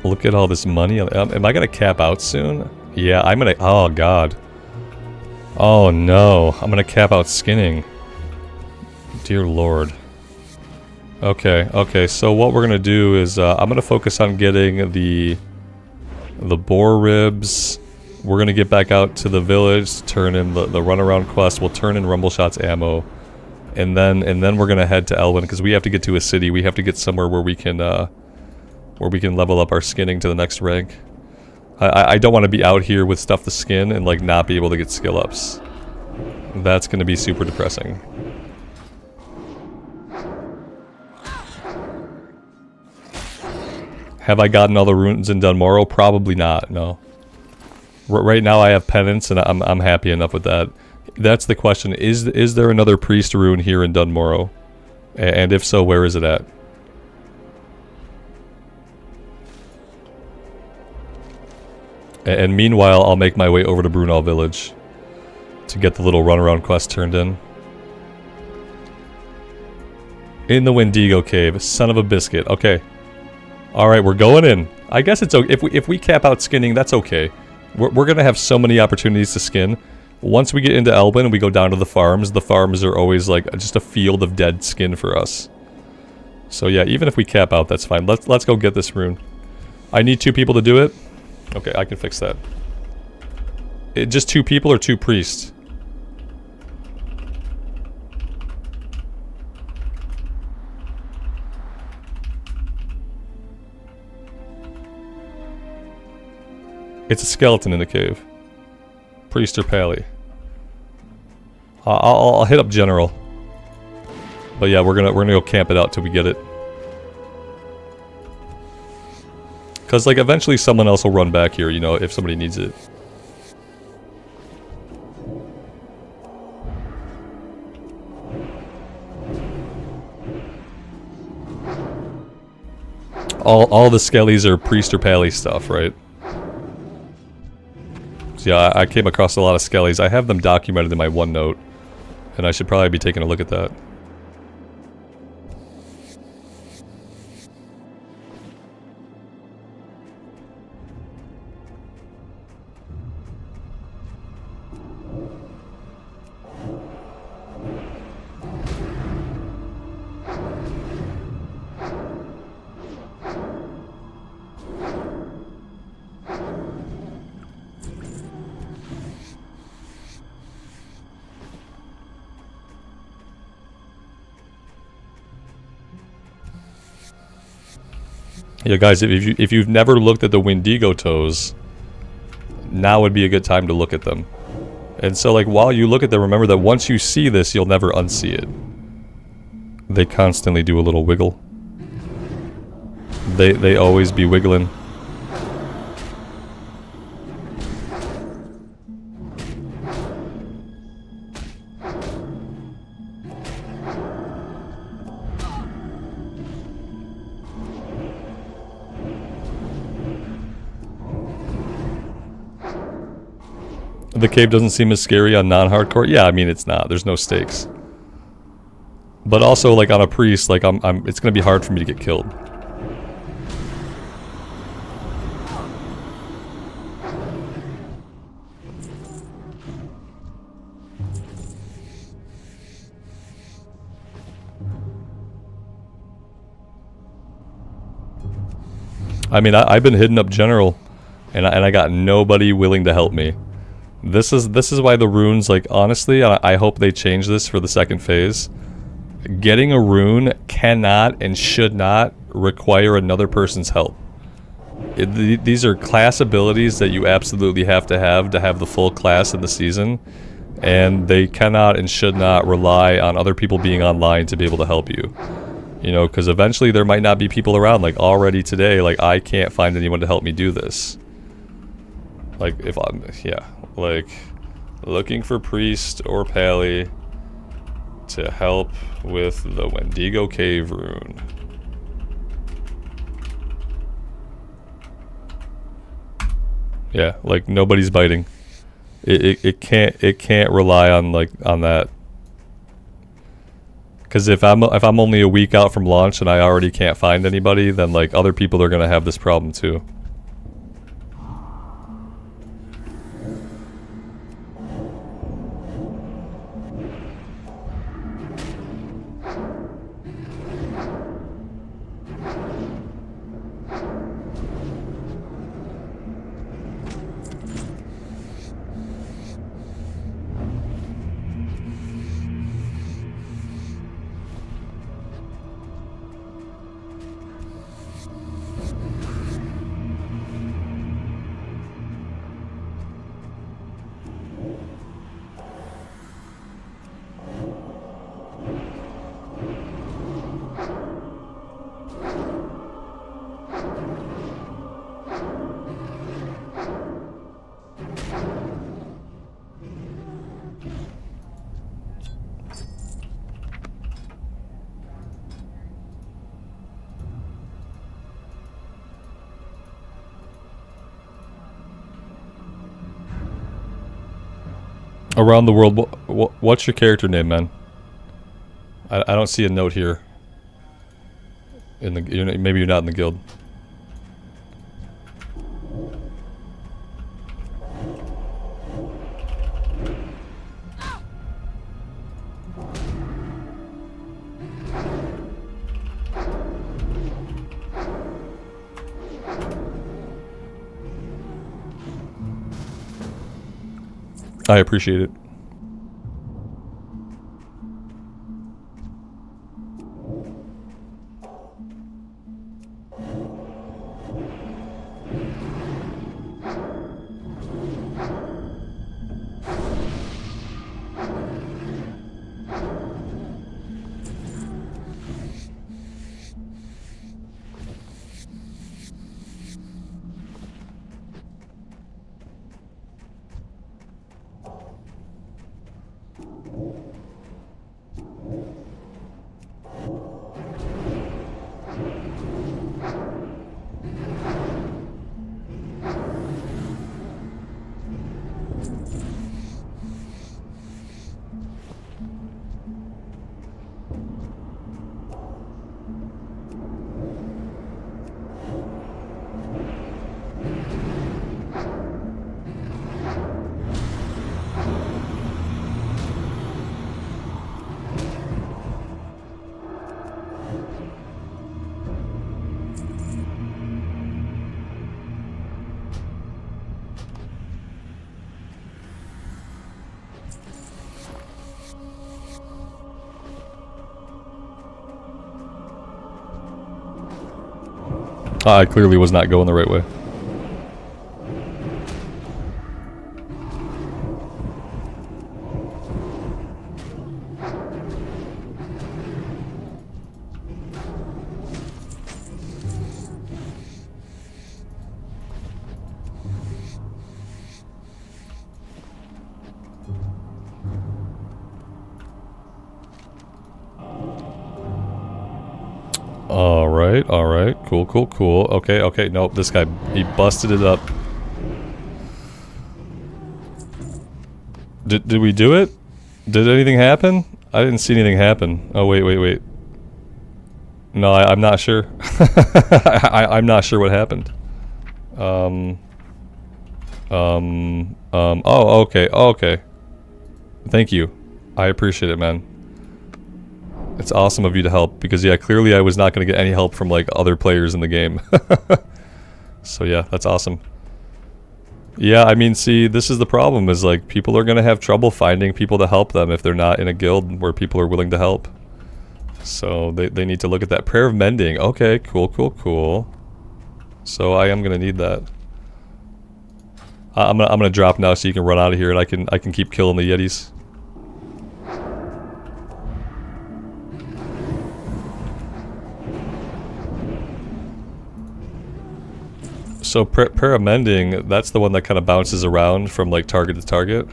Look at all this money. Am I gonna cap out soon? Yeah, I'm gonna... Oh, God. Oh, no. I'm gonna cap out skinning. Dear Lord. Okay, okay. So what we're gonna do is... I'm gonna focus on getting the boar ribs. We're gonna get back out to the village, turn in the runaround quest. We'll turn in Rumbleshot's ammo. And then we're gonna head to Elwyn, because we have to get to a city. We have to get somewhere where we can level up our skinning to the next rank. I don't want to be out here with stuff to skin and like not be able to get skill ups. That's going to be super depressing. Have I gotten all the runes in Dun Morogh? Probably not, no. Right now I have penance and I'm happy enough with that. That's the question. Is there another priest rune here in Dun Morogh? And if so, where is it at? And meanwhile, I'll make my way over to Brunel Village to get the little runaround quest turned in. In the Wendigo Cave. Son of a biscuit. Okay. Alright, we're going in. I guess it's okay. If we cap out skinning, that's okay. We're gonna have so many opportunities to skin. Once we get into Elbin and we go down to the farms are always like just a field of dead skin for us. So yeah, even if we cap out, that's fine. Let's go get this rune. I need 2 people to do it. Okay, I can fix that. Just 2 people or 2 priests? It's a skeleton in the cave. Priest or pally. I'll hit up general. But yeah, we're gonna go camp it out till we get it. Because, like, eventually someone else will run back here, you know, if somebody needs it. All the skellies are priest or pally stuff, right? So yeah, I came across a lot of skellies. I have them documented in my OneNote. And I should probably be taking a look at that. Yeah, guys, if you've never looked at the Wendigo toes, now would be a good time to look at them. And so, like, while you look at them, remember that once you see this, you'll never unsee it. They constantly do a little wiggle. They always be wiggling. The cave doesn't seem as scary on non-hardcore. Yeah, I mean, it's not. There's no stakes. But also, like, on a priest, like, it's gonna be hard for me to get killed. I mean, I've been hitting up general, and I got nobody willing to help me. This is why the runes, like, honestly, I hope they change this for the second phase. Getting a rune cannot and should not require another person's help. These are class abilities that you absolutely have to have the full class in the season, and they cannot and should not rely on other people being online to be able to help you. You know, because eventually there might not be people around. Like, already today, like, I can't find anyone to help me do this. Like, if I'm, yeah, like, looking for priest or pally to help with the Wendigo Cave rune. Yeah, like, nobody's biting. It can't rely on, like, on that. Because if I'm only a week out from launch and I already can't find anybody, then, like, other people are gonna have this problem too. Around the world, what's your character name, man? I don't see a note here. In the maybe you're not in the guild. I appreciate it. I clearly was not going the right way. Alright, cool. Okay, nope, this guy, he busted it up. Did we do it? Did anything happen? I didn't see anything happen. Oh, wait. No, I'm not sure. I'm not sure what happened. Oh, okay. Thank you. I appreciate it, man. It's awesome of you to help, because yeah, clearly I was not going to get any help from like other players in the game. So yeah, that's awesome. Yeah, I mean, see, this is the problem, is like people are gonna have trouble finding people to help them if they're not in a guild where people are willing to help. So they need to look at that. Prayer of Mending. Okay, cool, cool, cool. So I am gonna need that. I'm gonna drop now so you can run out of here and I can keep killing the Yetis. So Prayer of Mending, that's the one that kind of bounces around from like target to target.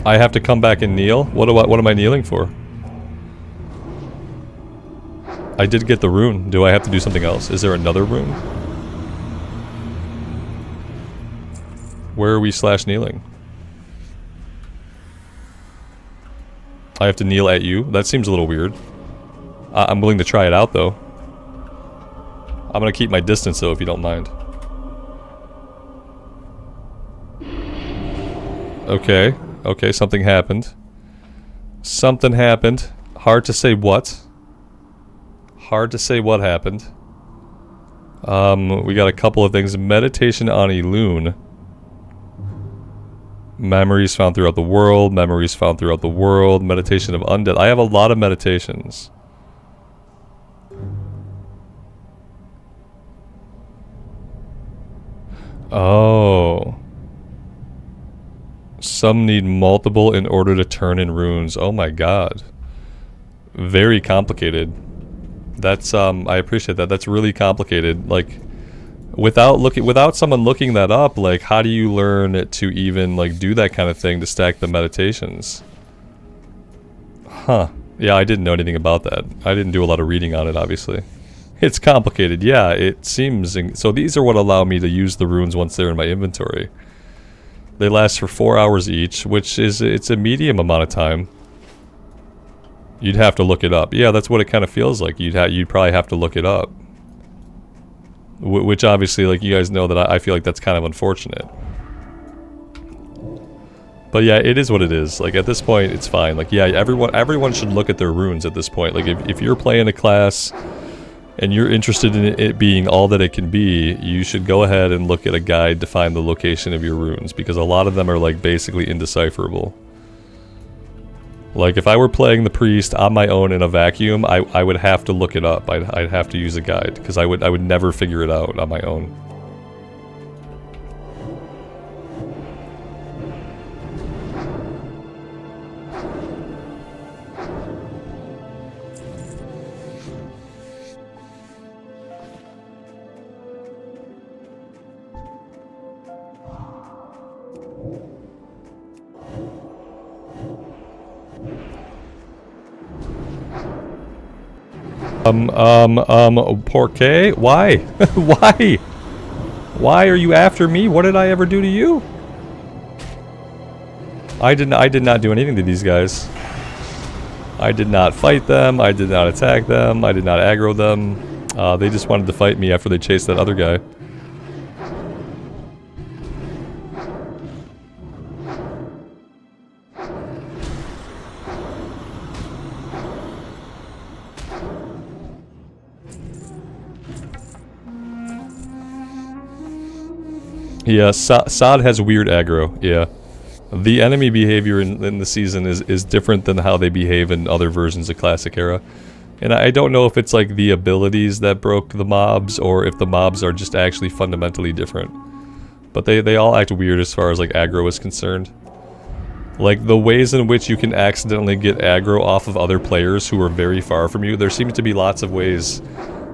I have to come back and kneel? What am I kneeling for? I did get the rune. Do I have to do something else? Is there another rune? Where are we / kneeling? I have to kneel at you? That seems a little weird. I'm willing to try it out though. I'm gonna keep my distance though, if you don't mind. Okay. Okay, something happened. Something happened. Hard to say what. Hard to say what happened. We got a couple of things. Meditation on Elune. Memories found throughout the world. Memories found throughout the world. Meditation of undead. I have a lot of meditations. Oh. Some need multiple in order to turn in runes. Oh my god. Very complicated. That's I appreciate that. That's really complicated. Like without someone looking that up, like how do you learn to even like do that kind of thing to stack the meditations? Huh. Yeah, I didn't know anything about that. I didn't do a lot of reading on it, obviously. It's complicated. Yeah, it seems so these are what allow me to use the runes once they're in my inventory. They last for 4 hours each, which is it's a medium amount of time. You'd have to look it up. Yeah, that's what it kind of feels like. You'd probably have to look it up. Which obviously, like, you guys know that I feel like that's kind of unfortunate. But yeah, it is what it is. Like, at this point, it's fine. Like, yeah, everyone should look at their runes at this point. Like, if you're playing a class and you're interested in it being all that it can be, you should go ahead and look at a guide to find the location of your runes, because a lot of them are, like, basically indecipherable. Like, if I were playing the priest on my own in a vacuum, I would have to look it up. I'd have to use a guide, because I would never figure it out on my own. Porqué? Why? Why? Why are you after me? What did I ever do to you? I did not do anything to these guys. I did not fight them. I did not attack them. I did not aggro them. They just wanted to fight me after they chased that other guy. Yeah, Sod has weird aggro, yeah. The enemy behavior in the season is different than how they behave in other versions of Classic Era. And I don't know if it's like the abilities that broke the mobs, or if the mobs are just actually fundamentally different. But they all act weird as far as like aggro is concerned. Like the ways in which you can accidentally get aggro off of other players who are very far from you, there seems to be lots of ways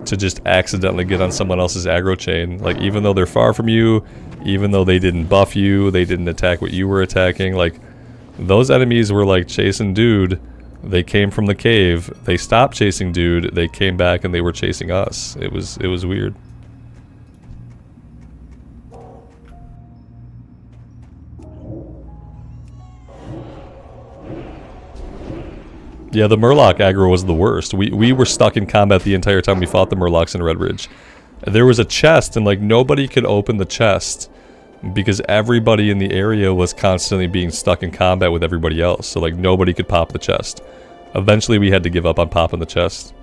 to just accidentally get on someone else's aggro chain. Like, even though they're far from you, even though they didn't buff you, they didn't attack what you were attacking, like, those enemies were like chasing dude, they came from the cave, they stopped chasing dude, they came back and they were chasing us. It was weird. Yeah, the Murloc aggro was the worst. We were stuck in combat the entire time we fought the Murlocs in Red Ridge. There was a chest, and like nobody could open the chest because everybody in the area was constantly being stuck in combat with everybody else. So like nobody could pop the chest. Eventually we had to give up on popping the chest.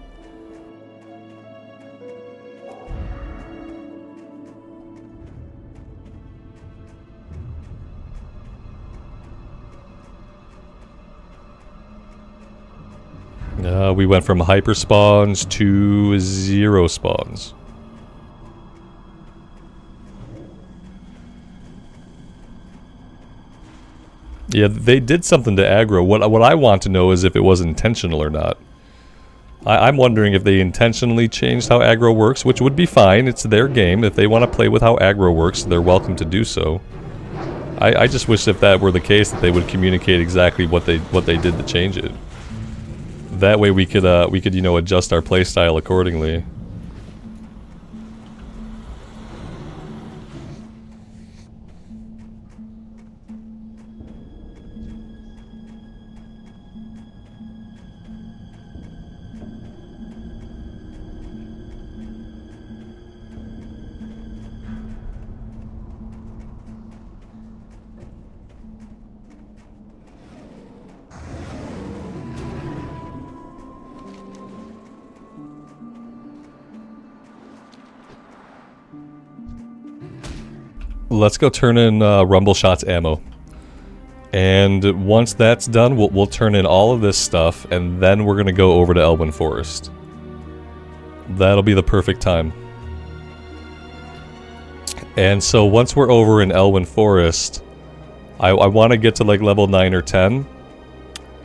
We went from hyper spawns to 0 spawns. Yeah, they did something to aggro. What I want to know is if it was intentional or not. I'm wondering if they intentionally changed how aggro works, which would be fine. It's their game. If they want to play with how aggro works, they're welcome to do so. I just wish if that were the case that they would communicate exactly what they did to change it. That way we could you know, adjust our playstyle accordingly. Let's go turn in Rumble Shots ammo. And once that's done, we'll turn in all of this stuff, and then we're going to go over to Elwyn Forest. That'll be the perfect time. And so once we're over in Elwyn Forest, I want to get to like level 9 or 10.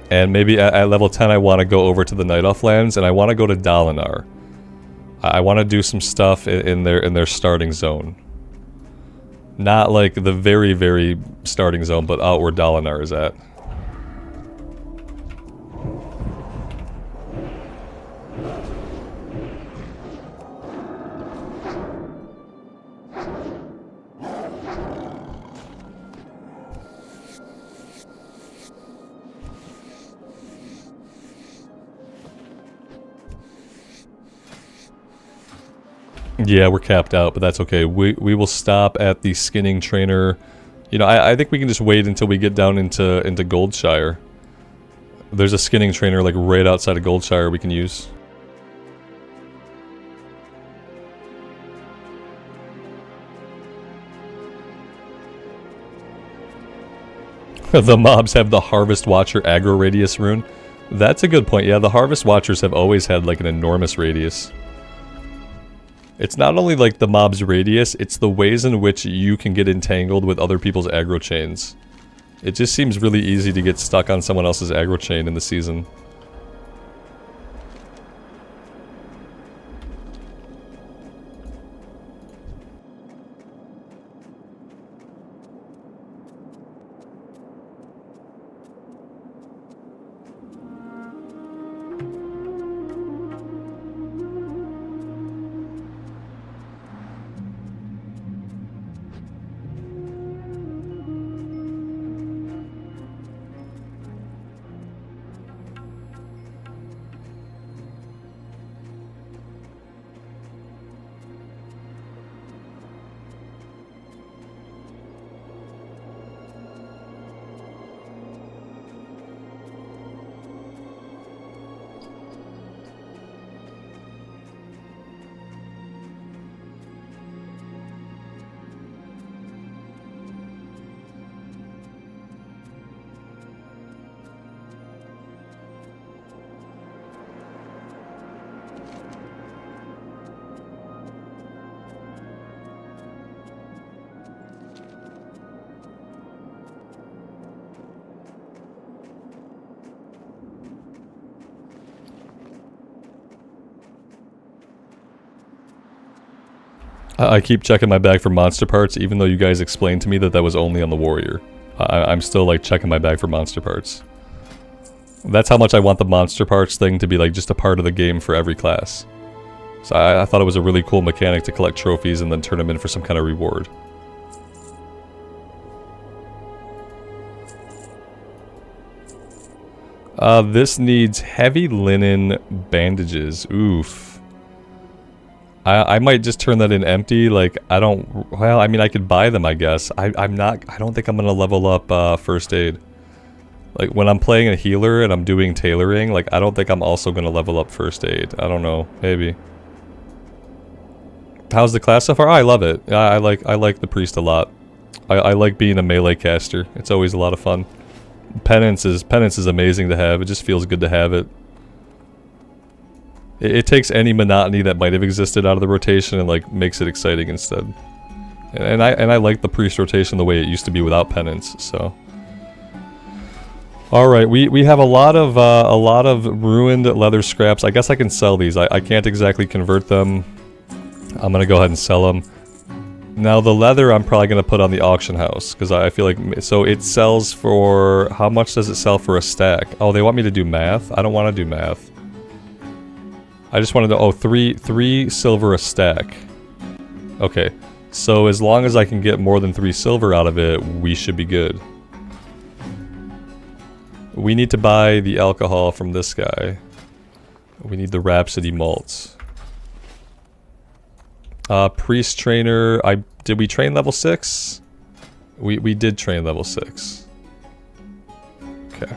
And maybe at level 10 I want to go over to the Night Elf lands, and I want to go to Dalinar. I want to do some stuff in their starting zone. Not like the very, very starting zone, but out where Dalinar is at. Yeah, we're capped out, but that's okay. We will stop at the skinning trainer. You know, I think we can just wait until we get down into Goldshire. There's a skinning trainer like right outside of Goldshire we can use. The mobs have the Harvest Watcher aggro radius rune. That's a good point. Yeah, the Harvest Watchers have always had like an enormous radius. It's not only like the mob's radius, it's the ways in which you can get entangled with other people's aggro chains. It just seems really easy to get stuck on someone else's aggro chain in the season. I keep checking my bag for monster parts, even though you guys explained to me that that was only on the warrior. I'm still like checking my bag for monster parts. That's how much I want the monster parts thing to be like just a part of the game for every class. So I thought it was a really cool mechanic to collect trophies and then turn them in for some kind of reward. This needs heavy linen bandages. Oof. I might just turn that in empty. Like, I don't... Well, I mean, I could buy them, I guess. I don't think I'm gonna level up first aid. Like, when I'm playing a healer and I'm doing tailoring, like, I don't think I'm also gonna level up first aid. I don't know. Maybe. How's the class so far? Oh, I love it. I like the priest a lot. I like being a melee caster. It's always a lot of fun. Penance is amazing to have. It just feels good to have it. It takes any monotony that might have existed out of the rotation and like makes it exciting instead. And I like the priest rotation the way it used to be without penance. So. All right, we have a lot of ruined leather scraps. I guess I can sell these. I can't exactly convert them. I'm gonna go ahead and sell them. Now the leather I'm probably gonna put on the auction house because I feel like so it sells for how much does it sell for a stack? Oh, they want me to do math. I don't want to do math. I just wanted to three silver a stack. Okay, so as long as I can get more than 3 silver out of it, we should be good. We need to buy the alcohol from this guy. We need the Rhapsody malts. Priest trainer. Did we train level 6? We did train level 6. Okay.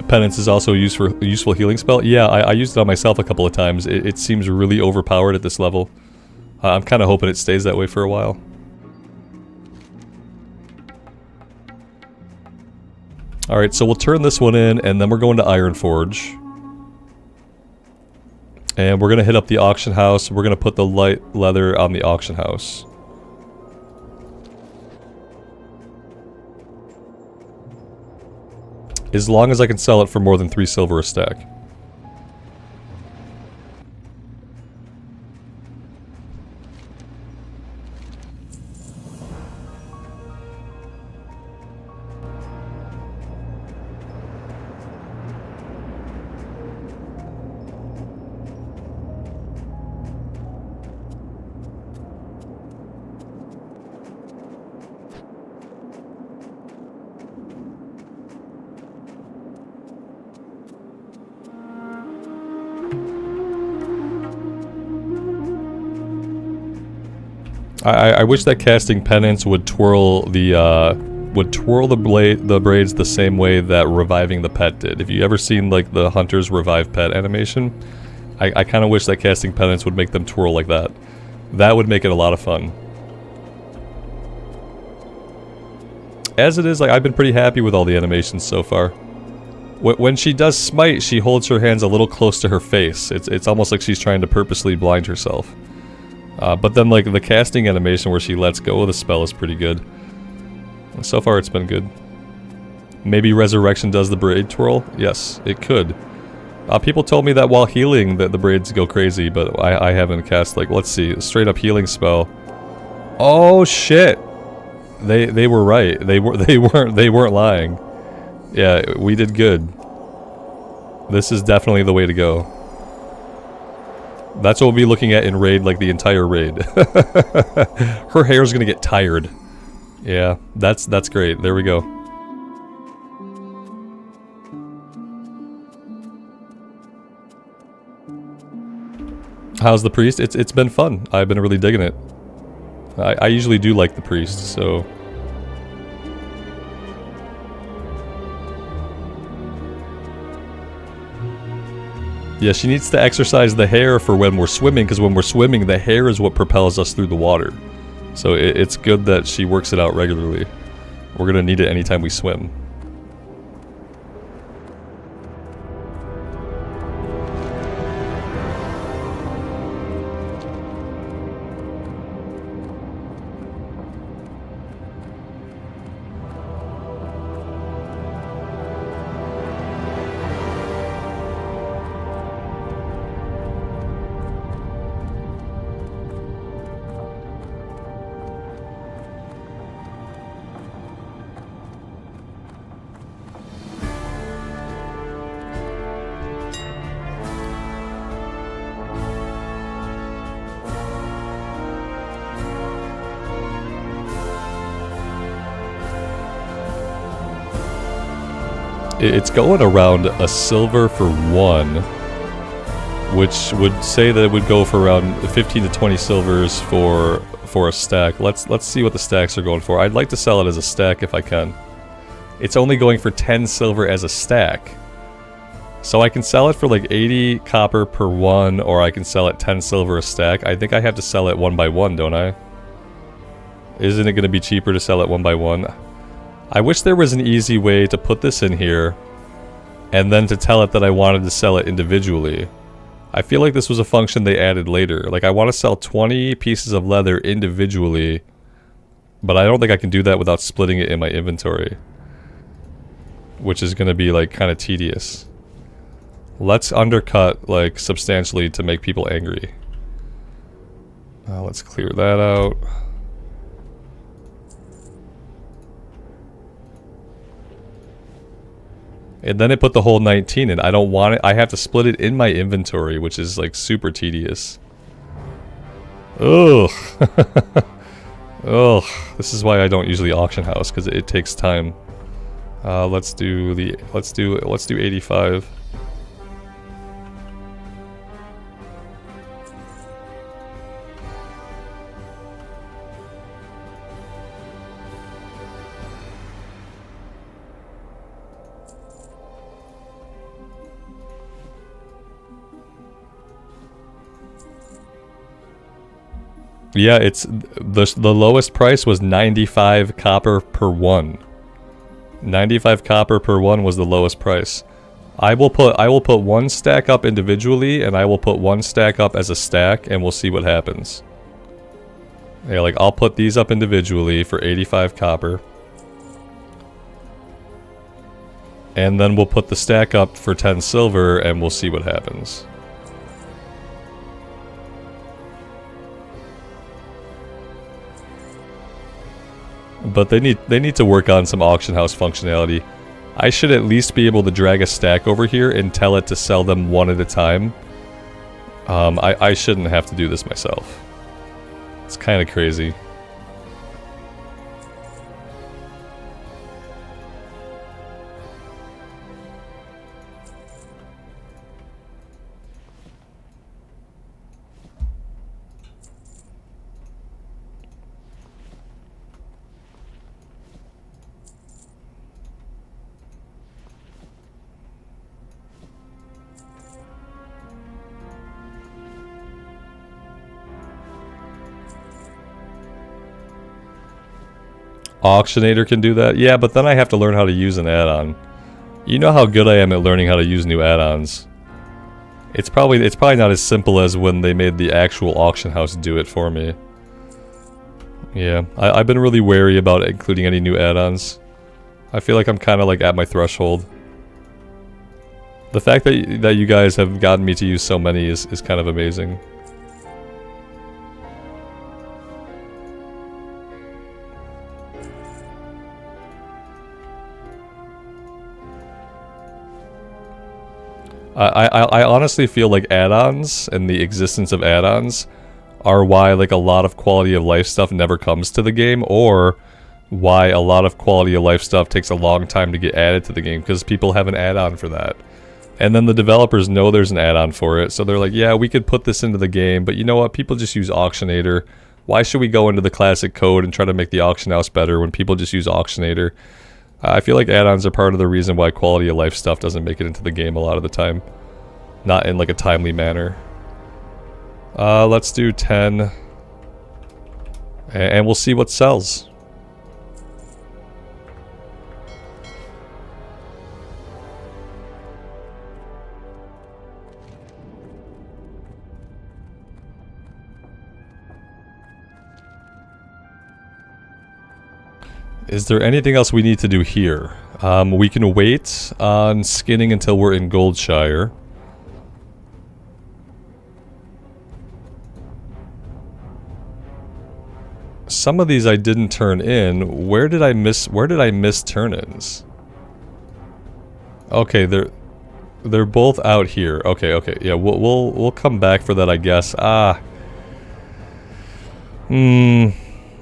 Penance is also a useful healing spell. Yeah, I used it on myself a couple of times. It seems really overpowered at this level. I'm kind of hoping it stays that way for a while. Alright, so we'll turn this one in, and then we're going to Ironforge. And we're going to hit up the auction house. We're going to put the light leather on the auction house. As long as I can sell it for more than 3 silver a stack. I wish that casting penance would twirl the braids the same way that reviving the pet did. If you ever seen like the hunters revive pet animation, I kind of wish that casting penance would make them twirl like that. That would make it a lot of fun. As it is, like I've been pretty happy with all the animations so far. When she does smite, she holds her hands a little close to her face. It's almost like she's trying to purposely blind herself. But then like the casting animation where she lets go of the spell is pretty good. So far it's been good. Maybe Resurrection does the braid twirl? Yes, it could. People told me that while healing that the braids go crazy, but I haven't cast like, let's see, a straight up healing spell. Oh shit! They were right. They weren't lying. Yeah, we did good. This is definitely the way to go. That's what we'll be looking at in raid, like the entire raid. Her hair's gonna get tired. Yeah, that's great. There we go. How's the priest? It's been fun. I've been really digging it. I usually do like the priest, so... Yeah, she needs to exercise the hair for when we're swimming, because when we're swimming, the hair is what propels us through the water. So it's good that she works it out regularly. We're gonna need it anytime we swim. It's going around a silver for 1. which would say that it would go for around 15 to 20 silvers for a stack. Let's see what the stacks are going for. I'd like to sell it as a stack if I can. It's only going for 10 silver as a stack. So I can sell it for like 80 copper per one, or I can sell it 10 silver a stack. I think I have to sell it one by one, don't I? Isn't it going to be cheaper to sell it one by one? I wish there was an easy way to put this in here and then to tell it that I wanted to sell it individually. I feel like this was a function they added later. Like, I want to sell 20 pieces of leather individually, but I don't think I can do that without splitting it in my inventory, which is going to be like kind of tedious. Let's undercut like substantially to make people angry. Let's clear that out. And then it put the whole 19 in. I don't want it. I have to split it in my inventory, which is like super tedious. Ugh. Ugh. This is why I don't usually auction house, because it takes time. Let's do 85. Yeah, it's the lowest price was 95 copper per one. 95 copper per one was the lowest price. I will put one stack up individually, and I will put one stack up as a stack, and we'll see what happens. Yeah, like I'll put these up individually for 85 copper. And then we'll put the stack up for 10 silver, and we'll see what happens. But they need to work on some auction house functionality. I should at least be able to drag a stack over here and tell it to sell them one at a time. I shouldn't have to do this myself. It's kind of crazy. Auctionator can do that? Yeah, but then I have to learn how to use an add-on. You know how good I am at learning how to use new add-ons. It's probably not as simple as when they made the actual auction house do it for me. Yeah, I've been really wary about including any new add-ons. I feel like I'm kind of like at my threshold. The fact that you guys have gotten me to use so many is kind of amazing. I honestly feel like add-ons and the existence of add-ons are why like a lot of quality of life stuff never comes to the game, or why a lot of quality of life stuff takes a long time to get added to the game, because people have an add-on for that. And then the developers know there's an add-on for it, so they're like, yeah, we could put this into the game, but you know what, people just use Auctionator. Why should we go into the classic code and try to make the auction house better when people just use Auctionator? I feel like add-ons are part of the reason why quality of life stuff doesn't make it into the game a lot of the time. Not in like a timely manner. Let's do 10. And we'll see what sells. Is there anything else we need to do here? We can wait on skinning until we're in Goldshire. Some of these I didn't turn in. Where did I miss turn-ins? Okay, they're both out here. Okay. Yeah, we'll come back for that, I guess.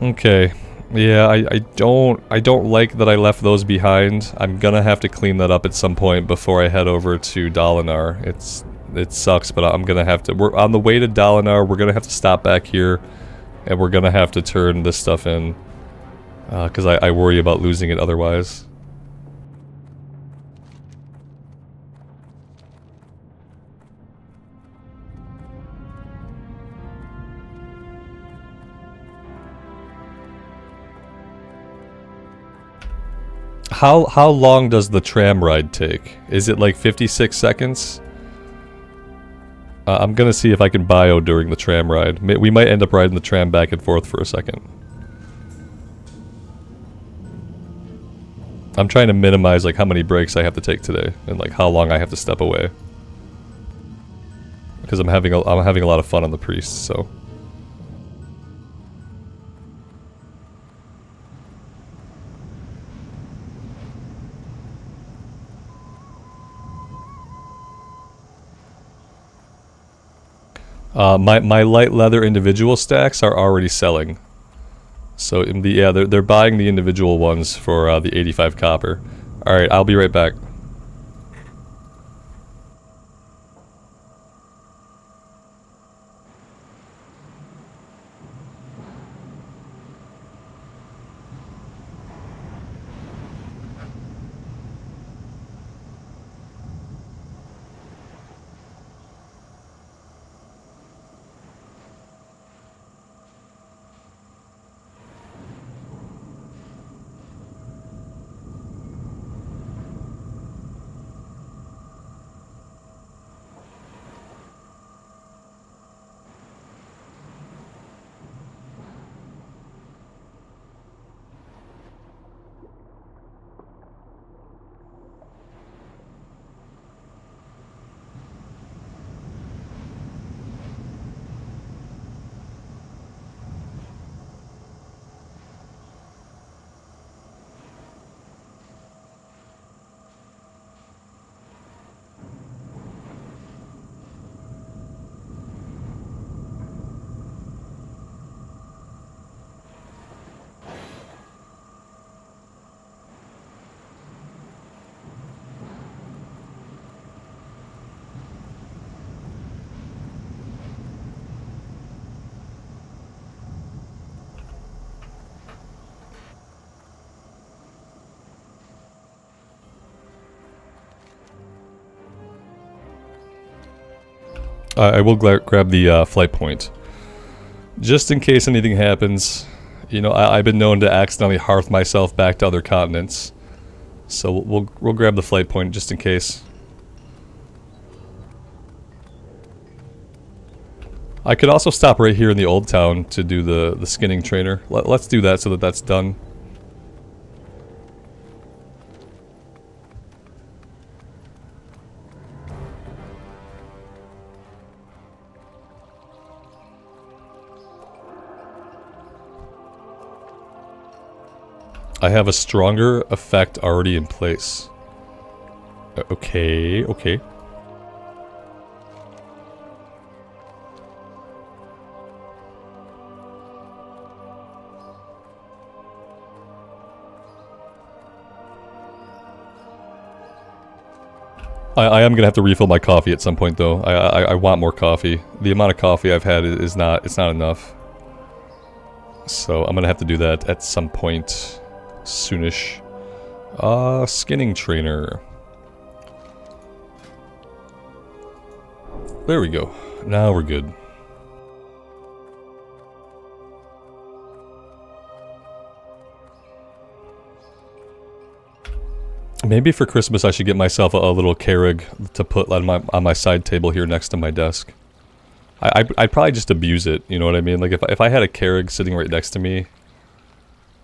Okay. Yeah, I don't like that I left those behind. I'm gonna have to clean that up at some point before I head over to Dalinar. It sucks, but I'm gonna have to. We're on the way to Dalinar. We're gonna have to stop back here, and we're gonna have to turn this stuff in, because I worry about losing it otherwise. How long does the tram ride take? Is it like 56 seconds? I'm gonna see if I can bio during the tram ride. We might end up riding the tram back and forth for a second. I'm trying to minimize like how many breaks I have to take today and like how long I have to step away. Because I'm having a lot of fun on the priest, so. My light leather individual stacks are already selling. So yeah, they're buying the individual ones for the 85 copper. All right, I'll be right back. I will grab the flight point. Just in case anything happens. You know, I've been known to accidentally hearth myself back to other continents. So we'll grab the flight point just in case. I could also stop right here in the old town to do the skinning trainer. Let's do that so that that's done. I have a stronger effect already in place. Okay, okay. I am gonna have to refill my coffee at some point though. I want more coffee. The amount of coffee I've had is not enough. So I'm gonna have to do that at some point soonish. Skinning trainer. There we go. Now we're good. Maybe for Christmas I should get myself a little Keurig to put on my side table here next to my desk. I'd probably just abuse it, you know what I mean? Like if I had a Keurig sitting right next to me,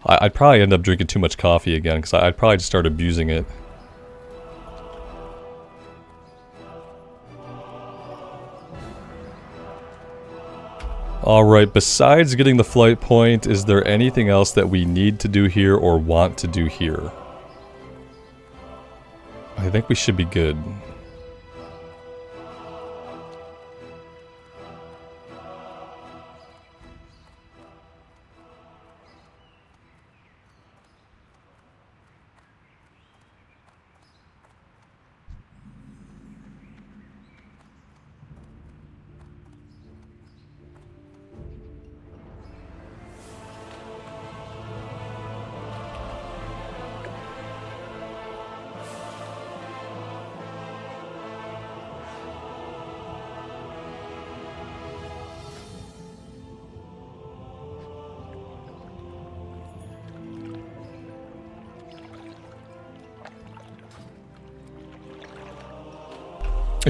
I'd probably end up drinking too much coffee again, because I'd probably just start abusing it. Alright, besides getting the flight point, is there anything else that we need to do here or want to do here? I think we should be good.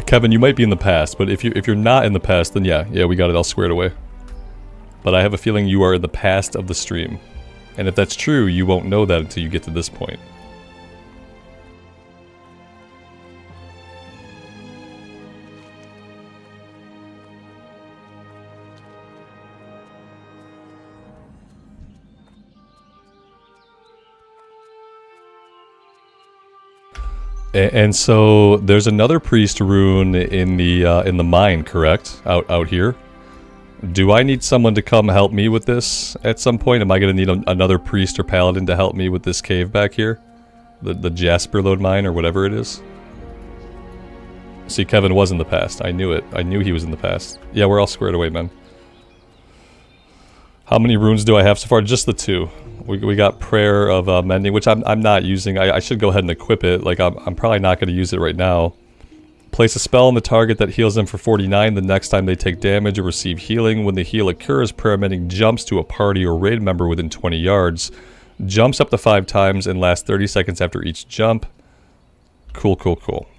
Kevin, you might be in the past, but if you're not in the past, then yeah, we got it all squared away. But I have a feeling you are in the past of the stream. And if that's true, you won't know that until you get to this point. And so there's another priest rune in the mine, correct? Out here. Do I need someone to come help me with this at some point? Am I going to need another priest or paladin to help me with this cave back here? The Jasper Lode mine or whatever it is? See, Kevin was in the past. I knew it. I knew he was in the past. Yeah, we're all squared away, man. How many runes do I have so far? Just the 2. We got Prayer of Mending, which I'm not using. I should go ahead and equip it. Like, I'm probably not going to use it right now. Place a spell on the target that heals them for 49 the next time they take damage or receive healing. When the heal occurs, Prayer of Mending jumps to a party or raid member within 20 yards. Jumps up to 5 times and lasts 30 seconds after each jump. Cool, cool, cool.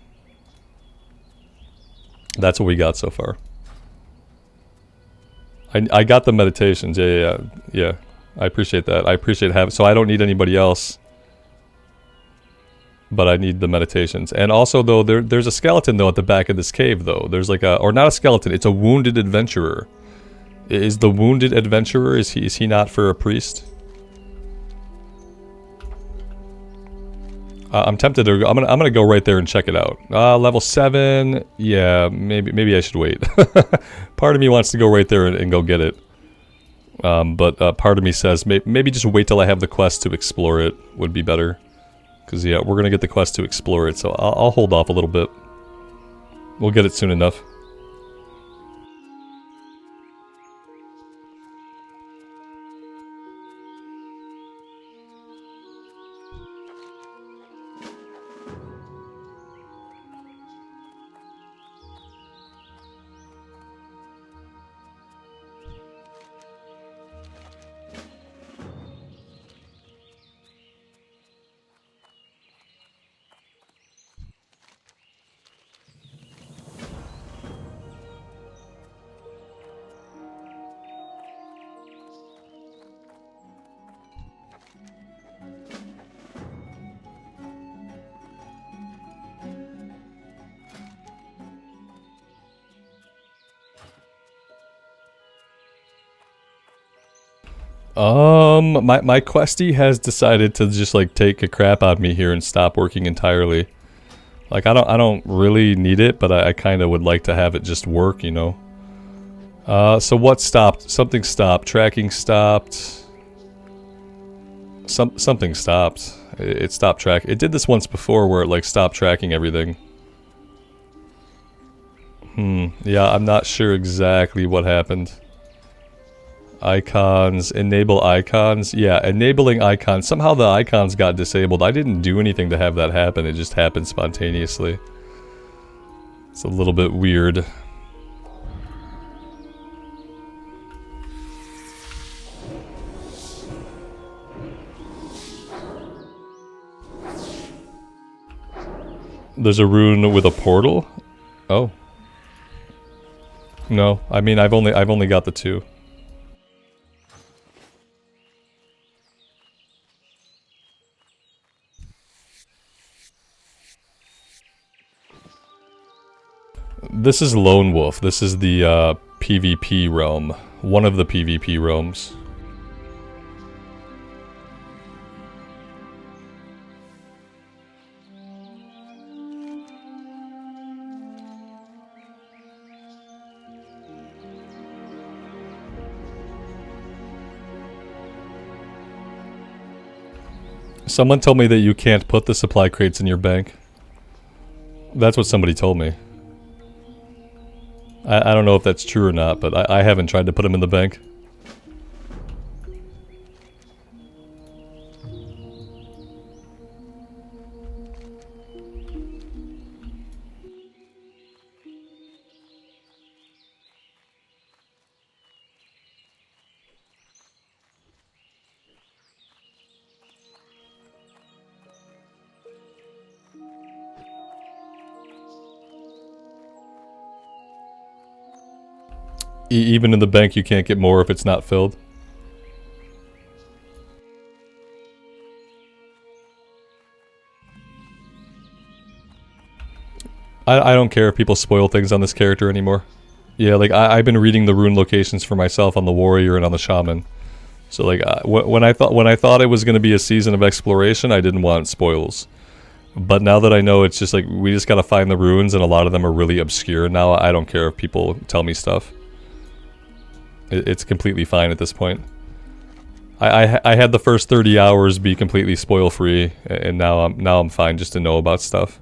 That's what we got so far. I got the meditations. Yeah. I appreciate that. I appreciate having... So I don't need anybody else. But I need the meditations. And also, though, there's a skeleton, though, at the back of this cave, though. There's like a... Or not a skeleton. It's a wounded adventurer. Is the wounded adventurer... Is he not for a priest? I'm tempted to... I'm gonna go right there and check it out. Level 7... Yeah, maybe I should wait. Part of me wants to go right there and go get it. But part of me says maybe just wait till I have the quest to explore it would be better. Because, yeah, we're going to get the quest to explore it, so I'll hold off a little bit. We'll get it soon enough. My questie has decided to just like take a crap on me here and stop working entirely. Like I don't really need it, but I kind of would like to have it just work, you know. So what stopped? Something stopped. Tracking stopped. Something stopped. It stopped track. It did this once before where it like stopped tracking everything. Yeah, I'm not sure exactly what happened. Icons, enable icons. Yeah, enabling icons. Somehow the icons got disabled. I didn't do anything to have that happen. It just happened spontaneously. It's a little bit weird. There's a rune with a portal? Oh. No, I mean I've only got the 2. This is Lone Wolf. This is the PvP realm. One of the PvP realms. Someone told me that you can't put the supply crates in your bank. That's what somebody told me. I don't know if that's true or not, but I haven't tried to put them in the bank. Even in the bank, you can't get more if it's not filled. I don't care if people spoil things on this character anymore. Yeah, like I've been reading the rune locations for myself on the warrior and on the shaman. So like when I thought it was going to be a season of exploration, I didn't want spoils. But now that I know it's just like we just got to find the runes, and a lot of them are really obscure now, I don't care if people tell me stuff. It's completely fine at this point. I had the first 30 hours be completely spoil free, and now I'm fine just to know about stuff.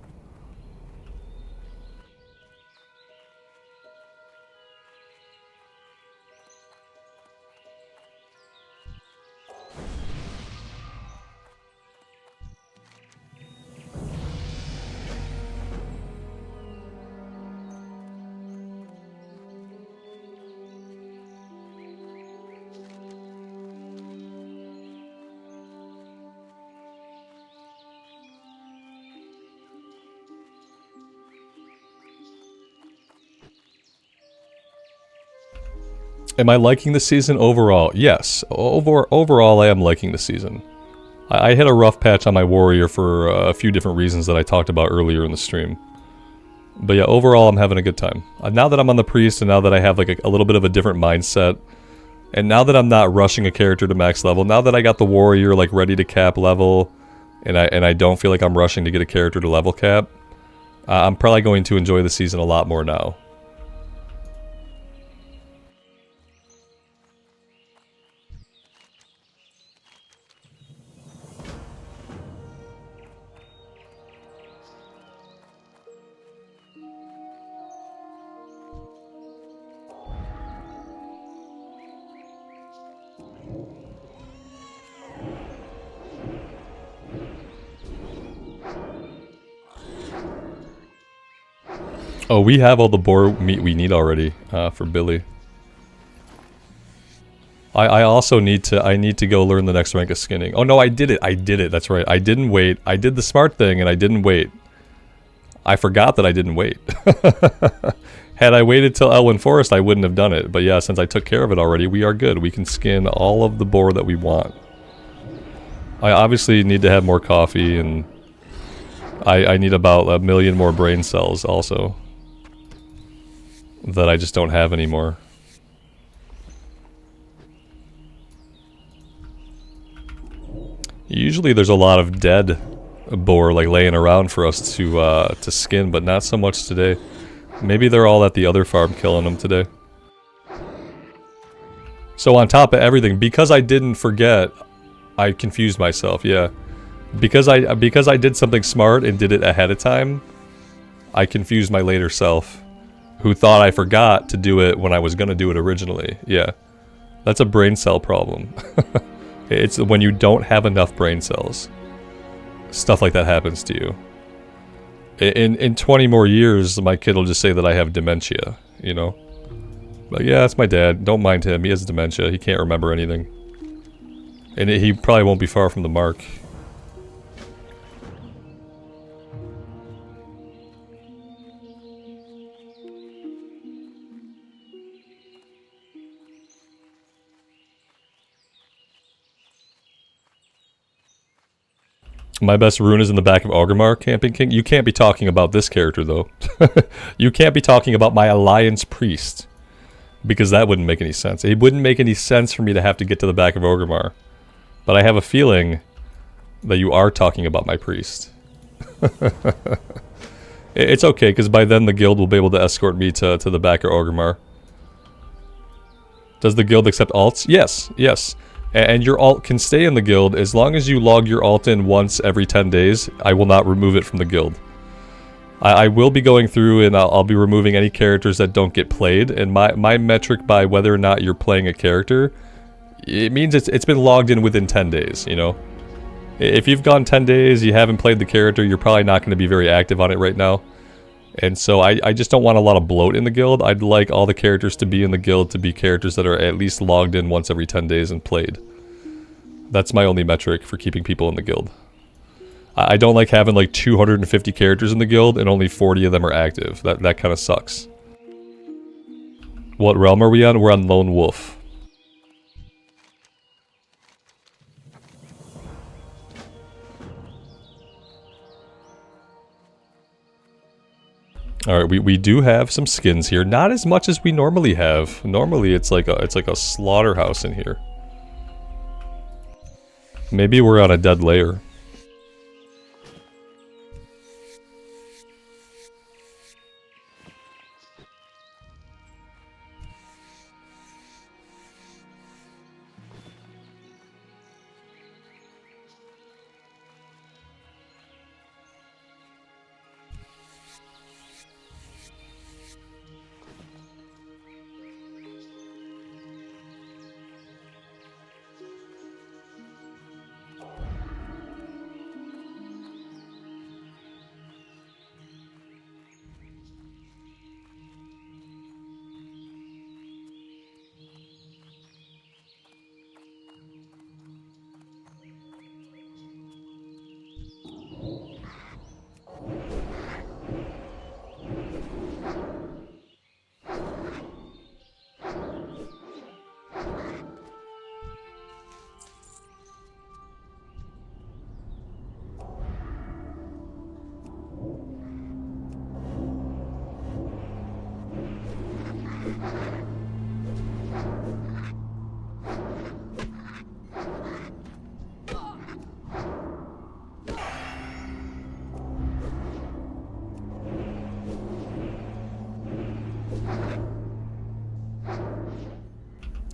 Am I liking the season overall? Yes. Overall, I am liking the season. I hit a rough patch on my warrior for a few different reasons that I talked about earlier in the stream. But yeah, overall, I'm having a good time. Now that I'm on the priest, and now that I have like a little bit of a different mindset, and now that I'm not rushing a character to max level, now that I got the warrior like ready to cap level, and I don't feel like I'm rushing to get a character to level cap, I'm probably going to enjoy the season a lot more now. Oh, we have all the boar meat we need already for Billy. I also need to go learn the next rank of skinning. Oh no, I did it, that's right. I didn't wait. I did the smart thing and I didn't wait. I forgot that I didn't wait. Had I waited till Elwyn Forest, I wouldn't have done it. But yeah, since I took care of it already, we are good. We can skin all of the boar that we want. I obviously need to have more coffee, and I need about 1 million more brain cells also. That I just don't have anymore. Usually there's a lot of dead boar like laying around for us to skin, but not so much today. Maybe they're all at the other farm killing them today. So on top of everything, because I didn't forget, I confused myself, yeah. Because I did something smart and did it ahead of time, I confused my later self, who thought I forgot to do it when I was gonna do it originally. Yeah, that's a brain cell problem. It's when you don't have enough brain cells. Stuff like that happens to you. In 20 more years, my kid will just say that I have dementia, you know? But yeah, that's my dad. Don't mind him. He has dementia. He can't remember anything. And he probably won't be far from the mark. My best rune is in the back of Orgrimmar, Camping King. You can't be talking about this character, though. You can't be talking about my Alliance Priest. Because that wouldn't make any sense. It wouldn't make any sense for me to have to get to the back of Orgrimmar. But I have a feeling that you are talking about my priest. It's okay, because by then the guild will be able to escort me to the back of Orgrimmar. Does the guild accept alts? Yes, yes. And your alt can stay in the guild as long as you log your alt in once every 10 days. I will not remove it from the guild. I will be going through and I'll be removing any characters that don't get played. And my metric by whether or not you're playing a character, it means it's been logged in within 10 days, you know? If you've gone 10 days, you haven't played the character, you're probably not going to be very active on it right now. And so I just don't want a lot of bloat in the guild. I'd like all the characters to be in the guild to be characters that are at least logged in once every 10 days and played. That's my only metric for keeping people in the guild. I don't like having like 250 characters in the guild and only 40 of them are active. That kind of sucks. What realm are we on? We're on Lone Wolf. Alright, we do have some skins here. Not as much as we normally have. Normally it's like a slaughterhouse in here. Maybe we're on a dead layer.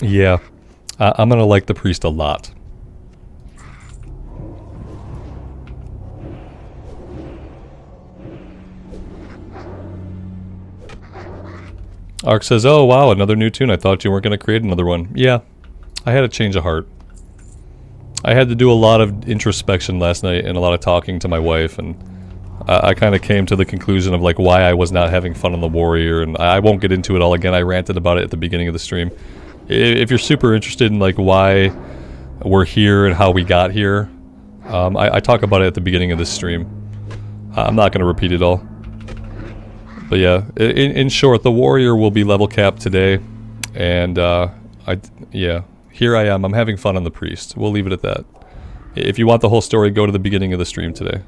Yeah, I'm gonna like the priest a lot. Ark says, oh wow, another new tune. I thought you weren't gonna create another one. Yeah, I had a change of heart. I had to do a lot of introspection last night and a lot of talking to my wife, and I kind of came to the conclusion of like why I was not having fun on the warrior, and I won't get into it all again. I ranted about it at the beginning of the stream. If you're super interested in like why we're here and how we got here, I talk about it at the beginning of this stream. I'm not going to repeat it all. But yeah, in short, the warrior will be level capped today, and yeah, here I am. I'm having fun on the priest. We'll leave it at that. If you want the whole story, go to the beginning of the stream today.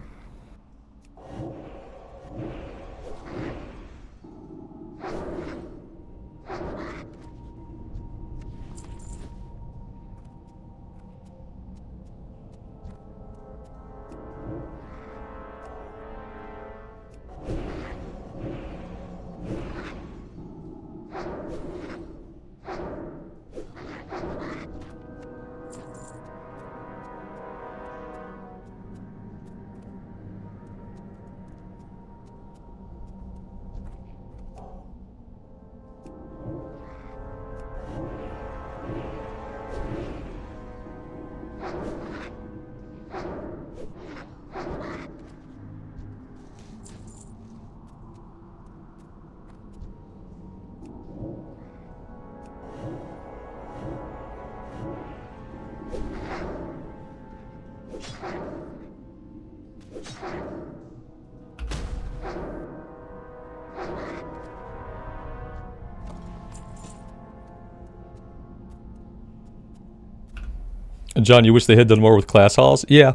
John, you wish they had done more with class halls? Yeah.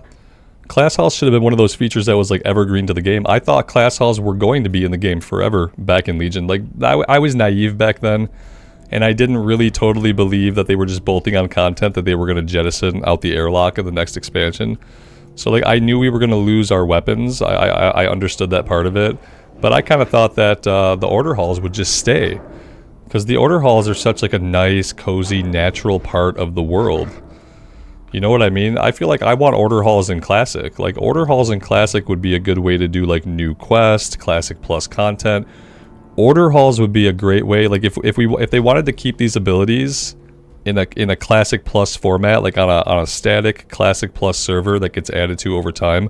Class halls should have been one of those features that was like evergreen to the game. I thought class halls were going to be in the game forever back in Legion. Like, I was naive back then, and I didn't really totally believe that they were just bolting on content that they were going to jettison out the airlock of the next expansion. So like, I knew we were going to lose our weapons. I understood that part of it. But I kind of thought that the order halls would just stay. Because the order halls are such like a nice, cozy, natural part of the world. You know what I mean? I feel like I want order halls in Classic. Like, order halls in Classic would be a good way to do like new quest, Classic Plus content. Order halls would be a great way. Like if they wanted to keep these abilities in a Classic Plus format, like on a static Classic Plus server that gets added to over time,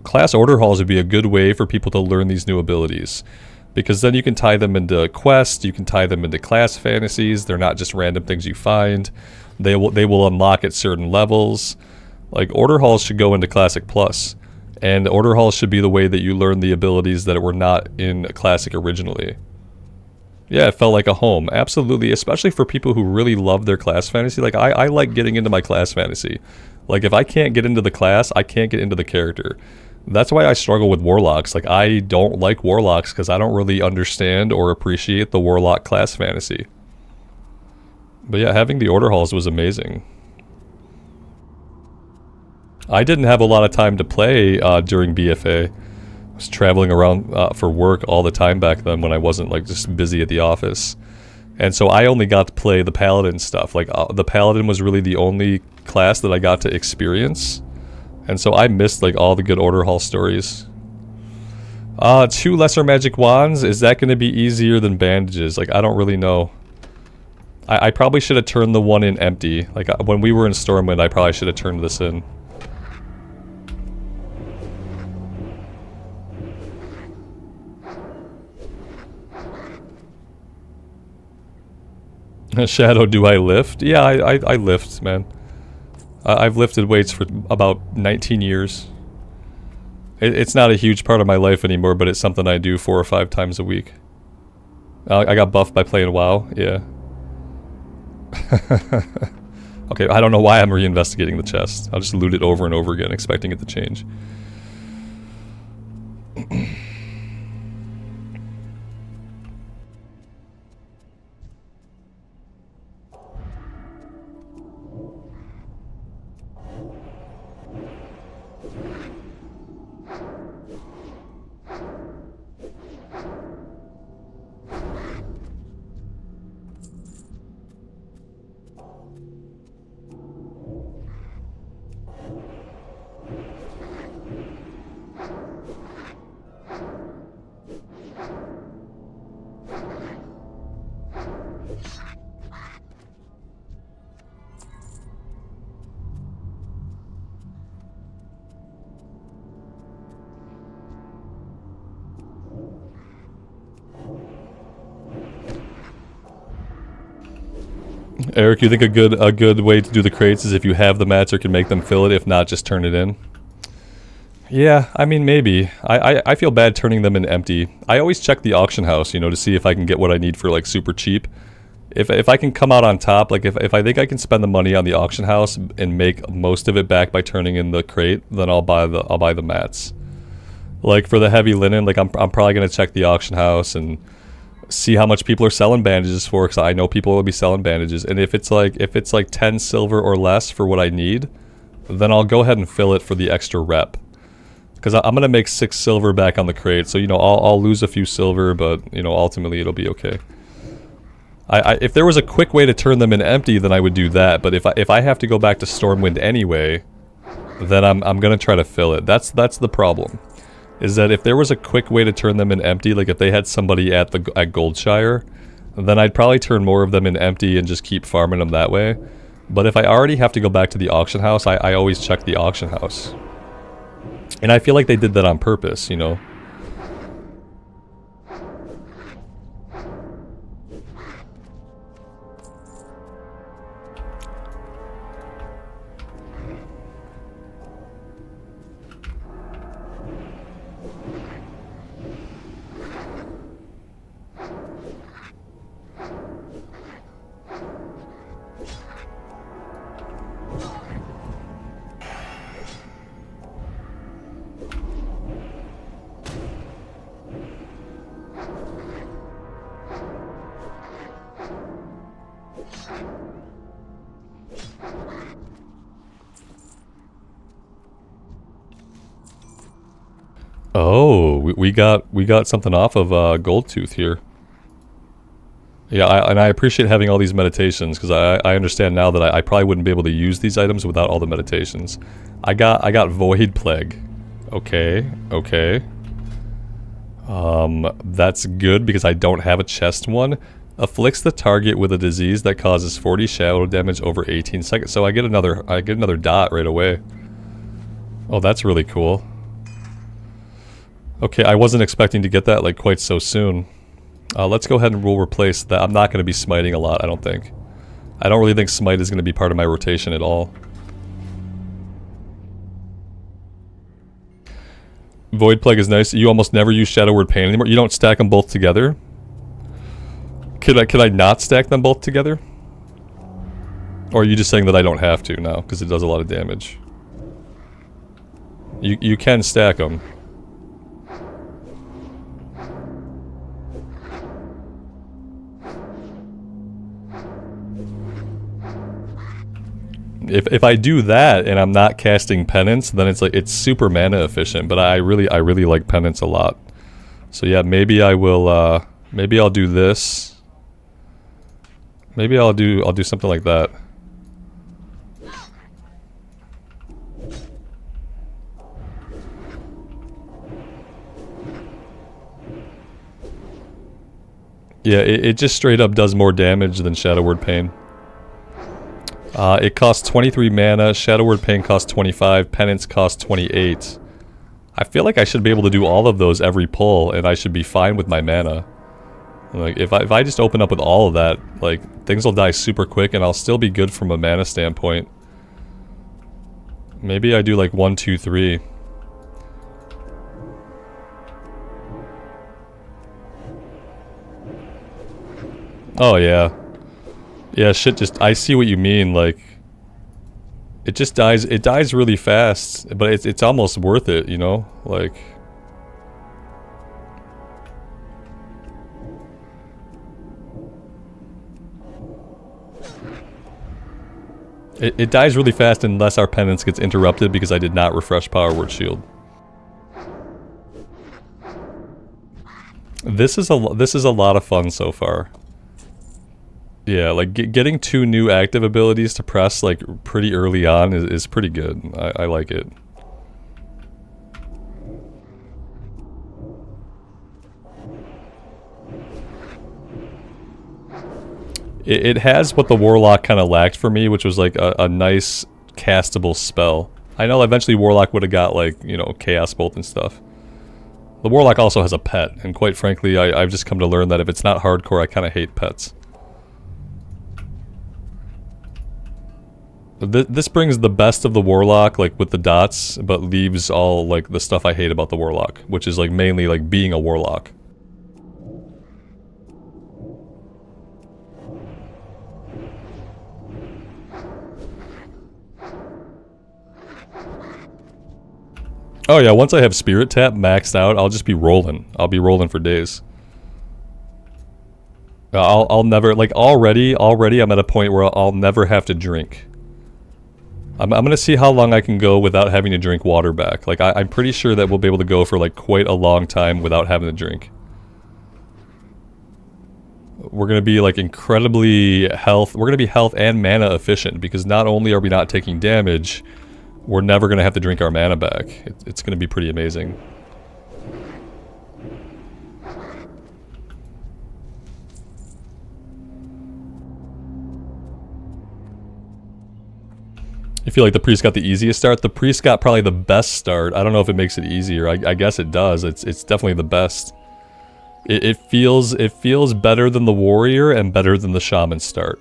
class order halls would be a good way for people to learn these new abilities. Because then you can tie them into quests, you can tie them into class fantasies. They're not just random things you find. They will unlock at certain levels. Like, order halls should go into Classic Plus, and order halls should be the way that you learn the abilities that were not in Classic originally. Yeah, it felt like a home. Absolutely, especially for people who really love their class fantasy. Like, I like getting into my class fantasy. Like, if I can't get into the class, I can't get into the character. That's why I struggle with warlocks. Like, I don't like warlocks because I don't really understand or appreciate the warlock class fantasy. But yeah, having the order halls was amazing. I didn't have a lot of time to play during BFA. I was traveling around for work all the time back then when I wasn't like just busy at the office. And so I only got to play the paladin stuff. Like the paladin was really the only class that I got to experience. And so I missed like all the good order hall stories. 2 lesser magic wands, is that going to be easier than bandages? Like, I don't really know. I probably should have turned the one in empty. Like when we were in Stormwind, I probably should have turned this in. Shadow, do I lift? Yeah, I lift, man. I've lifted weights for about 19 years. It's not a huge part of my life anymore, but it's something I do 4 or 5 times a week. I got buffed by playing WoW, yeah. Okay, I don't know why I'm reinvestigating the chest. I'll just loot it over and over again, expecting it to change. Eric, you think a good way to do the crates is if you have the mats or can make them fill it, if not, just turn it in? Yeah, I mean, maybe. I feel bad turning them in empty. I always check the auction house, you know, to see if I can get what I need for, like, super cheap. If I can come out on top, like, if I think I can spend the money on the auction house and make most of it back by turning in the crate, then I'll buy the mats. Like, for the heavy linen, like, I'm probably gonna check the auction house and see how much people are selling bandages for, because I know people will be selling bandages. And if it's like 10 silver or less for what I need, then I'll go ahead and fill it for the extra rep. Because I'm gonna make 6 silver back on the crate, so you know I'll lose a few silver, but you know ultimately it'll be okay. If there was a quick way to turn them in empty, then I would do that. But if I have to go back to Stormwind anyway, then I'm gonna try to fill it. That's the problem. Is that if there was a quick way to turn them in empty, like if they had somebody at Goldshire, then I'd probably turn more of them in empty and just keep farming them that way. But if I already have to go back to the auction house, I always check the auction house. And I feel like they did that on purpose, you know? Oh, we got something off of Goldtooth here. Yeah, and I appreciate having all these meditations, because I understand now that I probably wouldn't be able to use these items without all the meditations. I got Void Plague. Okay. That's good because I don't have a chest one. Afflicts the target with a disease that causes 40 shadow damage over 18 seconds. So I get another dot right away. Oh, that's really cool. Okay, I wasn't expecting to get that like quite so soon. Let's go ahead and we'll replace that. I'm not going to be smiting a lot, I don't think. I don't really think smite is going to be part of my rotation at all. Void Plague is nice. You almost never use Shadow Word Pain anymore. You don't stack them both together? Can I not stack them both together? Or are you just saying that I don't have to now because it does a lot of damage? You can stack them. If I do that and I'm not casting penance, then it's like it's super mana efficient. But I really like penance a lot. So yeah, maybe I will. Maybe I'll do this. Maybe I'll do something like that. Yeah, it just straight up does more damage than Shadow Word Pain. It costs 23 mana, Shadow Word Pain costs 25, Penance costs 28. I feel like I should be able to do all of those every pull, and I should be fine with my mana. Like, if I just open up with all of that, like, things will die super quick, and I'll still be good from a mana standpoint. Maybe I do like 1, 2, 3. Oh yeah. Yeah, shit, just, I see what you mean, like, it just dies, it dies really fast, but it's almost worth it, you know, like. It dies really fast unless our penance gets interrupted because I did not refresh Power Word Shield. This is a lot of fun so far. Yeah, like getting 2 new active abilities to press like pretty early on is pretty good. I like it. It has what the Warlock kind of lacked for me, which was like a nice castable spell. I know eventually Warlock would have got like, you know, Chaos Bolt and stuff. The Warlock also has a pet, and quite frankly, I've just come to learn that if it's not hardcore, I kind of hate pets. This brings the best of the Warlock, like, with the dots, but leaves all, like, the stuff I hate about the Warlock, which is, like, mainly, like, being a Warlock. Oh yeah, once I have Spirit Tap maxed out, I'll just be rolling. I'll be rolling for days. I'll never, like, already I'm at a point where I'll never have to drink. I'm gonna see how long I can go without having to drink water back. Like, I'm pretty sure that we'll be able to go for, like, quite a long time without having to drink. We're gonna be, like, incredibly we're gonna be health and mana efficient, because not only are we not taking damage, we're never gonna have to drink our mana back. It's gonna be pretty amazing. I feel like the priest got the easiest start. The priest got probably the best start. I don't know if it makes it easier. I guess it does. It's definitely the best. It feels better than the warrior and better than the shaman start.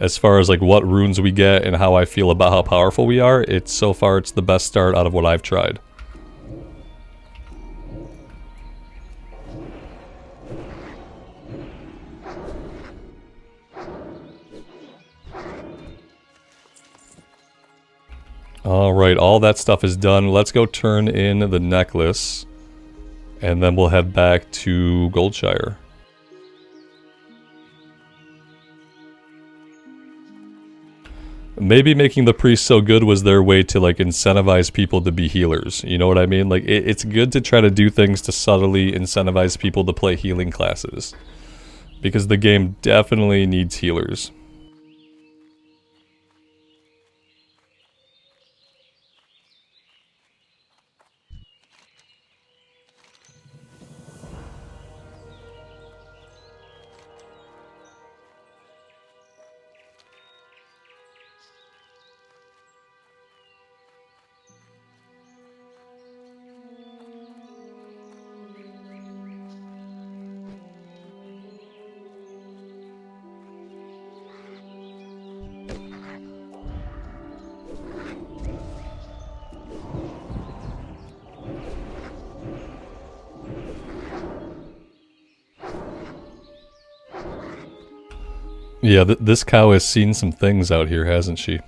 As far as like what runes we get and how I feel about how powerful we are, so far it's the best start out of what I've tried. Alright, all that stuff is done. Let's go turn in the necklace. And then we'll head back to Goldshire. Maybe making the priest so good was their way to like incentivize people to be healers. You know what I mean? Like it's good to try to do things to subtly incentivize people to play healing classes. Because the game definitely needs healers. Yeah, this cow has seen some things out here, hasn't she?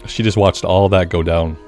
She just watched all that go down.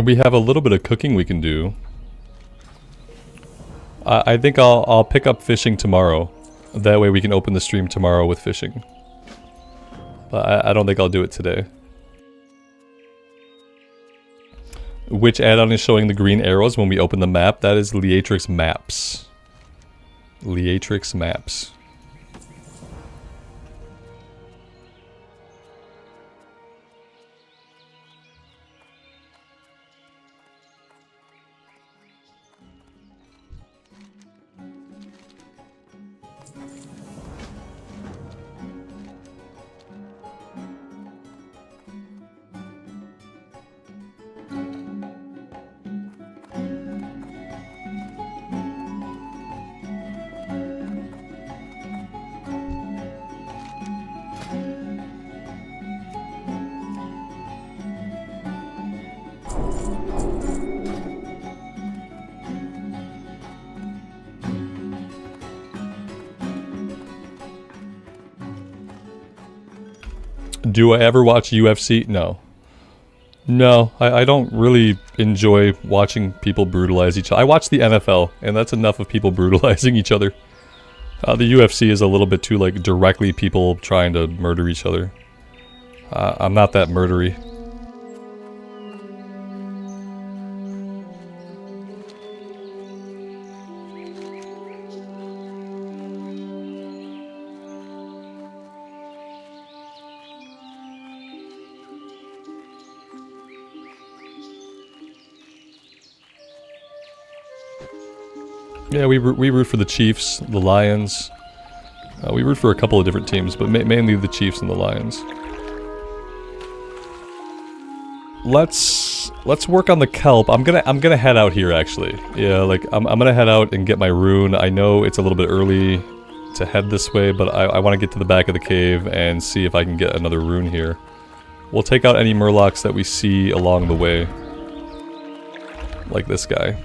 We have a little bit of cooking we can do. I think I'll pick up fishing tomorrow. That way we can open the stream tomorrow with fishing. But I don't think I'll do it today. Which add-on is showing the green arrows when we open the map? That is Leatrix Maps. Leatrix Maps. Do I ever watch UFC? No. No, I don't really enjoy watching people brutalize each other. I watch the NFL, and that's enough of people brutalizing each other. The UFC is a little bit too, like, directly people trying to murder each other. I'm not that murdery. Yeah, we root for the Chiefs, the Lions. We root for a couple of different teams, but mainly the Chiefs and the Lions. Let's work on the kelp. I'm gonna head out here actually. Yeah, like I'm gonna head out and get my rune. I know it's a little bit early to head this way, but I want to get to the back of the cave and see if I can get another rune here. We'll take out any murlocs that we see along the way, like this guy.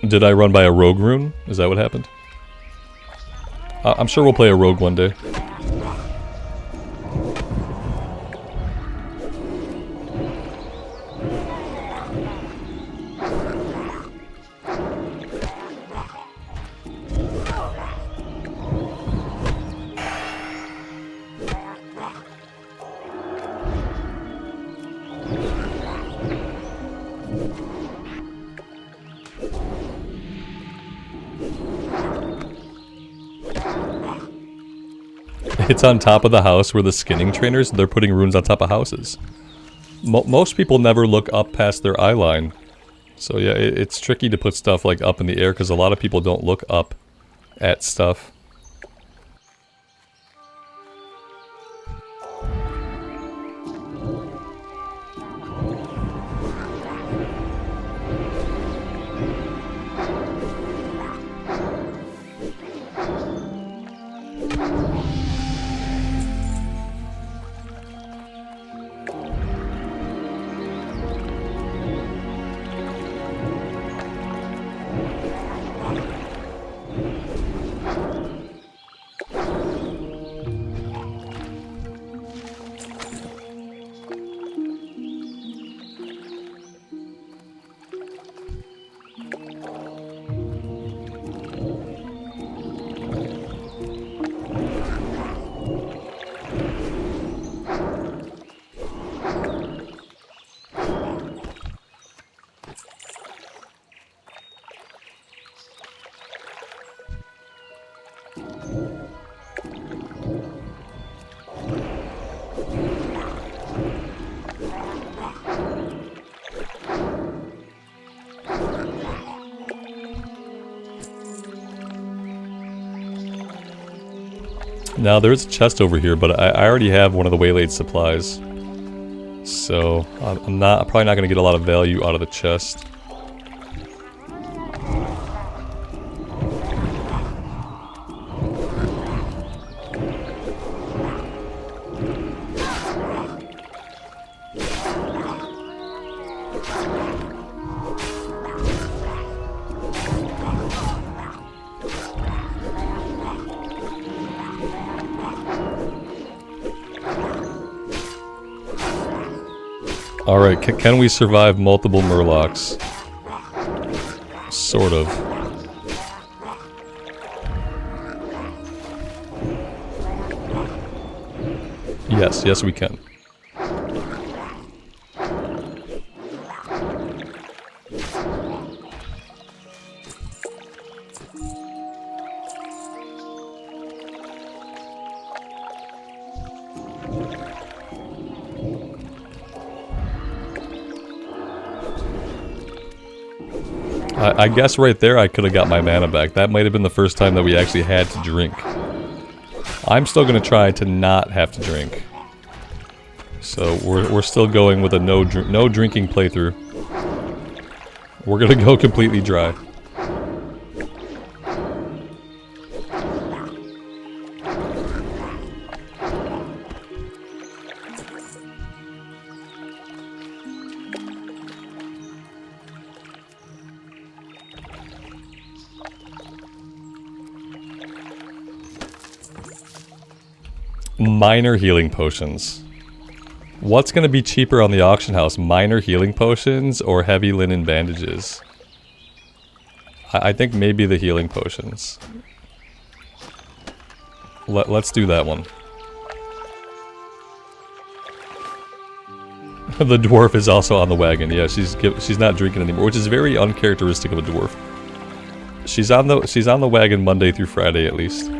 Did I run by a rogue rune? Is that what happened? I'm sure we'll play a rogue one day. It's on top of the house where the skinning trainers, they're putting runes on top of houses. most people never look up past their eye line. So yeah, it's tricky to put stuff like up in the air because a lot of people don't look up at stuff. Now there's a chest over here, but I already have one of the waylaid supplies. So I'm probably not gonna get a lot of value out of the chest. Alright, can we survive multiple murlocs? Sort of. Yes we can. I guess right there I could have got my mana back. That might have been the first time that we actually had to drink. I'm still going to try to not have to drink. So we're still going with a no drinking playthrough. We're going to go completely dry. Minor healing potions. What's going to be cheaper on the auction house? Minor healing potions or heavy linen bandages? I think maybe the healing potions. Let's do that one. The dwarf is also on the wagon. Yeah, she's not drinking anymore, which is very uncharacteristic of a dwarf. She's on the wagon Monday through Friday at least.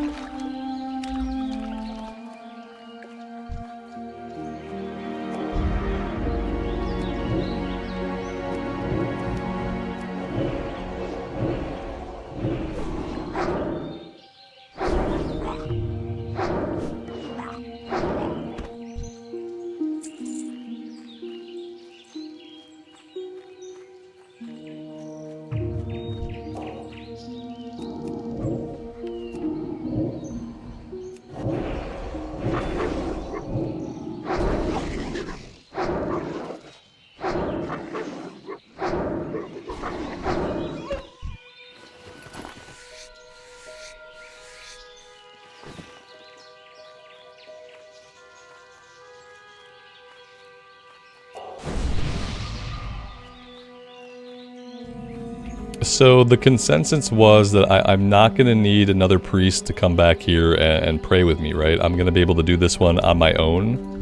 So the consensus was that I'm not going to need another priest to come back here and pray with me, right? I'm going to be able to do this one on my own.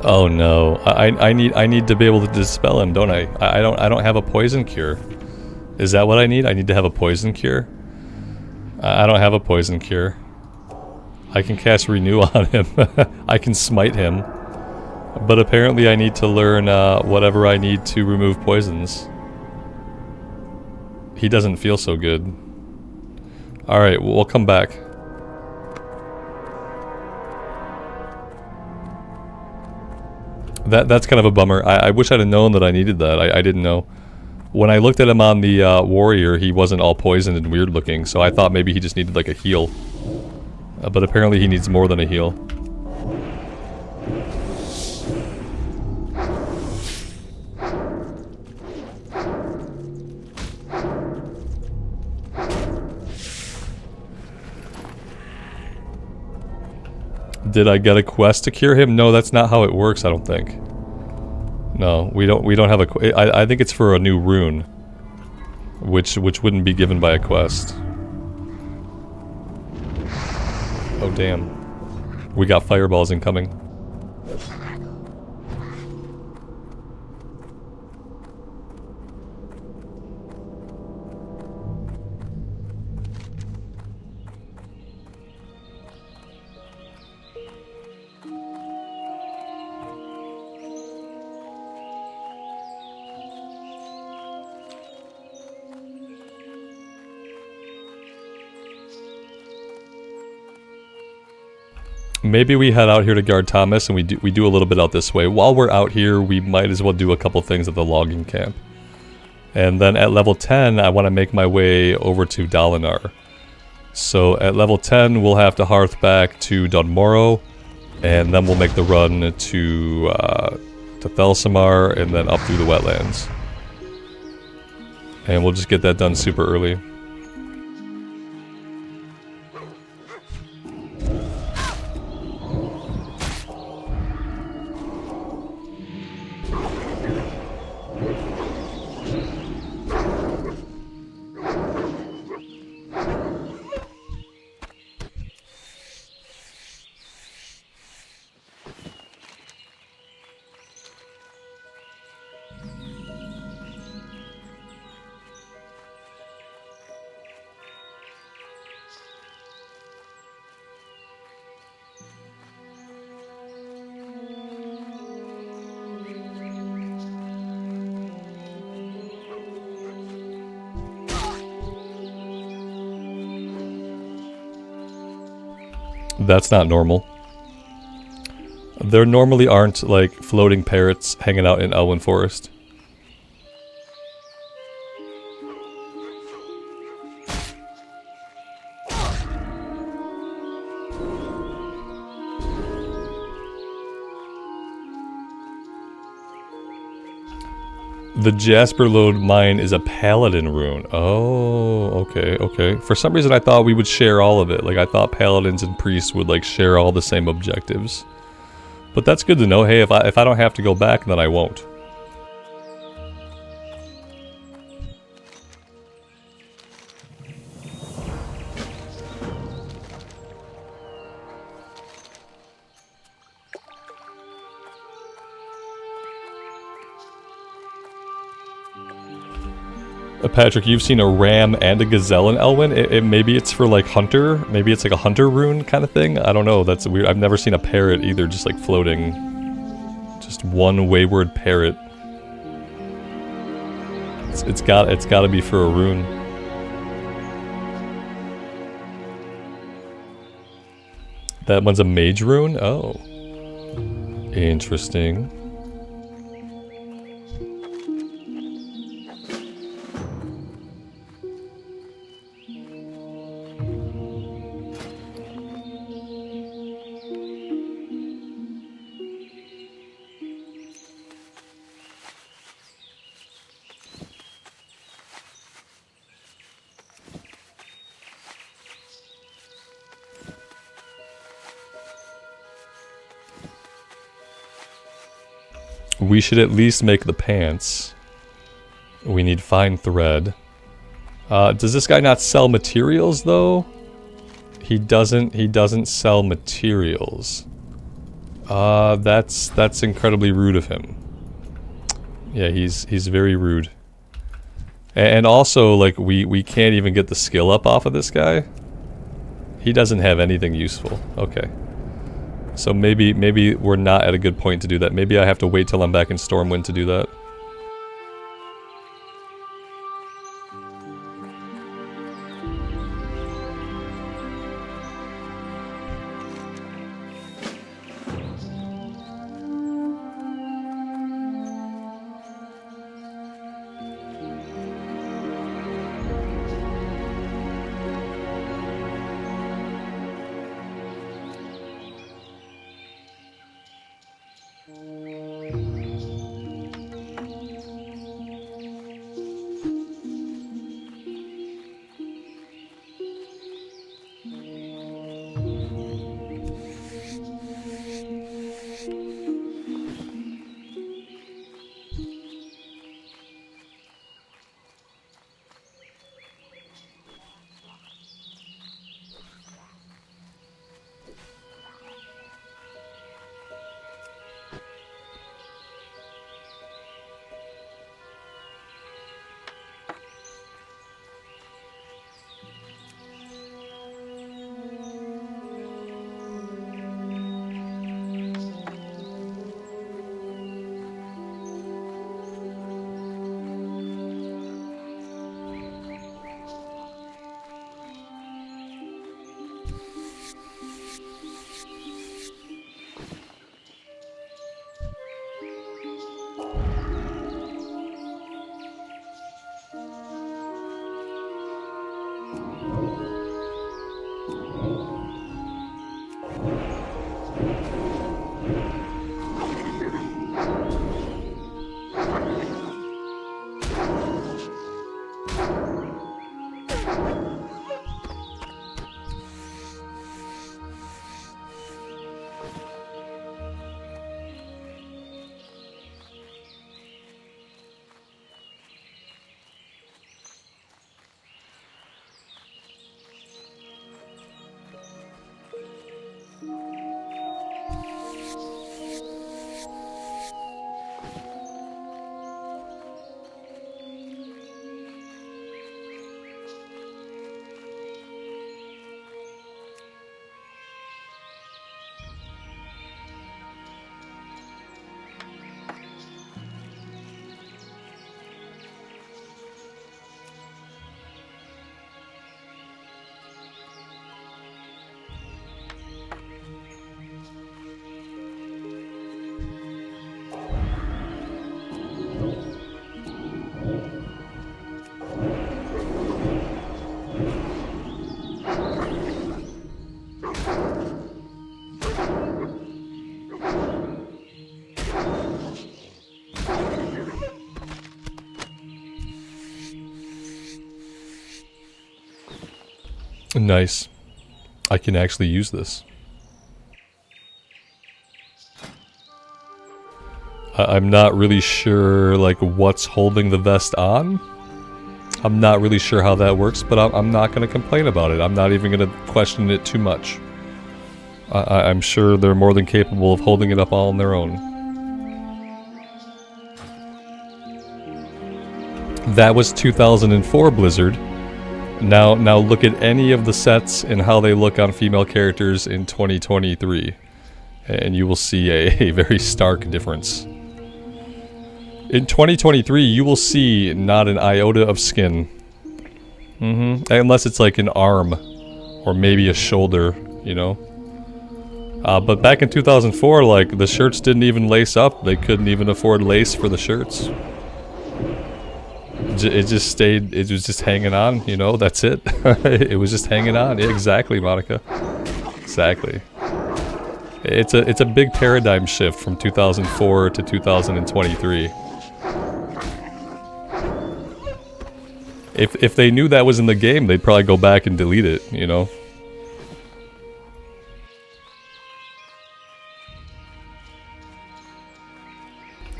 Oh no, I need to be able to dispel him, don't I? I don't have a poison cure. Is that what I need? I need to have a poison cure? I don't have a poison cure. I can cast Renew on him. I can smite him. But apparently I need to learn whatever I need to remove poisons. He doesn't feel so good. Alright, we'll come back. That's kind of a bummer. I wish I'd have known that I needed that. I didn't know. When I looked at him on the warrior, he wasn't all poisoned and weird looking, so I thought maybe he just needed like a heal. But apparently he needs more than a heal. Did I get a quest to cure him? No, that's not how it works, I don't think. No, we don't have a I think it's for a new rune. Which wouldn't be given by a quest. Oh damn. We got fireballs incoming. Maybe we head out here to guard Thomas and we do a little bit out this way. While we're out here, we might as well do a couple things at the logging camp. And then at level 10, I want to make my way over to Dalinar. So at level 10, we'll have to hearth back to Dun Morogh, and then we'll make the run to Thelsamar and then up through the wetlands. And we'll just get that done super early. That's not normal. There normally aren't, like, floating parrots hanging out in Elwyn Forest. The Jasper Lode mine is a paladin rune. Oh, okay, okay. For some reason I thought we would share all of it. Like, I thought paladins and priests would, like, share all the same objectives. But that's good to know. Hey, if I don't have to go back, then I won't. Patrick, you've seen a ram and a gazelle in Elwyn? Maybe it's for, like, hunter? Maybe it's like a hunter rune kind of thing? I don't know, that's weird. I've never seen a parrot either, just, like, floating. Just one wayward parrot. It's gotta be for a rune. That one's a mage rune? Oh. Interesting. We should at least make the pants. We need fine thread. Does this guy not sell materials though? He doesn't sell materials. That's incredibly rude of him. Yeah, he's very rude. And also, like, we can't even get the skill up off of this guy. He doesn't have anything useful. Okay. So maybe we're not at a good point to do that. Maybe I have to wait till I'm back in Stormwind to do that. Nice. I can actually use this. I'm not really sure, like, what's holding the vest on. I'm not really sure how that works, but I'm not going to complain about it. I'm not even going to question it too much. I'm sure they're more than capable of holding it up all on their own. That was 2004 Blizzard. Now look at any of the sets and how they look on female characters in 2023. And you will see a very stark difference. In 2023, you will see not an iota of skin. Unless it's like an arm. Or maybe a shoulder, you know? But back in 2004, like, the shirts didn't even lace up. They couldn't even afford lace for the shirts. It just stayed, it was just hanging on, you know, that's it. It was just hanging on. Yeah, exactly, Monica. Exactly. It's a big paradigm shift from 2004 to 2023. If they knew that was in the game, they'd probably go back and delete it, you know?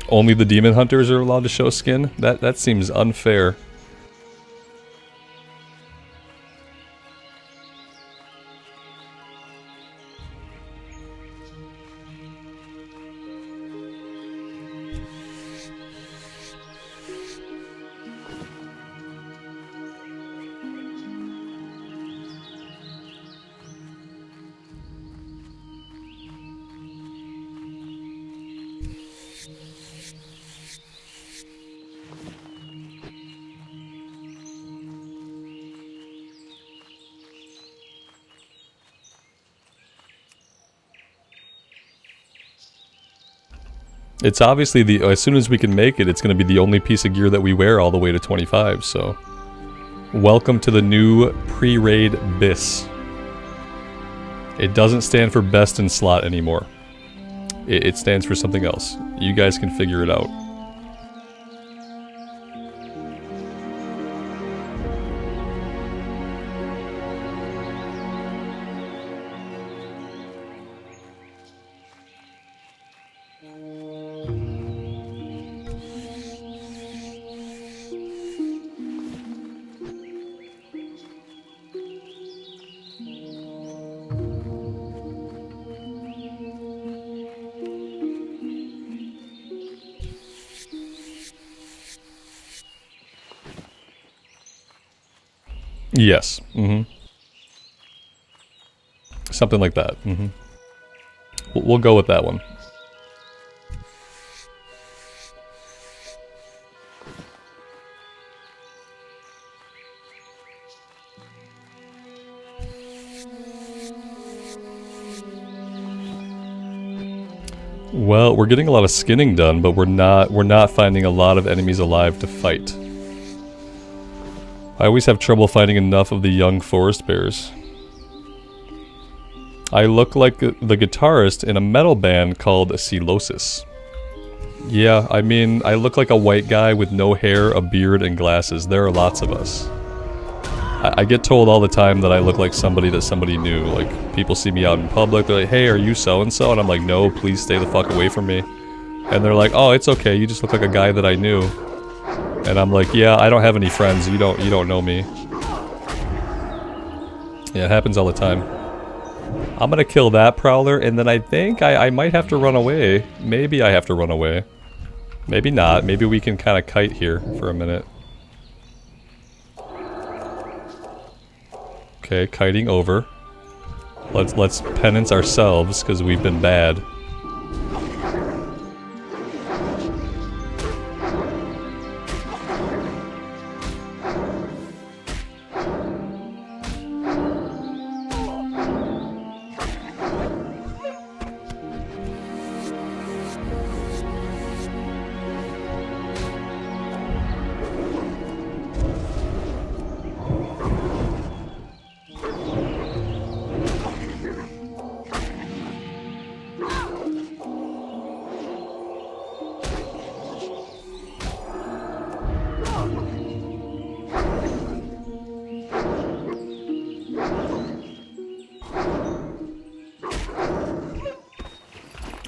Only the demon hunters are allowed to show skin? That seems unfair. It's obviously the, as soon as we can make it, it's going to be the only piece of gear that we wear all the way to 25, so. Welcome to the new pre-raid BIS. It doesn't stand for best in slot anymore. It stands for something else. You guys can figure it out. Yes. Something like that. We'll go with that one. Well, we're getting a lot of skinning done, but we're not finding a lot of enemies alive to fight. I always have trouble finding enough of the young forest bears. I look like the guitarist in a metal band called Celosis. Yeah, I mean, I look like a white guy with no hair, a beard, and glasses. There are lots of us. I get told all the time that I look like somebody that somebody knew. Like, people see me out in public, they're like, hey, are you so-and-so? And I'm like, no, please stay the fuck away from me. And they're like, oh, it's okay, you just look like a guy that I knew. And I'm like, yeah, I don't have any friends, you don't know me. Yeah, it happens all the time. I'm gonna kill that prowler, and then I think I might have to run away. Maybe I have to run away. Maybe not, maybe we can kind of kite here for a minute. Okay, kiting over. Let's penance ourselves, because we've been bad.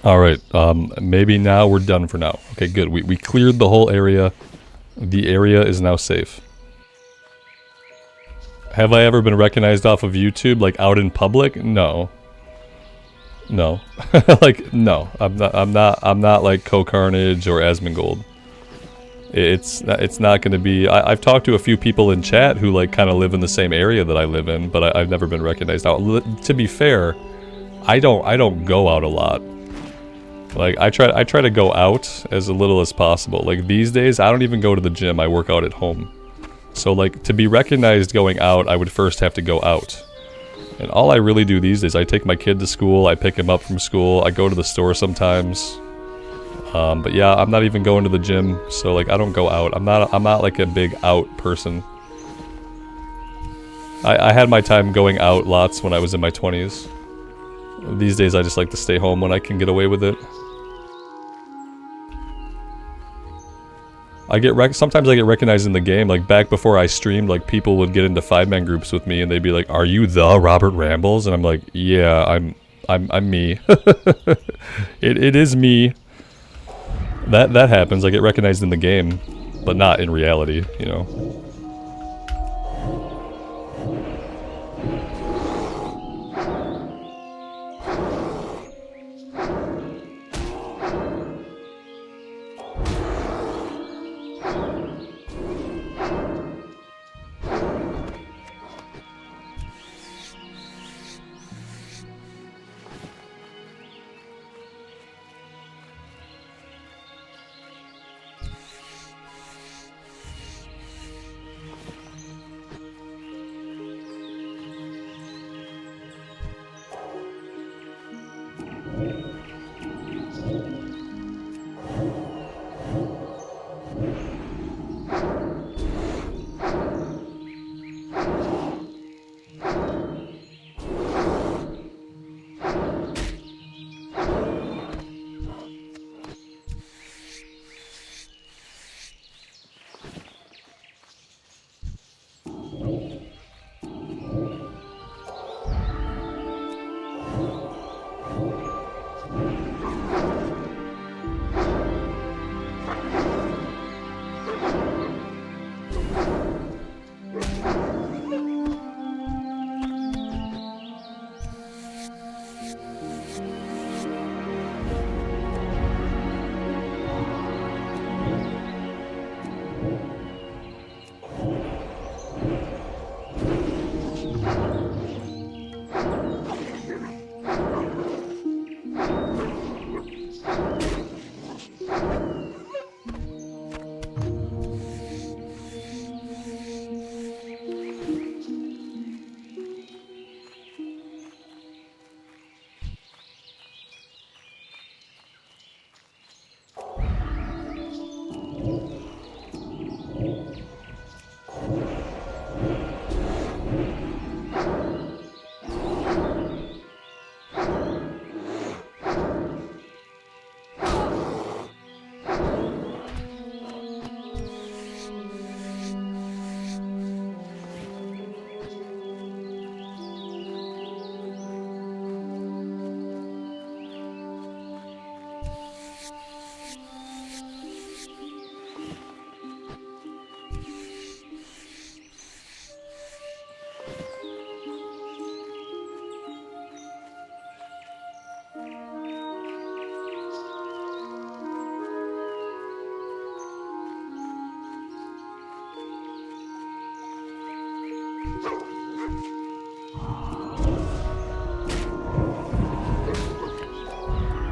Alright, maybe now we're done for now. Okay, good. We cleared the whole area. The area is now safe. Have I ever been recognized off of YouTube, like out in public? No. No. Like, no. I'm not like Co-Carnage or Asmongold. It's not gonna be... I've talked to a few people in chat who like kind of live in the same area that I live in, but I've never been recognized out. To be fair, I don't go out a lot. Like, I try to go out as little as possible. Like, these days, I don't even go to the gym, I work out at home. So, like, to be recognized going out, I would first have to go out. And all I really do these days, I take my kid to school, I pick him up from school, I go to the store sometimes. But yeah, I'm not even going to the gym, so, like, I don't go out. I'm not like, a big out person. I had my time going out lots when I was in my 20s. These days, I just like to stay home when I can get away with it. Sometimes I get recognized in the game, like back before I streamed, like people would get into 5-man groups with me and they'd be like, are you the Robert Rambles? And I'm like, yeah, I'm me. It is me. That happens, I get recognized in the game, but not in reality, you know.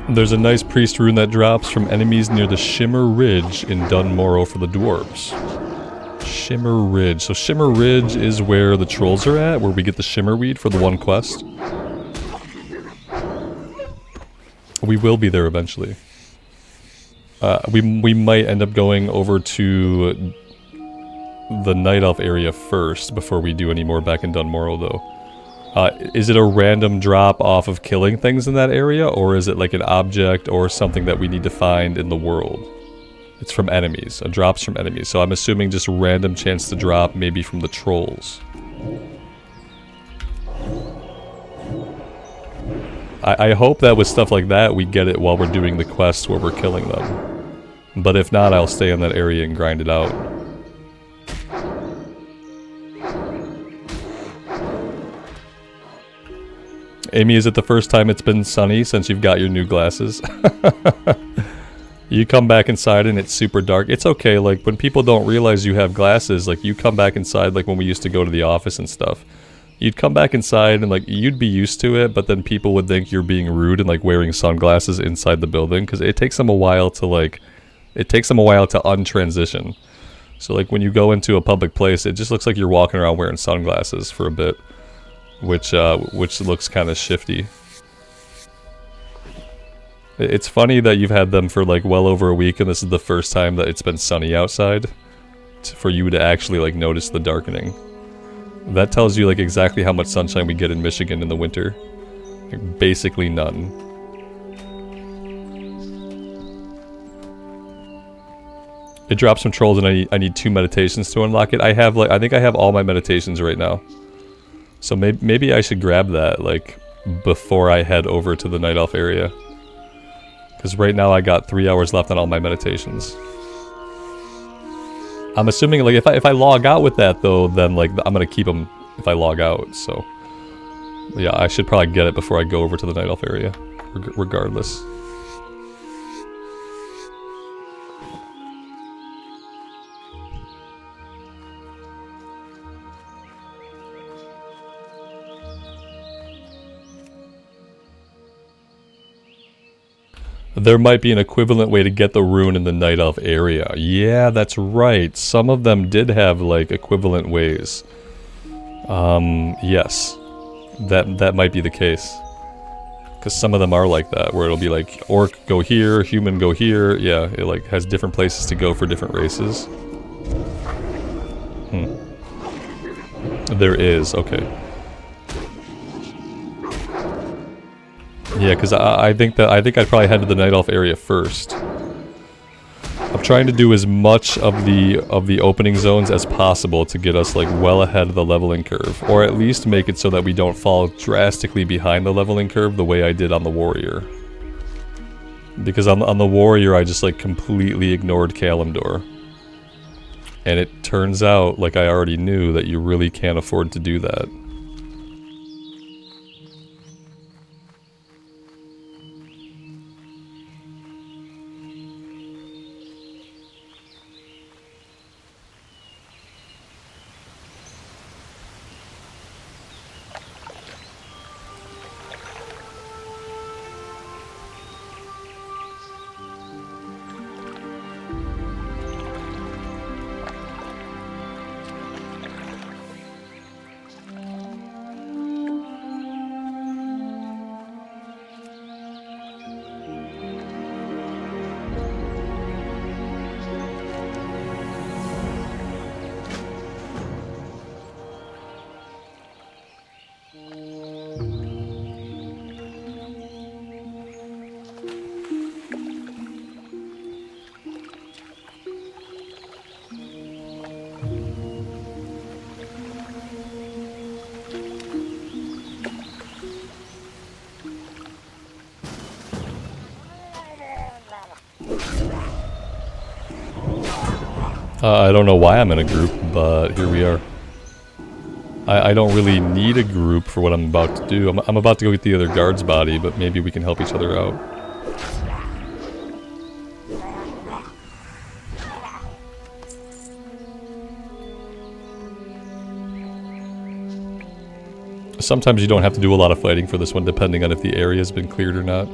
There's a nice priest rune that drops from enemies near the Shimmer Ridge in Dun Morogh for the dwarves. Shimmer Ridge. So Shimmer Ridge is where the trolls are at, where we get the Shimmer Weed for the one quest. We will be there eventually. We might end up going over to the Night Elf area first before we do any more back in Dun Morogh, though. Is it a random drop off of killing things in that area, or is it like an object or something that we need to find in the world? It's from enemies. It drops from enemies. So I'm assuming just random chance to drop, maybe from the trolls. I hope that with stuff like that, we get it while we're doing the quest where we're killing them. But if not, I'll stay in that area and grind it out. Amy, is it the first time it's been sunny since you've got your new glasses? You come back inside and it's super dark. It's okay, like, when people don't realize you have glasses, like, you come back inside, like, when we used to go to the office and stuff. You'd come back inside and, like, you'd be used to it, but then people would think you're being rude and, like, wearing sunglasses inside the building, because it takes them a while to, like, untransition. So, like, when you go into a public place, it just looks like you're walking around wearing sunglasses for a bit. Which looks kind of shifty. It's funny that you've had them for like well over a week and this is the first time that it's been sunny outside for you to actually like notice the darkening. That tells you like exactly how much sunshine we get in Michigan in the winter. Like, basically none. It drops some trolls and I need 2 meditations to unlock it. I think I have all my meditations right now. So maybe I should grab that, like, before I head over to the Night Elf area. Because right now I got 3 hours left on all my meditations. I'm assuming, like, if I log out with that, though, then, like, I'm gonna keep them if I log out, so... Yeah, I should probably get it before I go over to the Night Elf area, regardless. There might be an equivalent way to get the rune in the Night Elf area. Yeah, that's right. Some of them did have, like, equivalent ways. Yes. That might be the case. Because some of them are like that, where it'll be like, orc go here, human go here. Yeah, it, like, has different places to go for different races. There is, okay. Yeah, because I think I'd probably head to the Night Elf area first. I'm trying to do as much of the opening zones as possible to get us like well ahead of the leveling curve, or at least make it so that we don't fall drastically behind the leveling curve the way I did on the warrior. Because on the warrior I just like completely ignored Kalimdor. And it turns out, like I already knew, that you really can't afford to do that. I don't know why I'm in a group, but here we are. I don't really need a group for what I'm about to do. I'm about to go get the other guard's body, but maybe we can help each other out. Sometimes you don't have to do a lot of fighting for this one, depending on if the area has been cleared or not.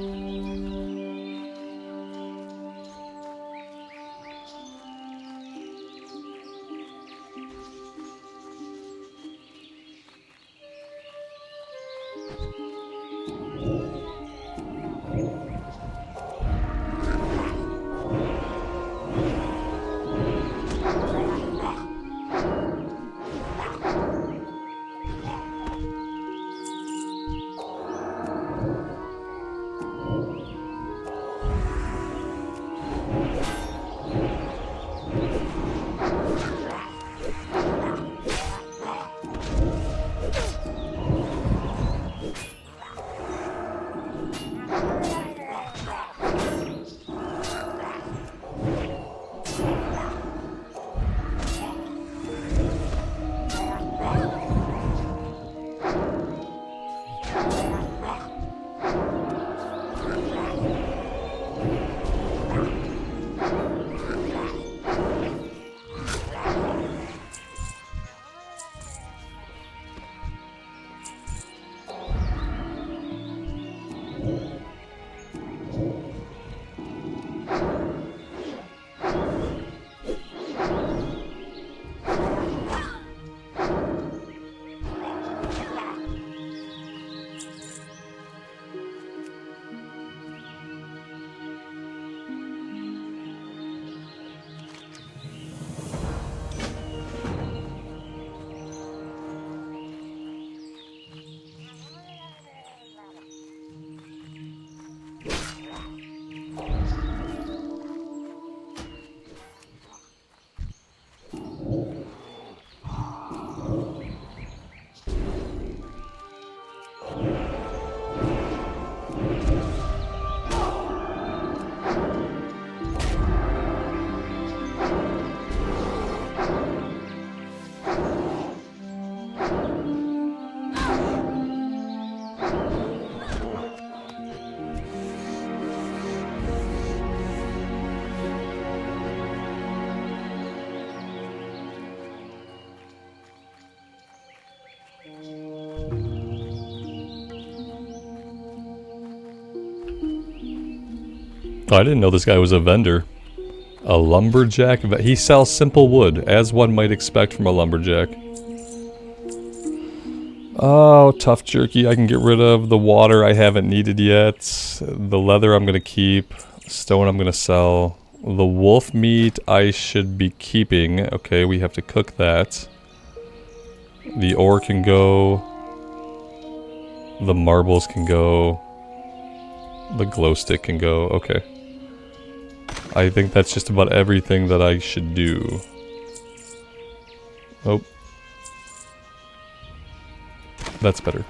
Oh, I didn't know this guy was a vendor. A lumberjack? He sells simple wood, as one might expect from a lumberjack. Oh, tough jerky I can get rid of. The water I haven't needed yet. The leather I'm gonna keep. Stone I'm gonna sell. The wolf meat I should be keeping. Okay, we have to cook that. The ore can go. The marbles can go. The glow stick can go. Okay. I think that's just about everything that I should do. Oh. That's better.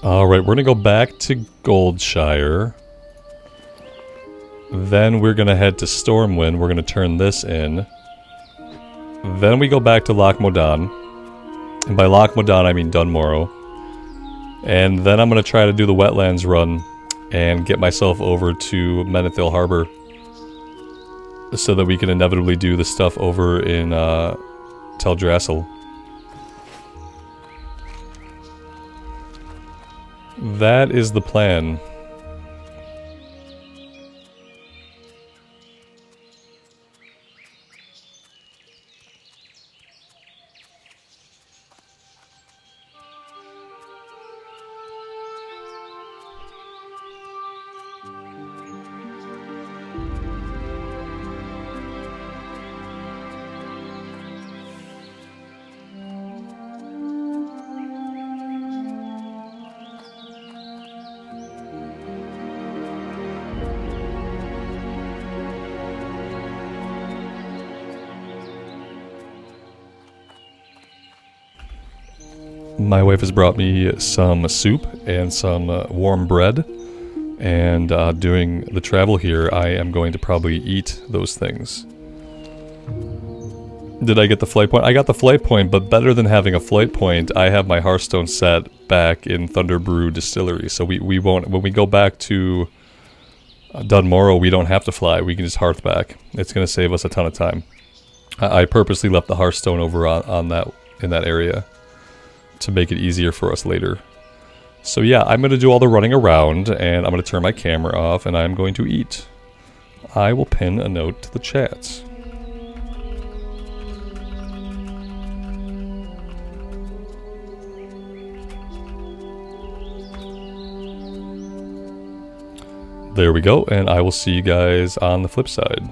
Alright, we're gonna go back to Goldshire. Then we're gonna head to Stormwind. We're gonna turn this in. Then we go back to Loch Modan. And by Loch Modan I mean Dun Morogh. And then I'm gonna try to do the wetlands run and get myself over to Menethil Harbor. So that we can inevitably do the stuff over in Teldrassil. That is the plan. My wife has brought me some soup and some warm bread, and during the travel here, I am going to probably eat those things. Did I get the flight point? I got the flight point, but better than having a flight point, I have my Hearthstone set back in Thunderbrew Distillery, so we won't, when we go back to Dun Morogh, we don't have to fly, we can just hearth back. It's going to save us a ton of time. I purposely left the Hearthstone over on that, in that area, to make it easier for us later. So yeah, I'm going to do all the running around, and I'm going to turn my camera off, and I'm going to eat. I will pin a note to the chat. There we go, and I will see you guys on the flip side.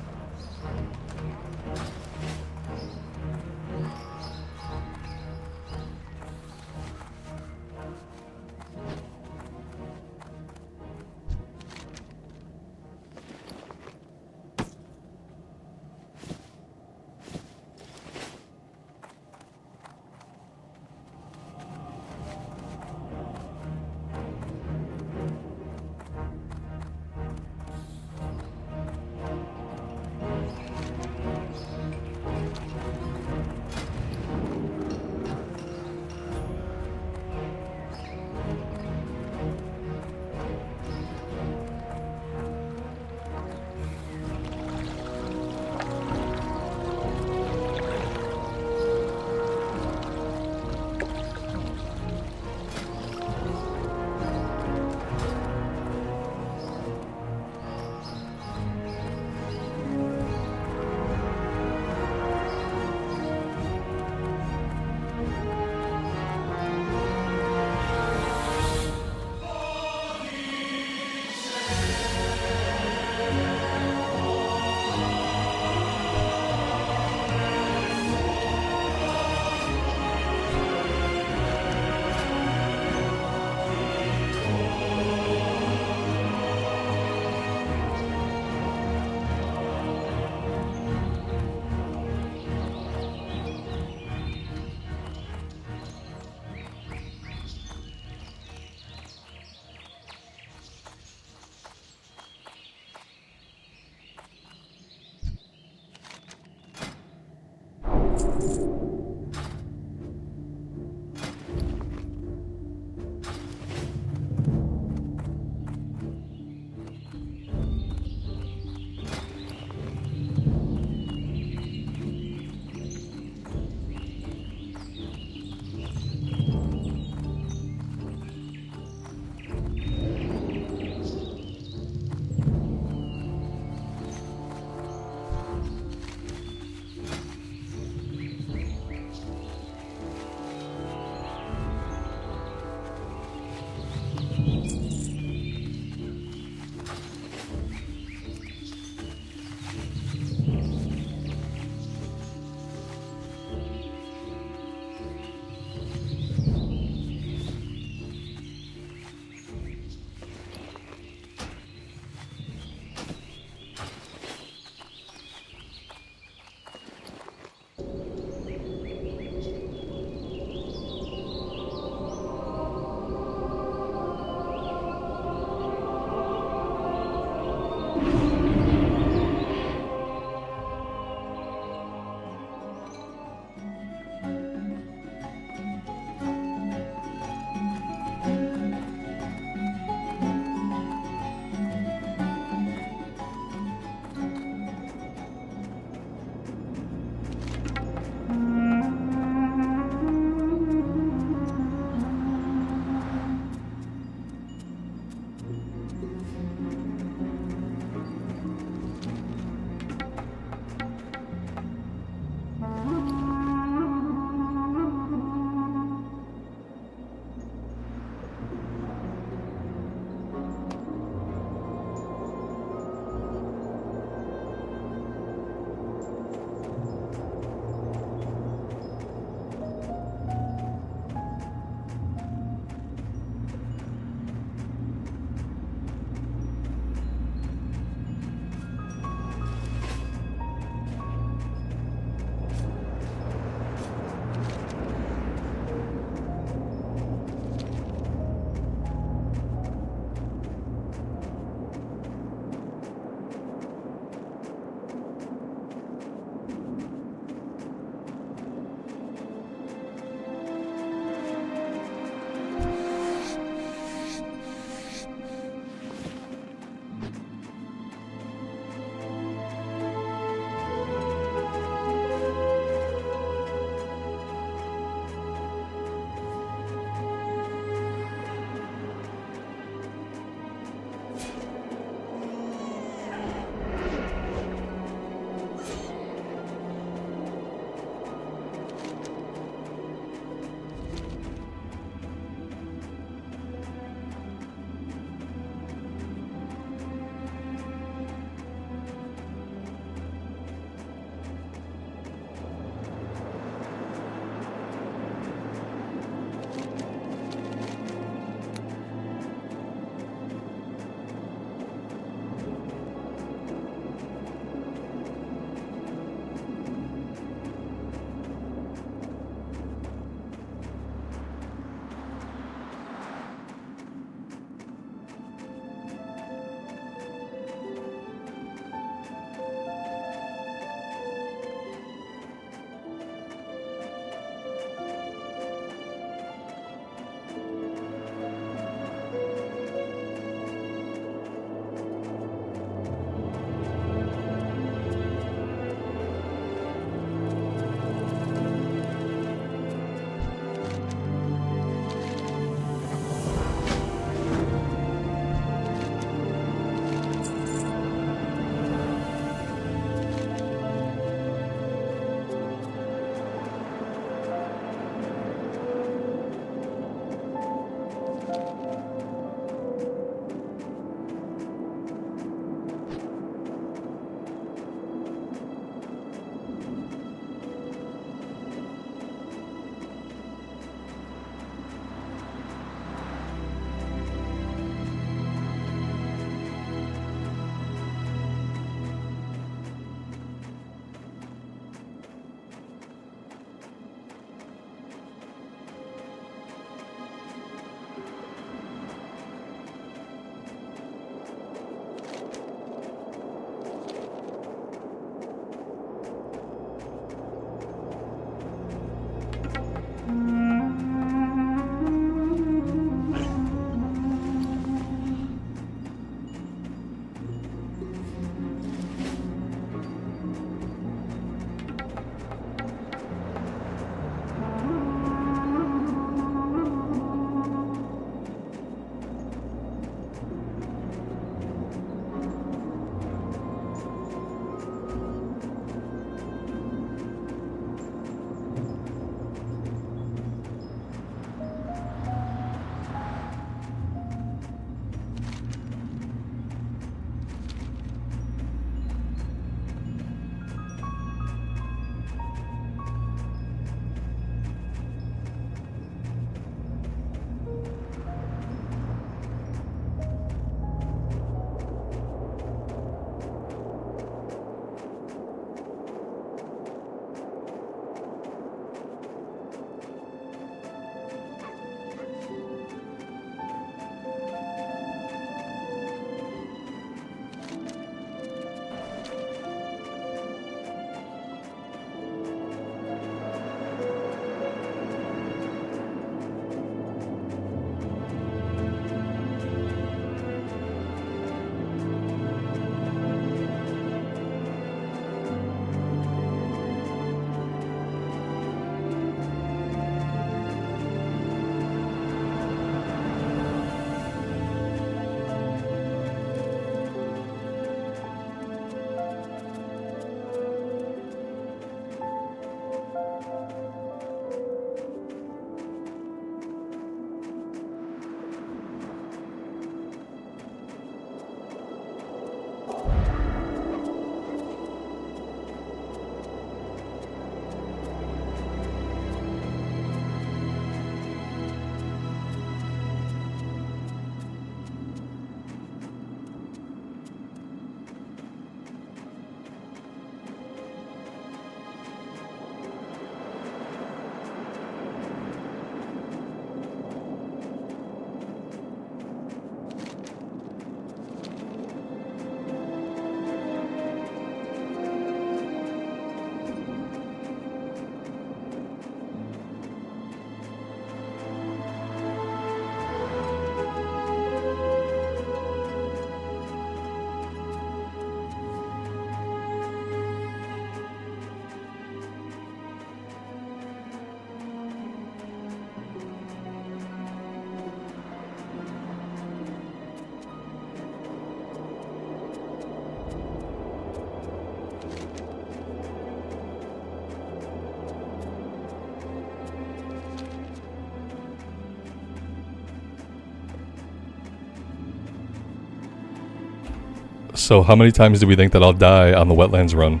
So how many times do we think that I'll die on the wetlands run?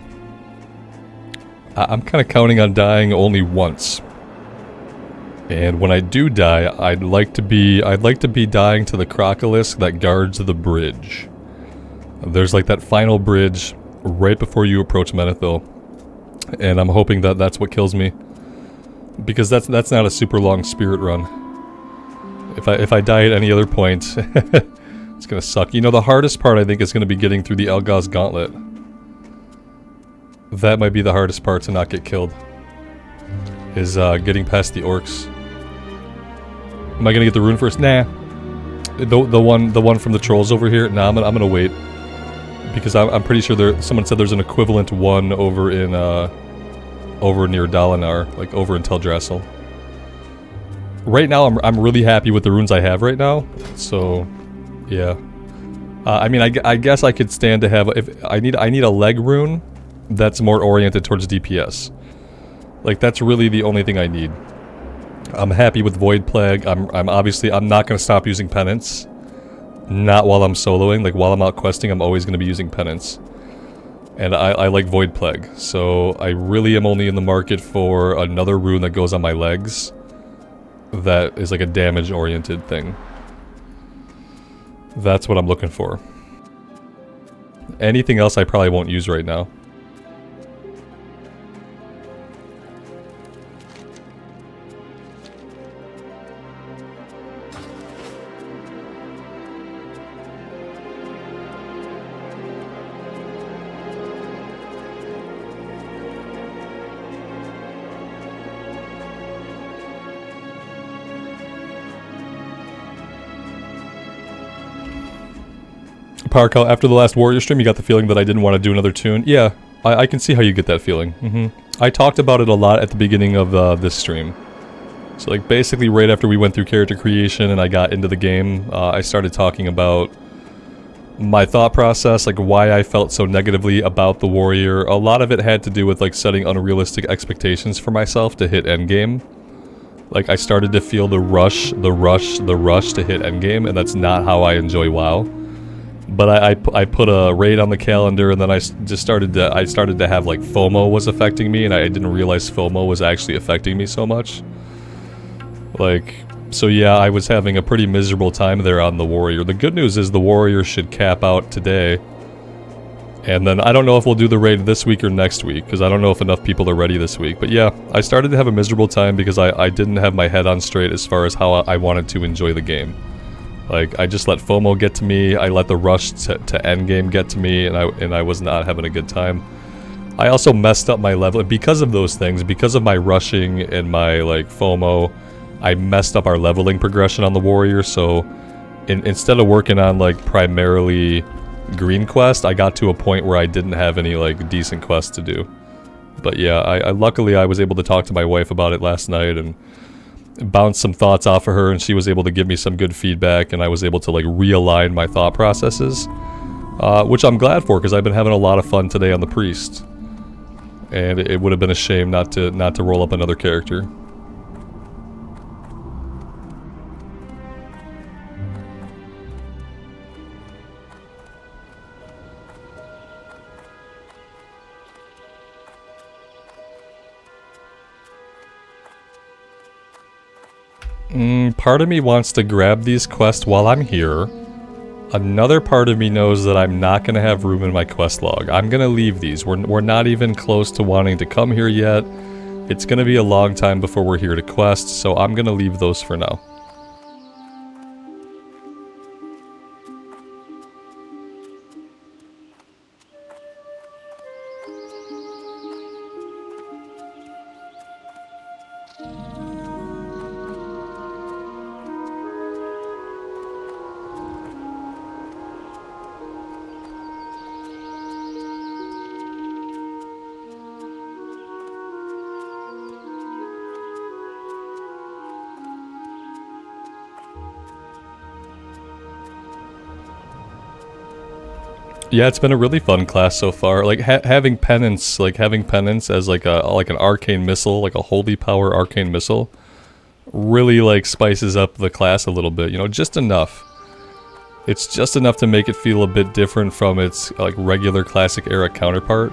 I'm kind of counting on dying only once. And when I do die, I'd like to be dying to the crocolisk that guards the bridge. There's like that final bridge right before you approach Menethil. And I'm hoping that that's what kills me. Because that's not a super long spirit run. If I die at any other point, it's gonna suck. You know, the hardest part I think is gonna be getting through the Elgoz Gauntlet. That might be the hardest part to not get killed. Is getting past the orcs. Am I gonna get the rune first? Nah. The one from the trolls over here. Nah, I'm gonna wait because I'm pretty sure someone said there's an equivalent one over in over near Dalinar, like over in Teldrassil. Right now, I'm really happy with the runes I have right now. So, yeah. I mean, I guess I could stand to have if I need a leg rune that's more oriented towards DPS. Like that's really the only thing I need. I'm happy with Void Plague. I'm not gonna stop using Penance. Not while I'm soloing. Like while I'm out questing, I'm always gonna be using Penance. And I like Void Plague. So I really am only in the market for another rune that goes on my legs. That is like a damage oriented thing. That's what I'm looking for. Anything else I probably won't use right now. Parcal, after the last Warrior stream, you got the feeling that I didn't want to do another tune? Yeah, I can see how you get that feeling. I talked about it a lot at the beginning of this stream. So like basically right after we went through character creation and I got into the game, I started talking about my thought process, like why I felt so negatively about the Warrior. A lot of it had to do with like setting unrealistic expectations for myself to hit endgame. Like I started to feel the rush to hit endgame, and that's not how I enjoy WoW. But I put a raid on the calendar, and then I started to have like FOMO was affecting me, and I didn't realize FOMO was actually affecting me so much. Like, so yeah, I was having a pretty miserable time there on the Warrior. The good news is the Warrior should cap out today. And then I don't know if we'll do the raid this week or next week, because I don't know if enough people are ready this week. But yeah, I started to have a miserable time because I didn't have my head on straight as far as how I wanted to enjoy the game. Like, I just let FOMO get to me, I let the rush to endgame get to me, and I was not having a good time. I also messed up my level, because of those things, because of my rushing and my, like, FOMO, I messed up our leveling progression on the Warrior, so instead of working on, like, primarily green quest, I got to a point where I didn't have any, like, decent quests to do. But yeah, luckily I was able to talk to my wife about it last night, and bounce some thoughts off of her, and she was able to give me some good feedback, and I was able to like realign my thought processes, which I'm glad for, because I've been having a lot of fun today on the Priest, and it would have been a shame not to roll up another character. Part of me wants to grab these quests while I'm here. Another part of me knows that I'm not going to have room in my quest log. I'm going to leave these. We're not even close to wanting to come here yet. It's going to be a long time before we're here to quest, so I'm going to leave those for now. Yeah, it's been a really fun class so far. Like having penance as like an arcane missile, like a holy power arcane missile, really like spices up the class a little bit. You know, just enough. It's just enough to make it feel a bit different from its like regular classic era counterpart.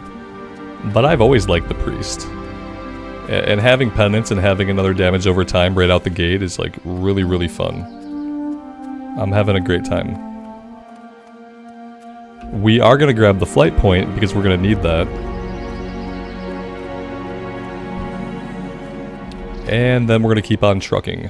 But I've always liked the priest. And having penance and having another damage over time right out the gate is like really, really fun. I'm having a great time. We are going to grab the flight point because we're going to need that. And then we're going to keep on trucking.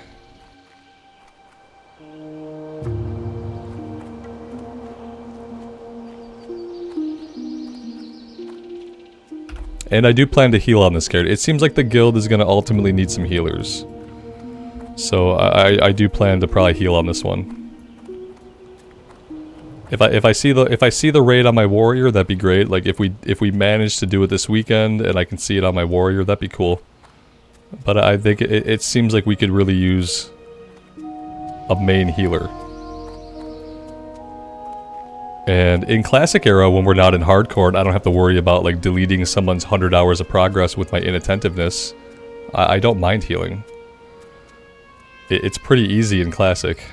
And I do plan to heal on this character. It seems like the guild is going to ultimately need some healers. So I do plan to probably heal on this one. If I see the raid on my warrior, that'd be great. Like if we manage to do it this weekend and I can see it on my warrior, that'd be cool. But I think it seems like we could really use a main healer. And in classic era, when we're not in hardcore and I don't have to worry about like deleting someone's 100 hours of progress with my inattentiveness, I don't mind healing. It's pretty easy in classic.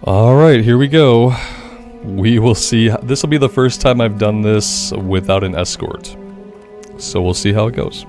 Alright, here we go. We will see. This will be the first time I've done this without an escort. So we'll see how it goes.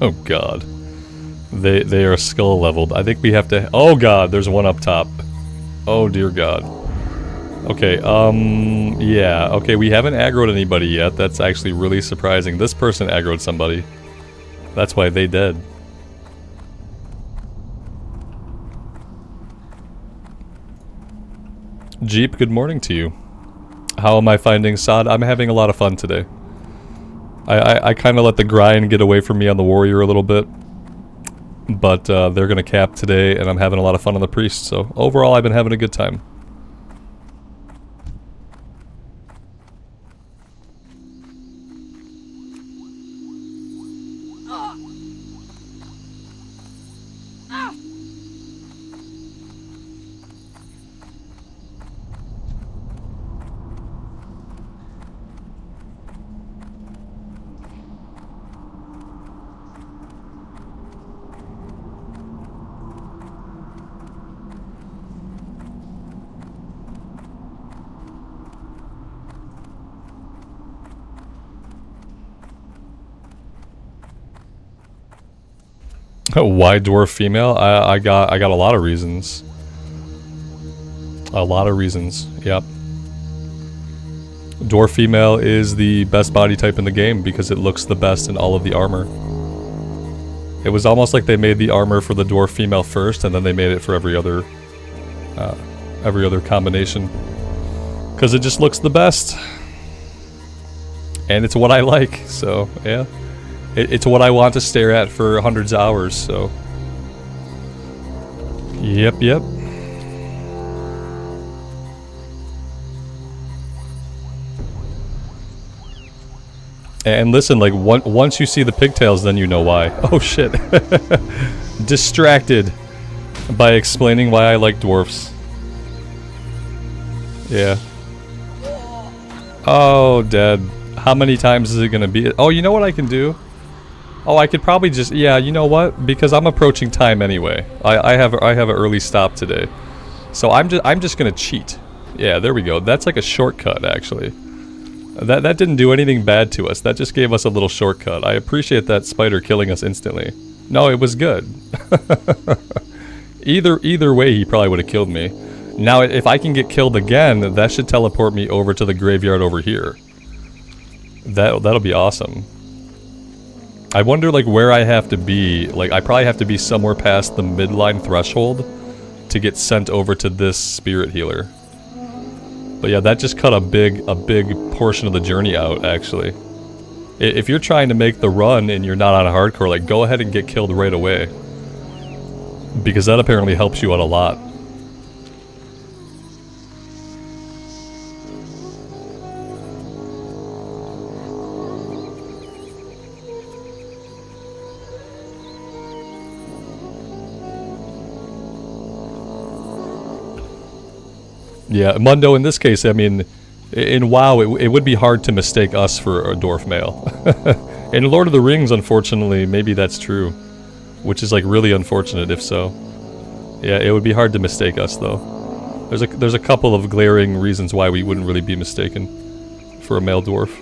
Oh god. They are skull leveled. I think we have to... Oh god, there's one up top. Oh dear god. Okay, yeah. Okay, we haven't aggroed anybody yet. That's actually really surprising. This person aggroed somebody. That's why they dead. Jeep, good morning to you. How am I finding Sod? I'm having a lot of fun today. I kind of let the grind get away from me on the warrior a little bit. But they're going to cap today, and I'm having a lot of fun on the priest. So overall, I've been having a good time. Why dwarf female? I got a lot of reasons. A lot of reasons. Yep. Dwarf female is the best body type in the game because it looks the best in all of the armor. It was almost like they made the armor for the dwarf female first, and then they made it for every other combination. Because it just looks the best. And it's what I like, so yeah. It's what I want to stare at for hundreds of hours, so. Yep, yep. And listen, like, once you see the pigtails, then you know why. Oh shit. Distracted by explaining why I like dwarfs. Yeah. Oh, dead. How many times is it gonna be? Oh, you know what I can do? Oh, I could probably just, yeah, you know what? Because I'm approaching time anyway. I have an early stop today. So I'm just gonna cheat. Yeah, there we go. That's like a shortcut, actually. That didn't do anything bad to us. That just gave us a little shortcut. I appreciate that spider killing us instantly. No, it was good. Either way, he probably would have killed me. Now, if I can get killed again, that should teleport me over to the graveyard over here. That'll be awesome. I wonder, like, where I have to be. Like, I probably have to be somewhere past the midline threshold to get sent over to this spirit healer. But yeah, that just cut a big portion of the journey out, actually. If you're trying to make the run and you're not on hardcore, like, go ahead and get killed right away. Because that apparently helps you out a lot. Yeah, Mundo, in this case, I mean, in WoW, it would be hard to mistake us for a dwarf male. In Lord of the Rings, unfortunately, maybe that's true. Which is, like, really unfortunate if so. Yeah, it would be hard to mistake us, though. There's a couple of glaring reasons why we wouldn't really be mistaken for a male dwarf.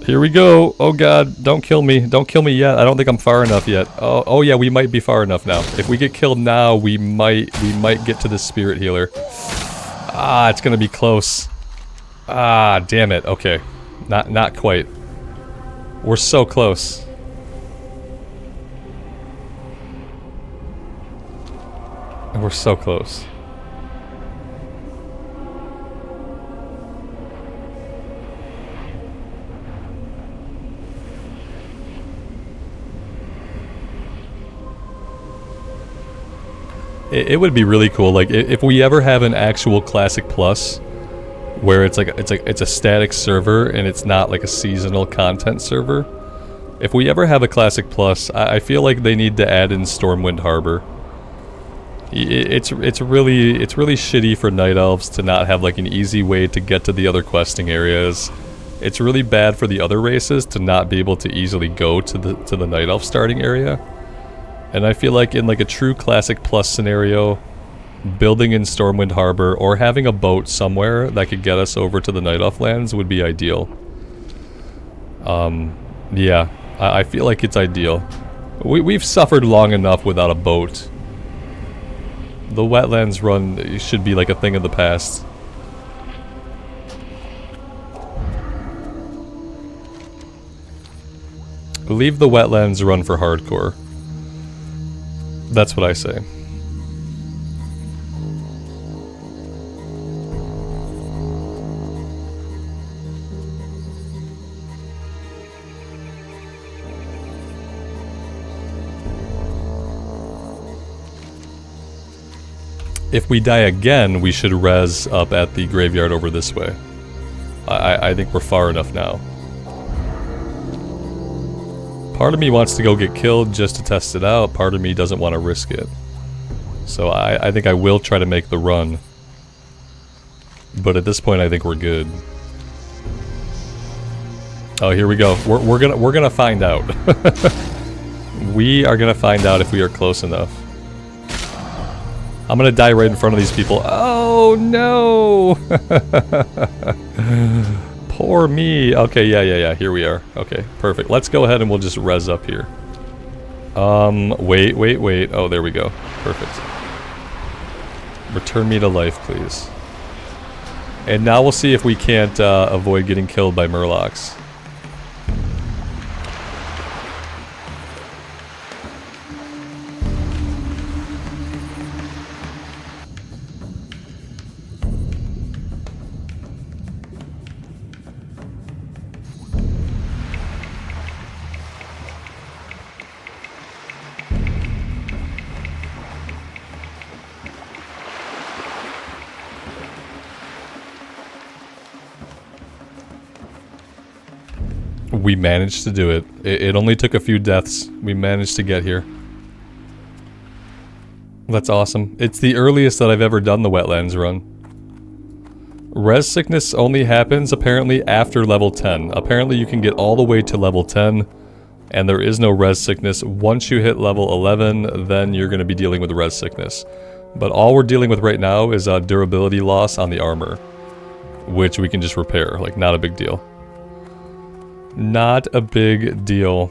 Here we go. Oh god, don't kill me. Don't kill me yet. I don't think I'm far enough yet. Oh yeah, we might be far enough now. If we get killed now, we might get to the spirit healer. Ah, it's gonna be close. Ah, damn it. Okay. Not quite. We're so close. We're so close. It would be really cool, like, if we ever have an actual Classic Plus, where it's a static server and it's not like a seasonal content server. If we ever have a Classic Plus, I feel like they need to add in Stormwind Harbor. It's really shitty for Night Elves to not have like an easy way to get to the other questing areas. It's really bad for the other races to not be able to easily go to the Night Elf starting area. And I feel like in like a true Classic Plus scenario, building in Stormwind Harbor or having a boat somewhere that could get us over to the Night Elf lands would be ideal. Yeah, I feel like it's ideal. We've suffered long enough without a boat. The wetlands run should be like a thing of the past. Leave the wetlands run for hardcore. That's what I say. If we die again, we should res up at the graveyard over this way. I think we're far enough now. Part of me wants to go get killed just to test it out. Part of me doesn't want to risk it. So I think I will try to make the run. But at this point, I think we're good. Oh, here we go. We're gonna find out. We are gonna find out if we are close enough. I'm gonna die right in front of these people. Oh no! Poor me. Okay, yeah. Here we are. Okay, perfect. Let's go ahead and we'll just res up here. Wait. Oh, there we go. Perfect. Return me to life, please. And now we'll see if we can't avoid getting killed by murlocs. We managed to do it. It only took a few deaths. We managed to get here. That's awesome. It's the earliest that I've ever done the wetlands run. Res sickness only happens apparently after level 10. Apparently you can get all the way to level 10 and there is no res sickness. Once you hit level 11, then you're going to be dealing with res sickness. But all we're dealing with right now is durability loss on the armor, which we can just repair. Like, not a big deal. Not a big deal.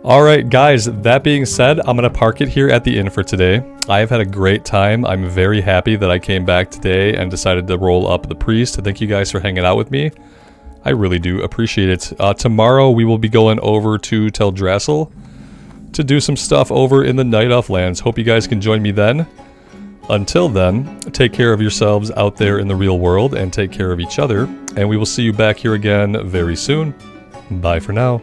Alright guys, that being said, I'm going to park it here at the inn for today. I have had a great time. I'm very happy that I came back today and decided to roll up the priest. Thank you guys for hanging out with me. I really do appreciate it. Tomorrow we will be going over to Teldrassil to do some stuff over in the Night Elf lands. Hope you guys can join me then. Until then, take care of yourselves out there in the real world and take care of each other. And we will see you back here again very soon. Bye for now.